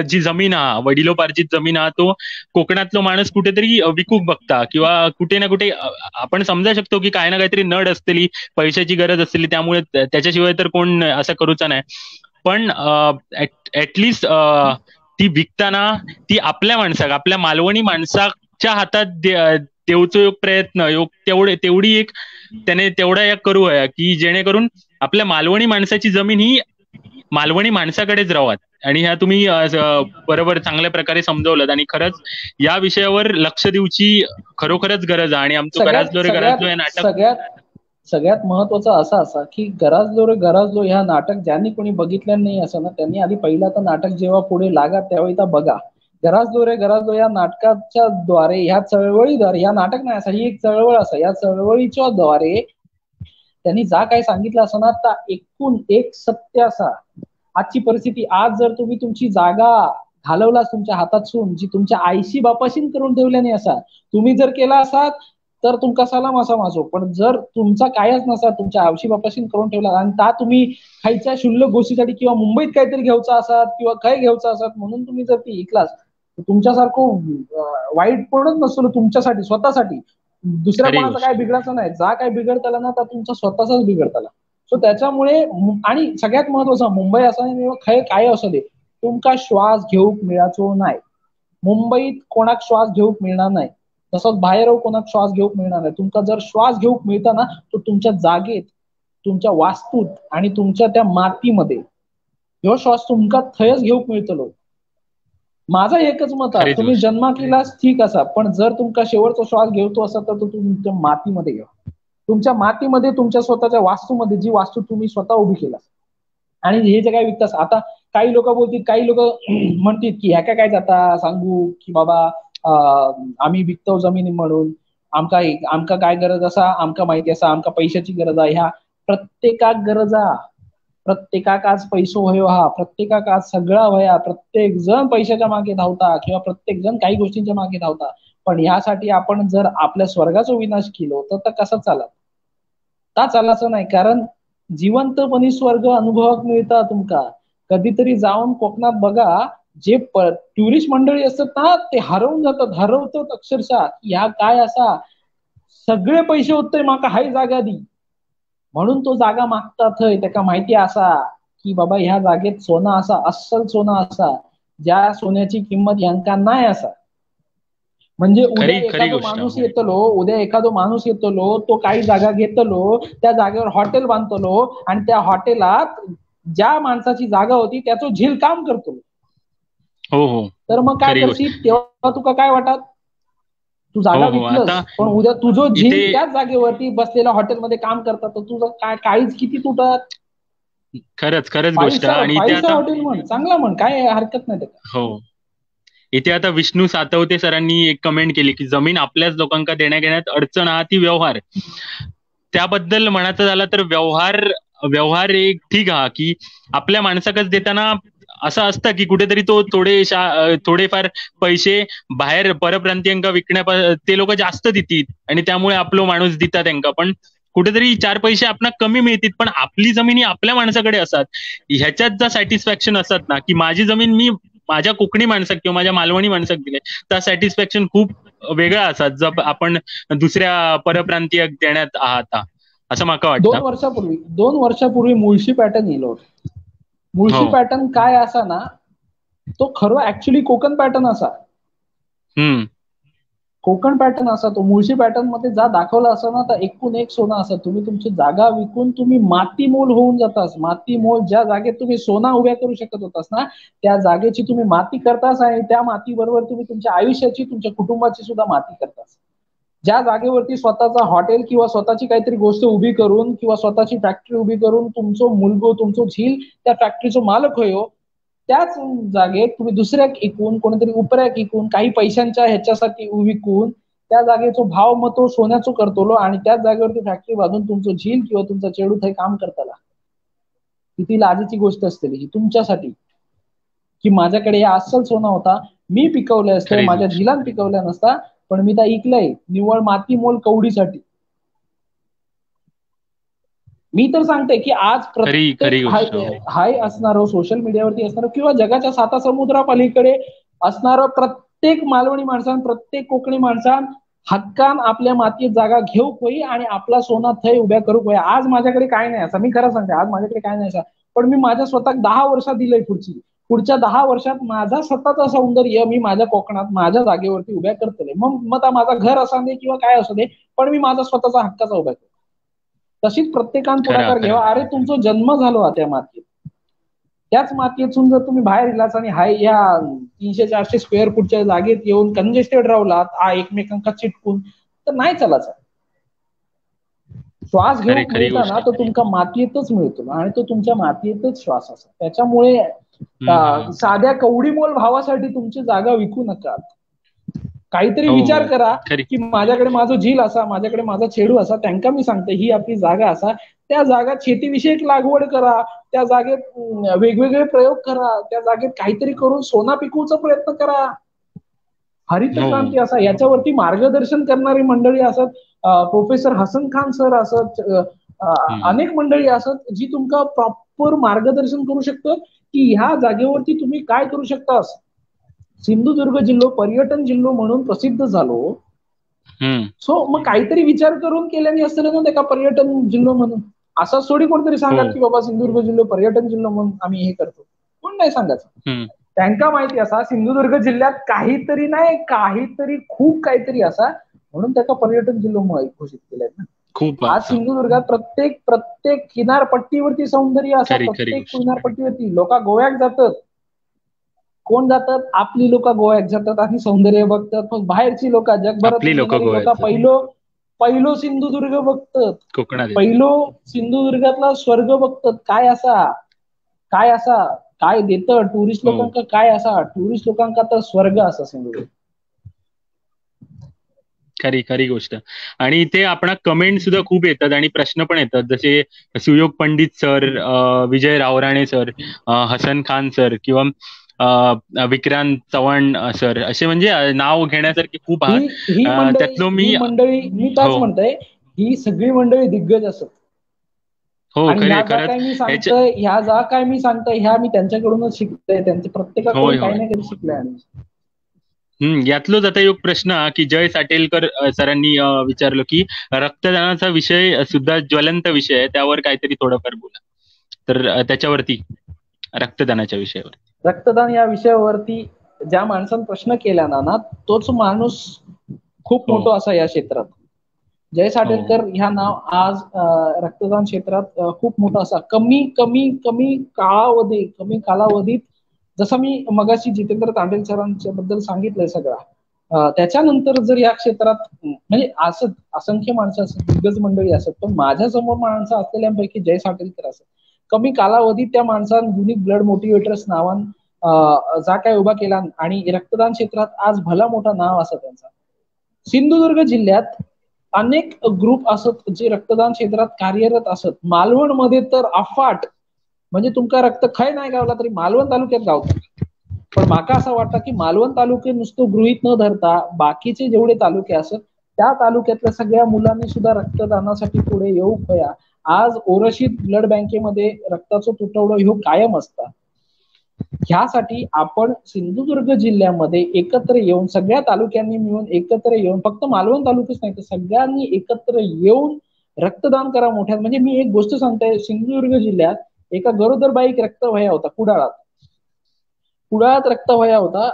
जी जमीन हा वडिलोपार्जित जमीन हा तो कोकणातलो माणूस कुठेतरी विकूक बघता किंवा कुठे ना कुठे आपण समजा शकतो की काय ना काहीतरी नड असलेली पैशाची गरज असलेली त्यामुळे त्याच्याशिवाय तर कोण असं करूचा नाही. पण ऍटलिस्ट ती विकताना ती आपल्या माणसाक आपल्या मालवणी माणसाच्या हातात देऊचो एक प्रयत्न तेवढी एक त्याने तेवढा एक करू आहे की जेणेकरून आपल्या मालवणी माणसाची जमीन ही मालवणी माणसाकडेच राहावत. आणि ह्या तुम्ही बरोबर चांगल्या प्रकारे समजवलं आणि खरंच या विषयावर लक्ष देऊची खरोखरच गरज आहे. आणि आमचं सगळ्यात गराजलो रे गराजलो हे सगळ्यात नाटक सगळ्यात सगळ्यात महत्वाचा असा की गराजलो रे गराजलो ह्या नाटक ज्यांनी कोणी बघितलं नाही असं ना, त्यांनी आधी पहिला तर नाटक जेव्हा पुढे लागा त्यावेळी तर बघा. गराजलो रे गराजलो या नाटकाच्या द्वारे, ह्या चळवळीद्वारे, ह्या नाटक नाही असा, ही एक चळवळ असा, या चळवळीच्या द्वारे त्यांनी जा काय सांगितलं असं ना, तर एकूण एक सत्य असा. आजची परिस्थिती, आज जर तुम्ही तुमची जागा घालवलास तुमच्या हातातून, जी तुमच्या आईशी बापाशीन करून ठेवल्याने असा, तुम्ही जर केला असाल तर तुमका सलाम असा माझो. पण जर तुमचा कायच नसा, तुमच्या आवशी बापाशीन करून ठेवला आणि त्या तुम्ही खायच्या क्षुल्लक गोष्टीसाठी किंवा मुंबईत काहीतरी घ्यायचा असात किंवा काय घ्यायचा असात म्हणून तुम्ही जर ती ऐकलास, तुमच्यासारखं वाईट पडत नसतो तुमच्यासाठी, स्वतःसाठी. दुसऱ्या खरी कोणाचं काय गोष्ट. बिघडायचं नाही. जा काय बिघडताला ना, तर तुमचा स्वतःचाच बिघडताला. सो त्याच्यामुळे आणि सगळ्यात महत्वाचं, मुंबई असं नाही खय काय असू दे, तुमका श्वास घेऊक मिळायचो नाही. मुंबईत कोणाक श्वास घेऊक मिळणार नाही, तसंच बाहेर कोणाक श्वास घेऊक मिळणार नाही. तुमका जर श्वास घेऊक मिळता ना, तो तुमच्या जागेत, तुमच्या वास्तूत आणि तुमच्या त्या मातीमध्ये ह्यो श्वास तुमका थयच घेऊक मिळतलो. माझं एकच मत आहे, खरीच तुम्ही गोष्ट. जन्मा केलास ठीक असा, पण जर तुमका शेवटचा श्वास घेतो असा तर तो तुमच्या मातीमध्ये घ्या. तुमच्या मातीमध्ये, तुमच्या स्वतःच्या वास्तूमध्ये, जी वास्तू तुम्ही स्वतः उभी केला. आणि हे जे काही विकतास, आता काही लोक बोलतील, काही लोक म्हणतील की ह्या काय जाता सांगू की बाबा आम्ही विकतो जमिनी म्हणून, आमका काय गरज असा, आमका माहिती असा, आमका पैशाची गरज आहे. ह्या प्रत्येकाक गरजा, प्रत्येकाक आज पैसो व्हायो, हा प्रत्येकाक आज सगळा वया, प्रत्येक जण पैशाच्या मागे धावता किंवा प्रत्येक जण काही गोष्टींच्या मागे धावता. पण ह्यासाठी आपण जर आपल्या स्वर्गाचा विनाश केलो तर कसं चालत? का चालायचं नाही? कारण जिवंतपणी स्वर्ग अनुभवाक मिळता तुमका. कधीतरी जाऊन कोकणात बघा, जे टुरिस्ट मंडळी असतात ना, ते हरवून जातात, हरवतात अक्षरशः. ह्या काय असा, सगळे पैसे होते माका हाय जागा दी, म्हणून तो जागा मागतात. त्याका माहिती असा की बाबा ह्या जागेत सोनं असा, अस्सल सोनं असा, ज्या सोन्याची किंमत ह्यांका नाही असा. म्हणजे उद्या खरी खरी एखादो गोष्ट. माणूस हो. येतलो, तो काही जागा घेतलो, त्या जागेवर हॉटेल बांधतलो आणि त्या हॉटेलात ज्या माणसाची जागा होती त्याचं झील काम करतो. हो हो. तर मग काय खरी गोष्ट. करशील तेव्हा तुका काय वाटत? तू हो जागा हो. आता विकलस, पण उद्या तुझं झील इथे त्याच जागेवरती बसलेल्या हॉटेलमध्ये काम करतात, तर तुझं काय काहीच किती तुटत. खरंच खरंच फाईव्ह गोष्ट. स्टार आणि इथे फाईव्ह स्टार आता हॉटेल म्हण, चांगला म्हण, काय हरकत नाही त्याला. हो, इथे आता विष्णू सातवते सरांनी एक कमेंट केली की जमीन आपल्याच लोकांका देण्या घेण्यात अडचण हा ती व्यवहार. त्याबद्दल म्हणायचं झालं तर व्यवहार व्यवहार एक ठीक हा की आपल्या माणसाकच देताना असं असतं की कुठेतरी तो थोडेफार पैसे बाहेर परप्रांतीयांका विकण्या ते लोक जास्त देतील आणि त्यामुळे आपलो माणूस देतात त्यांना. पण कुठेतरी चार पैसे आपल्याला कमी मिळतील, पण आपली जमीन ही आपल्या माणसाकडे असतात. ह्याच्यात जर सॅटिस्फॅक्शन असतात ना की माझी जमीन मी माझ्या कोकणी माणसाक किंवा माझ्या मालवणी माणसाक दिले, तर सॅटिस्फॅक्शन खूप वेगळा असतात जर आपण दुसऱ्या परप्रांतीय देण्यात आहात असं माका वाटतं. 2 वर्षापूर्वी मुळशी पॅटर्न येलो होतं. हो. मुळशी पॅटर्न काय असा ना, तो खरं ऍक्च्युली कोकण पॅटर्न असा. हम्म. कोकण पॅटर्न असा तो. मुळशी पॅटर्न मध्ये जा दाखवला असं ना, तर एकूण एक सोनं असं. तुम्ही तुमची जागा विकून तुम्ही माती मोल होऊन जातास. माती मोल, ज्या जागेत तुम्ही सोना उभ्या करू शकत होतास ना, त्या जागेची तुम्ही माती करतास आणि त्या मातीबरोबर तुम्ही तुमच्या आयुष्याची, तुमच्या कुटुंबाची सुद्धा माती करतास. ज्या जागेवरती स्वतःचा हॉटेल किंवा स्वतःची काहीतरी गोष्ट उभी करून किंवा स्वतःची फॅक्टरी उभी करून तुमचं मुलगो, तुमचं झील त्या फॅक्टरीचं मालक होयो, त्याच जागेत तुम्ही दुसऱ्या इकून, कोणीतरी उपऱ्याक इकून, काही पैशांच्या ह्याच्यासाठी विकून त्या जागेचा भाव मग तो सोन्याचं करतलो आणि त्याच जागेवरती फॅक्टरी बांधून तुमचं झील किंवा तुमचा चेडू थंय काम करताला. किती लाजेची गोष्ट असते ही तुमच्यासाठी, की माझ्याकडे हा अस्सल सोना होता, मी पिकवलं असतं, खरीच माझ्या गोष्ट. झिलान पिकवल्या नसता, पण मी त्या ऐकलंय निव्वळ माती मोल कवडीसाठी. मी तर सांगते की आज प्रत्येक हाय असणारं सोशल मीडियावरती असणारं किंवा जगाच्या 7 समुद्रापलीकडे असणारं प्रत्येक मालवणी माणसान, प्रत्येक कोकणी माणसान हक्कान आपल्या मातीत जागा घेऊ होई आणि आपला सोना थै उभ्या करू होई. आज माझ्याकडे काय नाही असं, मी खरं सांगते आज माझ्याकडे काय नाही असं, पण मी माझ्या स्वतः 10 वर्षात दिलंय पुढच्या 10 वर्षात माझा स्वतःचं सौंदर्य मी माझ्या कोकणात माझ्या जागेवरती उभ्या करतले. मग माझं घर असू दे किंवा काय असू दे, पण मी माझा स्वतःचा हक्काचा उभ्या करतो. तशीच प्रत्येकानं पुढाकार घ्यावा. अरे तुमचा जन्म झालो त्या मातीत, त्याच मातीतून जर तुम्ही बाहेर गेलात आणि हाय या 300-400 स्क्वेअर फूटच्या जागेत येऊन कंजेस्टेड राहलात एकमेकांका चिटकून, तर नाही चालायचं. श्वास घेऊन मिळताना तो तुमका मातीतच मिळतो आणि तो तुमच्या मातीतच श्वास असा. त्याच्यामुळे साध्या कवडीमोल भावासाठी तुमची जागा विकू नका. काहीतरी विचार करा की माझ्याकडे माझं झील असा, माझ्याकडे माझा छेडू असा, त्यांना मी सांगते ही आपली जागा असा, त्या जागात शेतीविषयक लागवड करा, त्या जागेत वेगवेगळे प्रयोग करा, त्या जागेत काहीतरी करून सोना पिकवूचा प्रयत्न करा. हरित क्रांती असा याच्यावरती मार्गदर्शन करणारी मंडळी असत, प्रोफेसर हसन खान सर असत, अनेक मंडळी असत जी तुमका प्रॉपर मार्गदर्शन करू शकतात की ह्या जागेवरती तुम्ही काय करू शकता. सिंधुदुर्ग जिल्हा पर्यटन जिल्हा म्हणून प्रसिद्ध झालो. सो मग काहीतरी विचार करून केल्याने असतं ना त्या पर्यटन जिल्हा म्हणून. असं थोडी कोणतरी सांगत की बाबा सिंधुदुर्ग जिल्हा पर्यटन जिल्हा म्हणून आम्ही हे करतो, कोण नाही सांगायचं. त्यांना माहिती असा सिंधुदुर्ग जिल्ह्यात काहीतरी नाही काहीतरी खूप काहीतरी असा, म्हणून त्याचा पर्यटन जिल्हा म्हणून घोषित केलाय ना. खूप आज सिंधुदुर्गात प्रत्येक किनारपट्टीवरती सौंदर्य असं, प्रत्येक किनारपट्टीवरती लोक गोव्यात जातात. कोण जातात? आपली लोक गोव्यात जातात आणि सौंदर्य बघतात. मग बाहेरची लोक जगभरातली लोक पहिलो सिंधुदुर्ग बघतात, पहिलो सिंधुदुर्गातला स्वर्ग बघतात. काय असा काय देतं टुरिस्ट लोकांका, काय असा टुरिस्ट लोकांका तर स्वर्ग असा सिंधुदुर्ग. खरी गोष्ट. आणि इथे आपण कमेंट सुद्धा खूप येतात आणि प्रश्न पण येतात, जसे सुयोग पंडित सर, विजय रावराणे सर, हसन खान सर किंवा विक्रांत चव्हाण सर, असे म्हणजे नाव घेण्यासारखे खूप आहेत. त्यातलं मी त्याच म्हणतोय ही सगळी मंडळी दिग्गज असत. ह्या काय मी सांगतोय ह्या मी त्यांच्याकडूनच शिकतोय, त्यांच्या प्रत्येकाकडून काही ना काही शिकलंय. यातलोच आता एक प्रश्न की जय साटेलकर सरांनी विचारलं की रक्तदानाचा विषय सुद्धा ज्वलंत विषय आहे, त्यावर काहीतरी थोडंफार बोला. तर त्याच्यावरती रक्तदानाच्या विषयावर, रक्तदान या विषयावरती ज्या माणसानं प्रश्न केला ना तोच माणूस खूप मोठा असा या क्षेत्रात. जय साटेलकर ह्या नाव आज रक्तदान क्षेत्रात खूप मोठा असा कमी कालावधीत, जसं मी मगाशी जितेंद्र तांडेल सरांच्या बद्दल सांगितलंय सगळं, त्याच्यानंतर जर या क्षेत्रात म्हणजे असत असंख्य माणसं असत, दिग्गज मंडळी असत, पण माझ्या समोर माणसं असलेल्यांपैकी जय साटेलकर असत. कमी कालावधीत त्या माणसानं युनिक ब्लड मोटिवेटर्स नावान जा काय उभा केला आणि रक्तदान क्षेत्रात आज भला मोठा नाव असं त्यांचा. सिंधुदुर्ग जिल्ह्यात अनेक ग्रुप असत जे रक्तदान क्षेत्रात कार्यरत असत. मालवण मध्ये तर अफाट, म्हणजे तुमका रक्त खय नाही गावला तरी मालवण तालुक्यात गावतात. पण माका असं वाटतं की मालवण तालुके नुसतं गृहीत न धरता बाकीचे जेवढे तालुके असत त्या तालुक्यातल्या सगळ्या मुलांनी सुद्धा रक्तदानासाठी पुढे येऊ पया. आज ओरशीत ब्लड बँकेमध्ये रक्ताचा तुटवडा ह्यो कायम असता. ह्यासाठी आपण सिंधुदुर्ग जिल्ह्यामध्ये एकत्र येऊन सगळ्या तालुक्यांनी मिळून एकत्र येऊन, फक्त मालवण तालुक्याच नाही तर सगळ्यांनी एकत्र येऊन रक्तदान करा मोठ्यात. म्हणजे मी एक गोष्ट सांगते, सिंधुदुर्ग जिल्ह्यात एका गरोदर बाईक रक्तवह्या होता कुडाळात रक्तवह्या होता.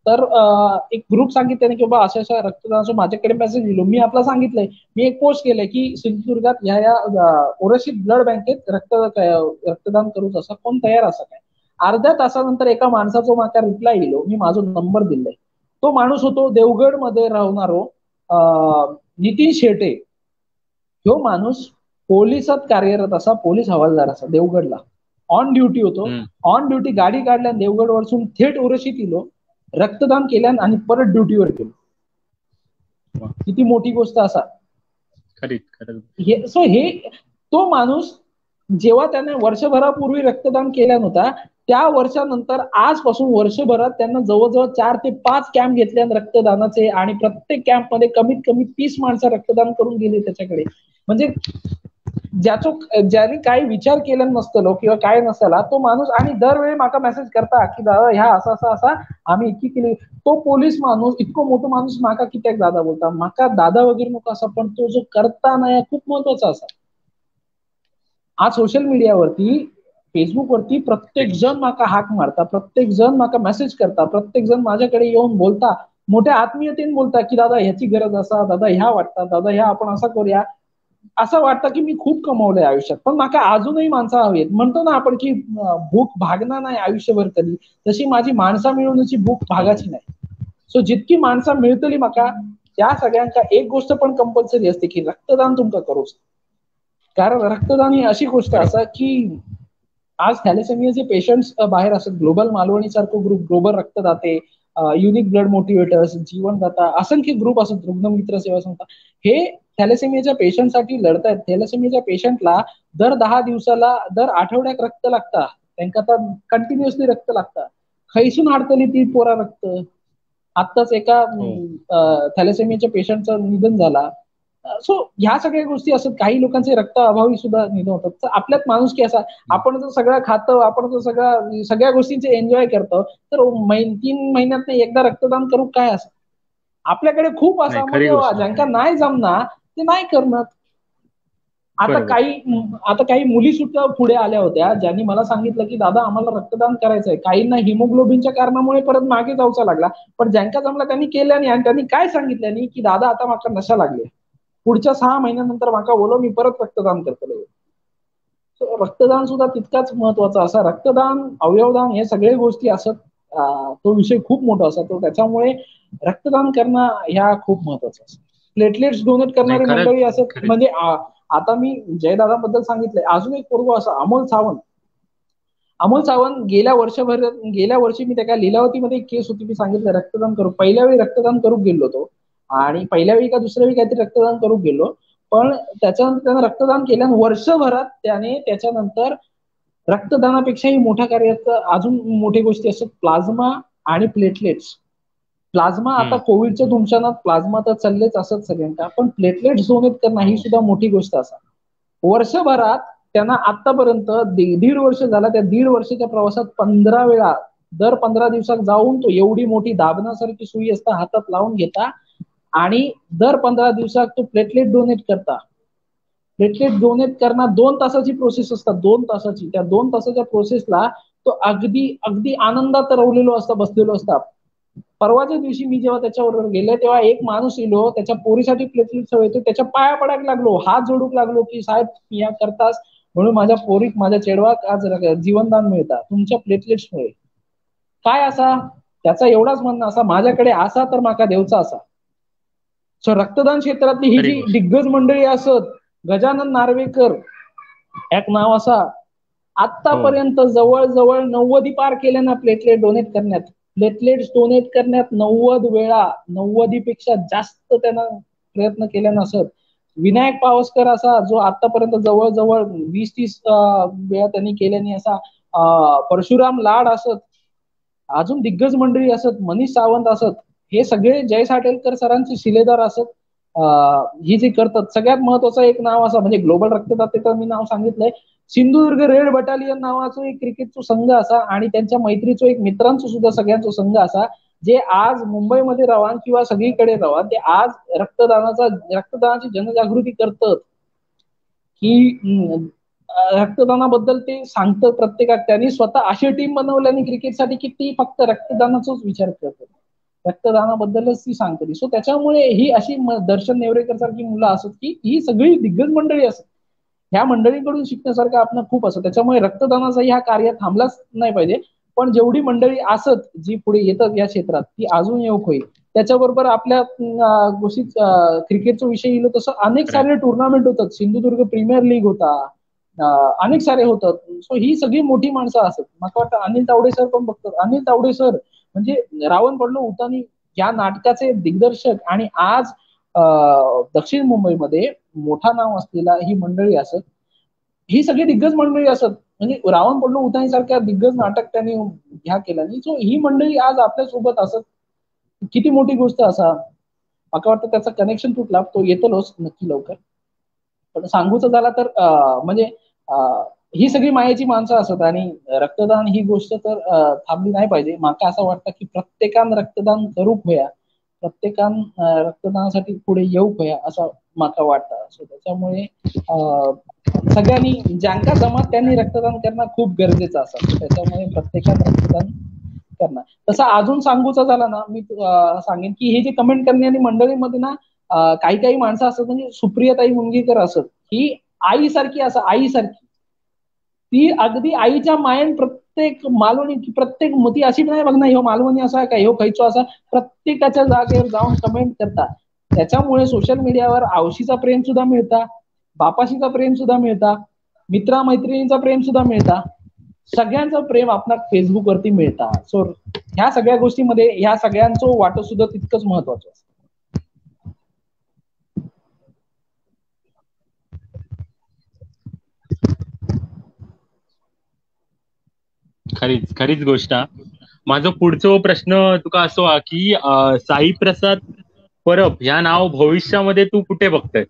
तर एक ग्रुप सांगितल्याने की बाबा अशा रक्तदानाचं माझ्याकडे मेसेज दिलो, मी आपला सांगितलंय, मी एक पोस्ट केलंय की सिंधुदुर्गात ह्या ओरशीत ब्लड बँकेत रक्तदान करूच असं कोण तयार असं काय. अर्ध्या तासानंतर एका माणसाचा माका रिप्लाय दिलो, मी माझा नंबर दिलाय. तो माणूस होतो देवगड मध्ये राहणारो नितीन शेटे. तो माणूस पोलिसात कार्यरत असा, पोलीस हवालदार असा, देवगडला ऑन ड्युटी होतो. ऑन ड्युटी गाडी काढल्या देवगड वरसून थेट ओरशीत इलो, रक्तदान केल्यान आणि परत ड्युटीवर गेलो. किती मोठी गोष्ट असा. हे तो माणूस जेव्हा त्याने वर्षभरापूर्वी रक्तदान केल्या नव्हता, त्या वर्षानंतर आजपासून वर्षभरात त्यांना जवळजवळ 4 ते 5 कॅम्प घेतले रक्तदानाचे आणि प्रत्येक कॅम्प मध्ये कमीत कमी 30 माणसं रक्तदान करून गेली त्याच्याकडे. म्हणजे ज्याने काही विचार केला नसतलो किंवा काय नसला तो माणूस, आणि दरवेळी माका मेसेज करता की दादा ह्या असा आम्ही इतकी केली. तो पोलीस माणूस, इतको मोठो माणूस माका कित्याक दादा बोलता, माका दादा वगैरे नको असा, पण तो जो करता नाही खूप महत्वाचा असा. आज सोशल मीडियावरती, फेसबुकवरती प्रत्येक जण माका हाक मारता, प्रत्येक जण माका मेसेज करता, प्रत्येक जण माझ्याकडे येऊन बोलता, मोठ्या आत्मीयतेने बोलता की दादा ह्याची गरज असा, दादा ह्या वाटतात, दादा ह्या आपण असं करूया. असं वाटतं की मी खूप कमवलंय आयुष्यात, पण माका अजूनही माणसं हवीत. म्हणतो ना आपण की भूक भागणार नाही आयुष्यभर कधी, तशी माझी माणसं मिळवण्याची भूक भागाची नाही. सो जितकी माणसं मिळतली माका, त्या सगळ्यांका एक गोष्ट पण कंपल्सरी असते की रक्तदान तुमका करूच. कारण रक्तदान ही अशी गोष्ट असा की आज थॅलेसेमियाचे पेशंट्स बाहेर असतात, ग्लोबल मालवणी सारखं ग्रुप, ग्लोबल रक्तदाते, युनिक ब्लड मोटिवेटर्स, जीवनदाता, असंख्य ग्रुप असतात, रुग्णमित्र सेवा संस्था, हे थॅलेसेमियाच्या पेशंटसाठी लढतायत. थॅलेसेमियाच्या पेशंटला दर 10 दिवसाला, दर आठवड्यात रक्त लागतं, त्यांना तर कंटिन्युअसली रक्त लागतं. खैसून हाडतली ती पोरा रक्त. आत्ताच एका थॅलेसेमियाच्या पेशंटचं निधन झाला. सो ह्या सगळ्या गोष्टी असतात. काही लोकांचे रक्त अभावी सुद्धा निधन होतात. तर आपल्यात माणूस की असा, आपण जर सगळं खातो, आपण जर सगळ्या गोष्टींचे एन्जॉय करतो, तर 3 महिन्यात एकदा रक्तदान करू काय असं. आपल्याकडे खूप असा म्हणजे ज्यांना नाही जमणार ते नाही करणार. आता काही मुली सुद्धा पुढे आल्या होत्या, ज्यांनी मला सांगितलं की दादा आम्हाला रक्तदान करायचंय. काहींना हिमोग्लोबिनच्या कारणामुळे परत मागे जाऊचा लागला, पण ज्यांका जमला त्यांनी केलं नाही. आणि त्यांनी काय सांगितलं की दादा आता माका नशा लागली, पुढच्या 6 महिन्यानंतर माका बोलो, मी परत रक्तदान करतलो. रक्तदान सुद्धा तितकाच महत्वाचा असा. रक्तदान, अवयवदान हे सगळे गोष्टी असत. तो विषय खूप मोठा असतो. तो त्याच्यामुळे रक्तदान करणं ह्या खूप महत्वाचं असतं. प्लेटलेट्स डोनेट करणारी मंडळी असत. म्हणजे आता मी जयदादाबद्दल सांगितलंय, अजून एक पोरगो असा अमोल सावंत गेल्या वर्षी मी त्या लिलावतीमध्ये एक केस होती, मी सांगितलं रक्तदान करू. पहिल्या वेळी रक्तदान करू गेलो तो, आणि पहिल्या वेळी का दुसऱ्या वेळी काहीतरी रक्तदान करू गेलो, पण त्याच्यानंतर त्यानं रक्तदान केल्या वर्षभरात त्याने त्याच्यानंतर रक्तदानापेक्षाही मोठ्या कार्याचं अजून मोठी गोष्टी असतात, प्लाझ्मा आणि प्लेटलेट्स. प्लाझ्मा आता कोविडच्या तुमच्यानात प्लाझ्मा तर चाललेच असत सगळ्यांना, पण प्लेटलेट्स डोनेट करणं ही सुद्धा मोठी गोष्ट असा. वर्षभरात त्यांना आतापर्यंत 1.5 वर्ष झाला, त्या 1.5 वर्षाच्या प्रवासात 15 वेळा दर 15 दिवसात जाऊन तो एवढी मोठी दाबण्यासारखी सुई असता हातात लावून घेता, आणि दर 15 दिवसात तो प्लेटलेट डोनेट करता. प्लेटलेट डोनेट करणं 2 तासाची प्रोसेस असतात, 2 तासाची. त्या 2 तासाच्या प्रोसेसला तो अगदी आनंदात रवलेलो असता, बसलेलो असता. परवाच्या दिवशी मी जेव्हा त्याच्याबरोबर गेले, तेव्हा एक माणूस इलो, त्याच्या पोरीसाठी प्लेटलेट हवे, त्याच्या पाया पडायला लागलो, हात जोडूक लागलो की साहेब या करतास म्हणून माझ्या पोरीक, माझ्या चेडवाक आज जीवनदान मिळतात तुमच्या प्लेटलेट्समुळे. काय असा त्याचा एवढाच म्हणणं असा, माझ्याकडे असा तर माका देवचा असा. सो रक्तदान क्षेत्रातली ही जी दिग्गज मंडळी असत, गजानन नार्वेकर एक नाव असा, आतापर्यंत जवळजवळ 90 पार केल्या ना प्लेटलेट डोनेट करण्यात. प्लेटलेट्स डोनेट करण्यात 90 वेळा, 90 पेक्षा जास्त त्यानं प्रयत्न केल्या नसत. विनायक पावसकर असा, जो आतापर्यंत जवळजवळ 20-30 वेळा त्यांनी केल्याने असा. परशुराम लाड असत, अजून दिग्गज मंडळी असत, मनीष सावंत असत, हे सगळे जय साटेलकर सरांचे शिलेदार असत. ही जे करतात. सगळ्यात महत्वाचं एक नाव असं, म्हणजे ग्लोबल रक्तदातेचं मी नाव सांगितलंय, सिंधुदुर्ग रेड बटालियन नावाचा एक क्रिकेटचा संघ असा, आणि त्यांच्या मैत्रीचा एक मित्रांचा सुद्धा सगळ्यांचा संघ असा, जे आज मुंबईमध्ये रवान किंवा सगळीकडे रवान, ते आज रक्तदानाची जनजागृती करतात, की रक्तदानाबद्दल ते सांगतं प्रत्येकात. त्यांनी स्वतः अशी टीम बनवल्याने क्रिकेटसाठी की ती फक्त रक्तदानाचाच विचार करतात, रक्तदानाबद्दलच ती सांगते. सो त्याच्यामुळे ही अशी दर्शन नेवरेकर सारखी मुलं असत की ही सगळी दिग्गज मंडळी असत, ह्या मंडळींकडून शिकण्यासारखं आपण खूप असतं. त्याच्यामुळे रक्तदानाचाही हा कार्य थांबलाच नाही पाहिजे. पण जेवढी मंडळी असत जी पुढे येतात या क्षेत्रात, ती अजून येऊक होईल. त्याच्याबरोबर आपल्या गोष्टीत क्रिकेटचा विषय येईल तसं अनेक सारे टुर्नामेंट होतात. सिंधुदुर्ग प्रीमियर लीग होता, अनेक सारे होतात. सो ही सगळी मोठी माणसं असत. मला वाटतं अनिल तावडे सर पण बघतात. अनिल तावडे सर म्हणजे रावण पडलो उतानी या नाटकाचे दिग्दर्शक, आणि आज दक्षिण मुंबईमध्ये मोठा नाव असलेला ही मंडळी असत. ही सगळी दिग्गज मंडळी असत. म्हणजे रावण पडलो उतानी सारख्या दिग्गज नाटक त्यांनी ह्या केला नाही. सो ही मंडळी आज आपल्या सोबत असत. किती मोठी गोष्ट असा. मला वाटतं त्याचा कनेक्शन तुटला, तो येतलोच नक्की लवकर. पण सांगूचं झाला तर म्हणजे ही सगळी मायेची माणसं असत आणि रक्तदान ही गोष्ट तर थांबली नाही पाहिजे. माका असं वाटतं की प्रत्येकान रक्तदान करूक होया, प्रत्येकान रक्तदानासाठी पुढे येऊ होया असं माका वाटतं. सो त्याच्यामुळे सगळ्यांनी ज्यांका जमत त्यांनी रक्तदान करणं खूप गरजेचं असतं. सो त्याच्यामुळे प्रत्येकानं रक्तदान करणं. तसं अजून सांगूचा झाला ना, मी सांगेन की हे जे कमेंट करणारी मंडळीमध्ये ना काही काही माणसं असतात, म्हणजे सुप्रियाताई मुनगीकर असत, ही आईसारखी असं, आईसारखी ती अगदी आईच्या मायेन प्रत्येक मालवणी, प्रत्येक ती अशी नाही बघ ना, ह्यो मालवणी असा का ह्यो खैचो असा, प्रत्येकाच्या जागेवर जाऊन कमेंट करता. त्याच्यामुळे सोशल मीडियावर आवशीचा प्रेम सुद्धा मिळता, बापाशीचा प्रेम सुद्धा मिळता, मित्रा मैत्रिणींचा प्रेम सुद्धा मिळता, सगळ्यांचं प्रेम आपला फेसबुक वरती मिळता. सो ह्या सगळ्या गोष्टीमध्ये ह्या सगळ्यांचं वाटं सुद्धा तितकंच महत्वाचं असतं. खरीच खरीच गोष्ट हा. माझो पुढचो प्रश्न तुका असो हा की साई प्रसाद परब ह्या नाव भविष्यामध्ये तू कुठे बघतोय?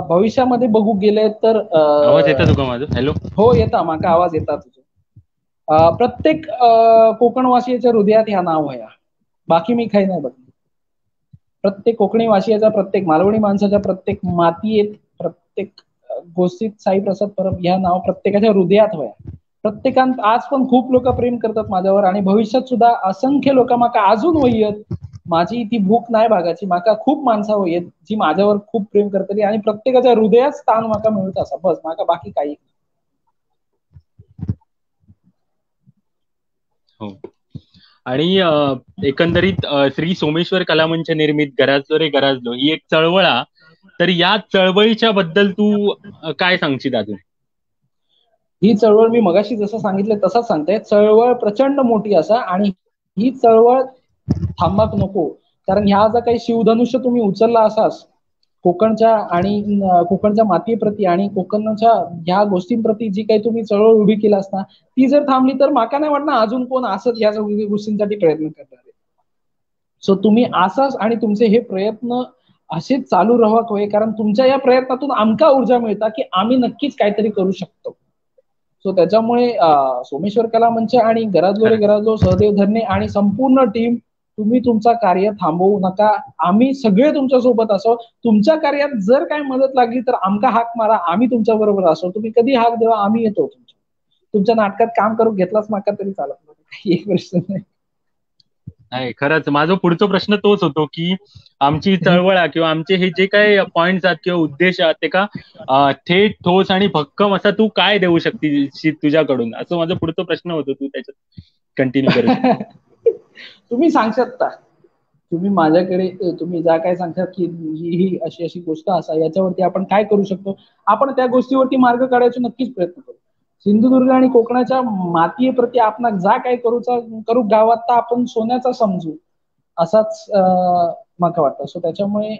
भविष्यामध्ये बघू गेले तर आवाज येता तुका माझं? हॅलो. हो येता, माका आवाज येता तुझं. प्रत्येक कोकणवासियाच्या हृदयात ह्या नाव आहे. बाकी मी काही नाही बघ. प्रत्येक कोकणी वासियाचा, प्रत्येक मालवणी माणसाच्या, प्रत्येक मातीयेत, प्रत्येक गोष्टीत साई प्रसाद परब ह्या नाव प्रत्येकाच्या हृदयात होया. प्रत्येकान आज पण खूप लोक प्रेम करतात माझ्यावर आणि भविष्यात सुद्धा असंख्य लोक माका अजून वयत. माझी ती भूक नाही भागाची, माका खूप माणसं होयत जी माझ्यावर खूप प्रेम करतली आणि प्रत्येकाच्या हृदयात स्थान माका मिळत असा, बस माका बाकी काही. हो. आणि एकंदरीत श्री सोमेश्वर कलामंच निर्मित गराजलो रे गराजलो ही एक चळवळ हा. तर या चळवळीच्या बद्दल तू काय सांगशील अजून? ही चळवळ मी मगाशी जसं सांगितलं तसंच सांगते, चळवळ प्रचंड मोठी असा आणि ही चळवळ थांबाक नको. कारण ह्या जर काही शिवधनुष्य तुम्ही उचलला असाच कोकणच्या आणि कोकणच्या मातीप्रती आणि कोकणच्या ह्या गोष्टींप्रती जी काही तुम्ही चळवळ उभी केला असता, ती जर थांबली तर माका नाही वाटणार अजून कोण असत ह्या सगळ्या गोष्टींसाठी प्रयत्न करणार आहे. सो तुम्ही असाच आणि तुमचे हे प्रयत्न असेच चालू राहावं होय, कारण तुमच्या या प्रयत्नातून आमका ऊर्जा मिळतात की आम्ही नक्कीच काहीतरी करू शकतो. सो त्याच्यामुळे सोमेश्वर कला मंच आणि गराजलो रे खरंच. गराजलो, सहदेव धरणे आणि संपूर्ण टीम, तुम्ही तुमचा कार्य थांबवू नका. आम्ही सगळे तुमच्या सोबत असो. तुमच्या कार्यात जर काय मदत लागली तर आमका हाक मारा, आम्ही तुमच्या बरोबर असो. तुम्ही कधी हाक देवा, आम्ही येतो. तुमच्या नाटकात काम करून घेतलाच माका तरी चालत नाही, एक प्रश्न नाही. नाही, खरंच माझा पुढचा प्रश्न तोच होतो की आमची चळवळ आहे किंवा आमचे हे जे काही पॉइंट्स आहेत किंवा उद्देश आहेत ते का थेट ठोस आणि भक्कम असा तू काय देऊ शकते तुझ्याकडून, असं माझा पुढचा प्रश्न होतो. तू त्याच्यात कंटिन्यू करू शकतो. तुम्ही सांग शकता, तुम्ही माझ्याकडे तुम्ही ज्या काय सांगतात की ही अशी अशी गोष्ट असा, याच्यावरती आपण काय करू शकतो, आपण त्या गोष्टीवरती मार्ग काढायचा नक्कीच प्रयत्न करू. सिंधुदुर्ग आणि कोकणाच्या मातीप्रती आपण जा काय करू गावात तर आपण सोन्याचा समजू, असाच मला वाटतं. सो त्याच्यामुळे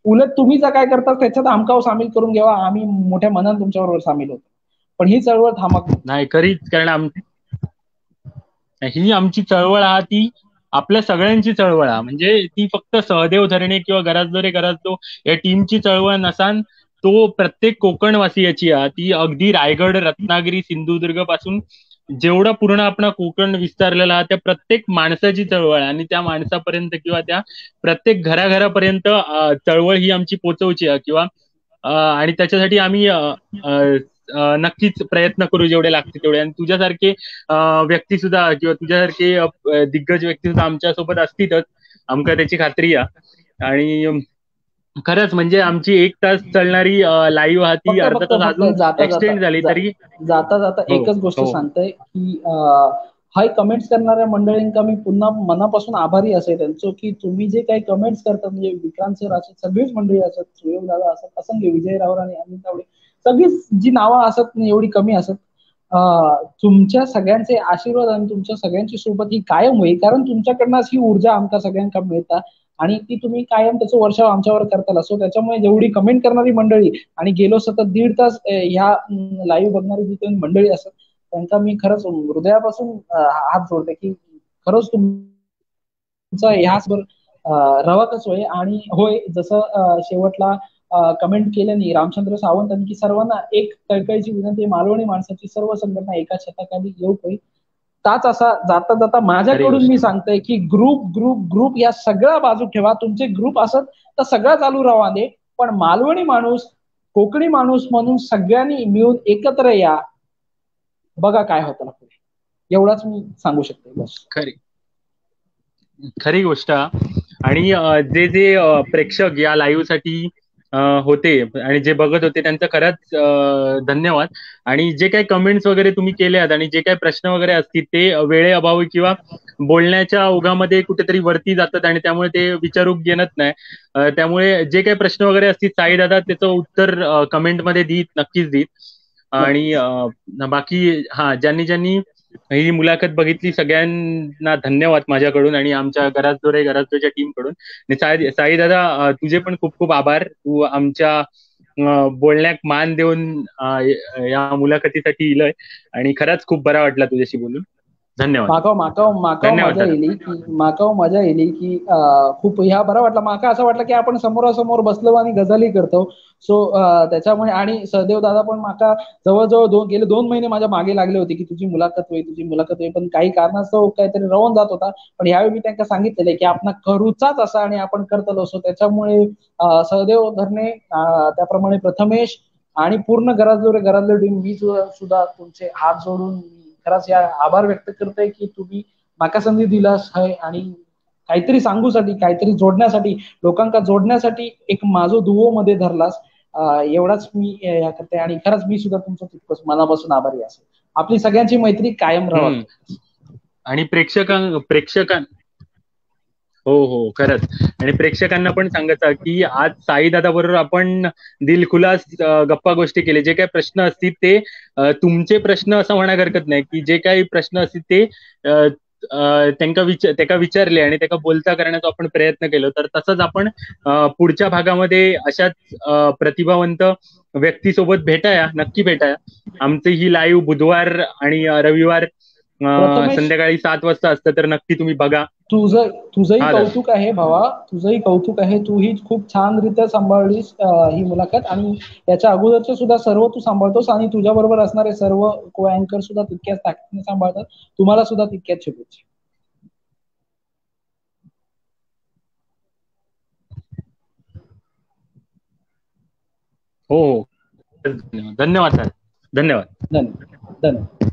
उलट तुम्ही जर काय करता त्याच्यात आमकाव सामील करून घ्यावा, आम्ही मोठ्या मनाने तुमच्याबरोबर सामील होतो. पण ही चळवळ थांबक नको. नाही, खरीच, कारण ही आमची चळवळ हा ती आपल्या सगळ्यांची चळवळ आहे. म्हणजे ती फक्त सहदेव धरणे किंवा गराजलो रे गराजलो या टीमची चळवळ नसान, तो प्रत्येक कोकणवासियाची आहे. ती अगदी रायगड, रत्नागिरी, सिंधुदुर्ग पासून जेवढा पूर्ण आपला कोकण विस्तारलेला आहे त्या प्रत्येक माणसाची चळवळ आणि त्या माणसापर्यंत किंवा त्या प्रत्येक घराघरापर्यंत चळवळ ही आमची पोचवची आहे किंवा आणि त्याच्यासाठी आम्ही नक्कीच प्रयत्न करू जेवढे लागतील तेवढे. आणि तुझ्यासारखे व्यक्ती सुद्धा किंवा तुझ्यासारखे दिग्गज व्यक्ती सुद्धा आमच्या सोबत असतीलच, आमका त्याची खात्री आहे. आणि खरंच म्हणजे आमची 1 तास चालणारी लाईव्ह हा ती फक्त अर्धा फक्त तास फक्त अजून जाता जाता एक्सटेंड झाली तरी जाता जाता हो एकच गोष्ट हो सांगतोय की हाय कमेंट्स करणाऱ्या मंडळींका मी पुन्हा मनापासून आभारी असेल त्यांचं, की तुम्ही जे काही कमेंट्स करतात, म्हणजे विक्रांत सर असत, सगळीच मंडळी असत, सुयोग दादा असत, असंख्य विजय रावर आणि अनिल तावडे, सगळीच जी नावं असत एवढी कमी असत. तुमच्या सगळ्यांचे आशीर्वाद आणि तुमच्या सगळ्यांची सोबत ही कायम होईल, कारण तुमच्याकडनंच ही ऊर्जा आमच्या सगळ्यांना मिळतात आणि ती तुम्ही कायम त्याचं वर्षाव आमच्यावर करताल. असो त्याच्यामुळे जेवढी कमेंट करणारी मंडळी आणि गेलो सतत 1.5 तास ह्या लाईव्ह बघणारी जी काही मंडळी असतात त्यांचा मी खरंच हृदयापासून हात जोडते की खरंच तुमचा ह्याचबरोबर रवा कसोय. आणि होय, जसं शेवटला कमेंट केल्याने रामचंद्र सावंतांनी की सर्वांना एक कळकळीची विनंती, मालवणी माणसाची सर्व संघटना एका छताखाली येऊ होईल. ताच असा जाता जाता खरी माझ्याकडून गोष्ट. मी सांगतोय की ग्रुप ग्रुप ग्रुप या सगळ्या बाजू ठेवा. तुमचे ग्रुप असत तर सगळं चालू राहा दे, पण मालवणी माणूस, कोकणी माणूस म्हणून सगळ्यांनी मिळून एकत्र या. बघा काय होतं ना पुढे. एवढाच मी सांगू शकते बस. खरी खरी गोष्ट. आणि जे जे प्रेक्षक या लाईव्ह साठी होते आणि जे बघत होते त्यांचं खरंच धन्यवाद. आणि जे काही कमेंट्स वगैरे तुम्ही केल्यात आणि जे काही प्रश्न वगैरे असतील ते वेळेअभावी किंवा बोलण्याच्या ओघामध्ये कुठेतरी वरती जातात आणि त्यामुळे ते विचारू घेणत नाही. त्यामुळे जे काही प्रश्न वगैरे असतील साई दादा त्याचं उत्तर कमेंटमध्ये देत, नक्कीच देत. आणि बाकी ज्यांनी ज्यांनी ही मुलाखत बघितली सगळ्यांना धन्यवाद माझ्याकडून आणि आमच्या घरातोच्या टीम कडून. आणि साई दादा तुझे पण खूप खूप आभार. तू आमच्या बोलण्यात मान देऊन या मुलाखतीसाठी इलय आणि खरंच खूप बरा वाटला तुझ्याशी बोलून. धन्यवाद. माकाव धन्यवाद मजा दादा. येईल की खूप ह्या बरा वाटला. माका असं वाटलं की आपण समोरासमोर बसलो आणि गजाली करतो. सो त्याच्यामुळे आणि सहदेव दादा पण माका जवळजवळ गेले 2 महिने माझ्या मागे लागले होते की तुझी मुलाखत होईल, पण काही कारणास्तव काहीतरी राहून जात होता. पण यावेळी मी त्यांना सांगितलेलं की आपण करूचाच असा आणि आपण करतलो असो. त्याच्यामुळे सहदेव धरणे, त्याप्रमाणे प्रथमेश आणि पूर्ण घरातले टीम, मी सुद्धा तुमचे हात जोडून खरंच या आभार व्यक्त करतोय की तुम्ही माका संधी दिलास आहे आणि काहीतरी सांगूसाठी, काहीतरी जोडण्यासाठी, लोकांना जोडण्यासाठी एक माझं दुवो मध्ये धरलास. एवढाच मी या करते आणि खरंच मी सुद्धा तुमचं तितकंच मनापासून आभारी असेल. आपली सगळ्यांची मैत्री कायम राहावी. आणि प्रेक्षकां हो हो खरंच. आणि प्रेक्षकांना पण सांगायचं की आज साई दादा बरोबर आपण दिलखुलास गप्पा गोष्टी केले. जे काही प्रश्न असतील ते तुमचे प्रश्न असं म्हणायला हरकत नाही की जे काही प्रश्न असतील ते त्यांना विचारले आणि त्याला बोलता करण्याचा आपण प्रयत्न केलो. तर तसंच आपण पुढच्या भागामध्ये अशाच प्रतिभावंत व्यक्तीसोबत नक्की भेटाया. आमची ही लाईव्ह बुधवार आणि रविवार प्रथमेश, संध्याकाळी 7 वाजता असतं, तर नक्की तुम्ही बघा. तुझंही हा दादा. कौतुक आहे भावा, तुझंही कौतुक आहे. तूही खूप छान रित्या सांभाळलीस ही मुलाखत आणि याच्या अगोदरचे सुद्धा सर्व तू सांभाळतोस आणि तुझ्या बरोबर असणारे सर्व को अँकर सुद्धा तितक्याच ताकदीने सांभाळतात. तुम्हाला सुद्धा तितक्याच शुभेच्छा. हो हो. धन्यवाद सर. धन्यवाद. धन्यवाद.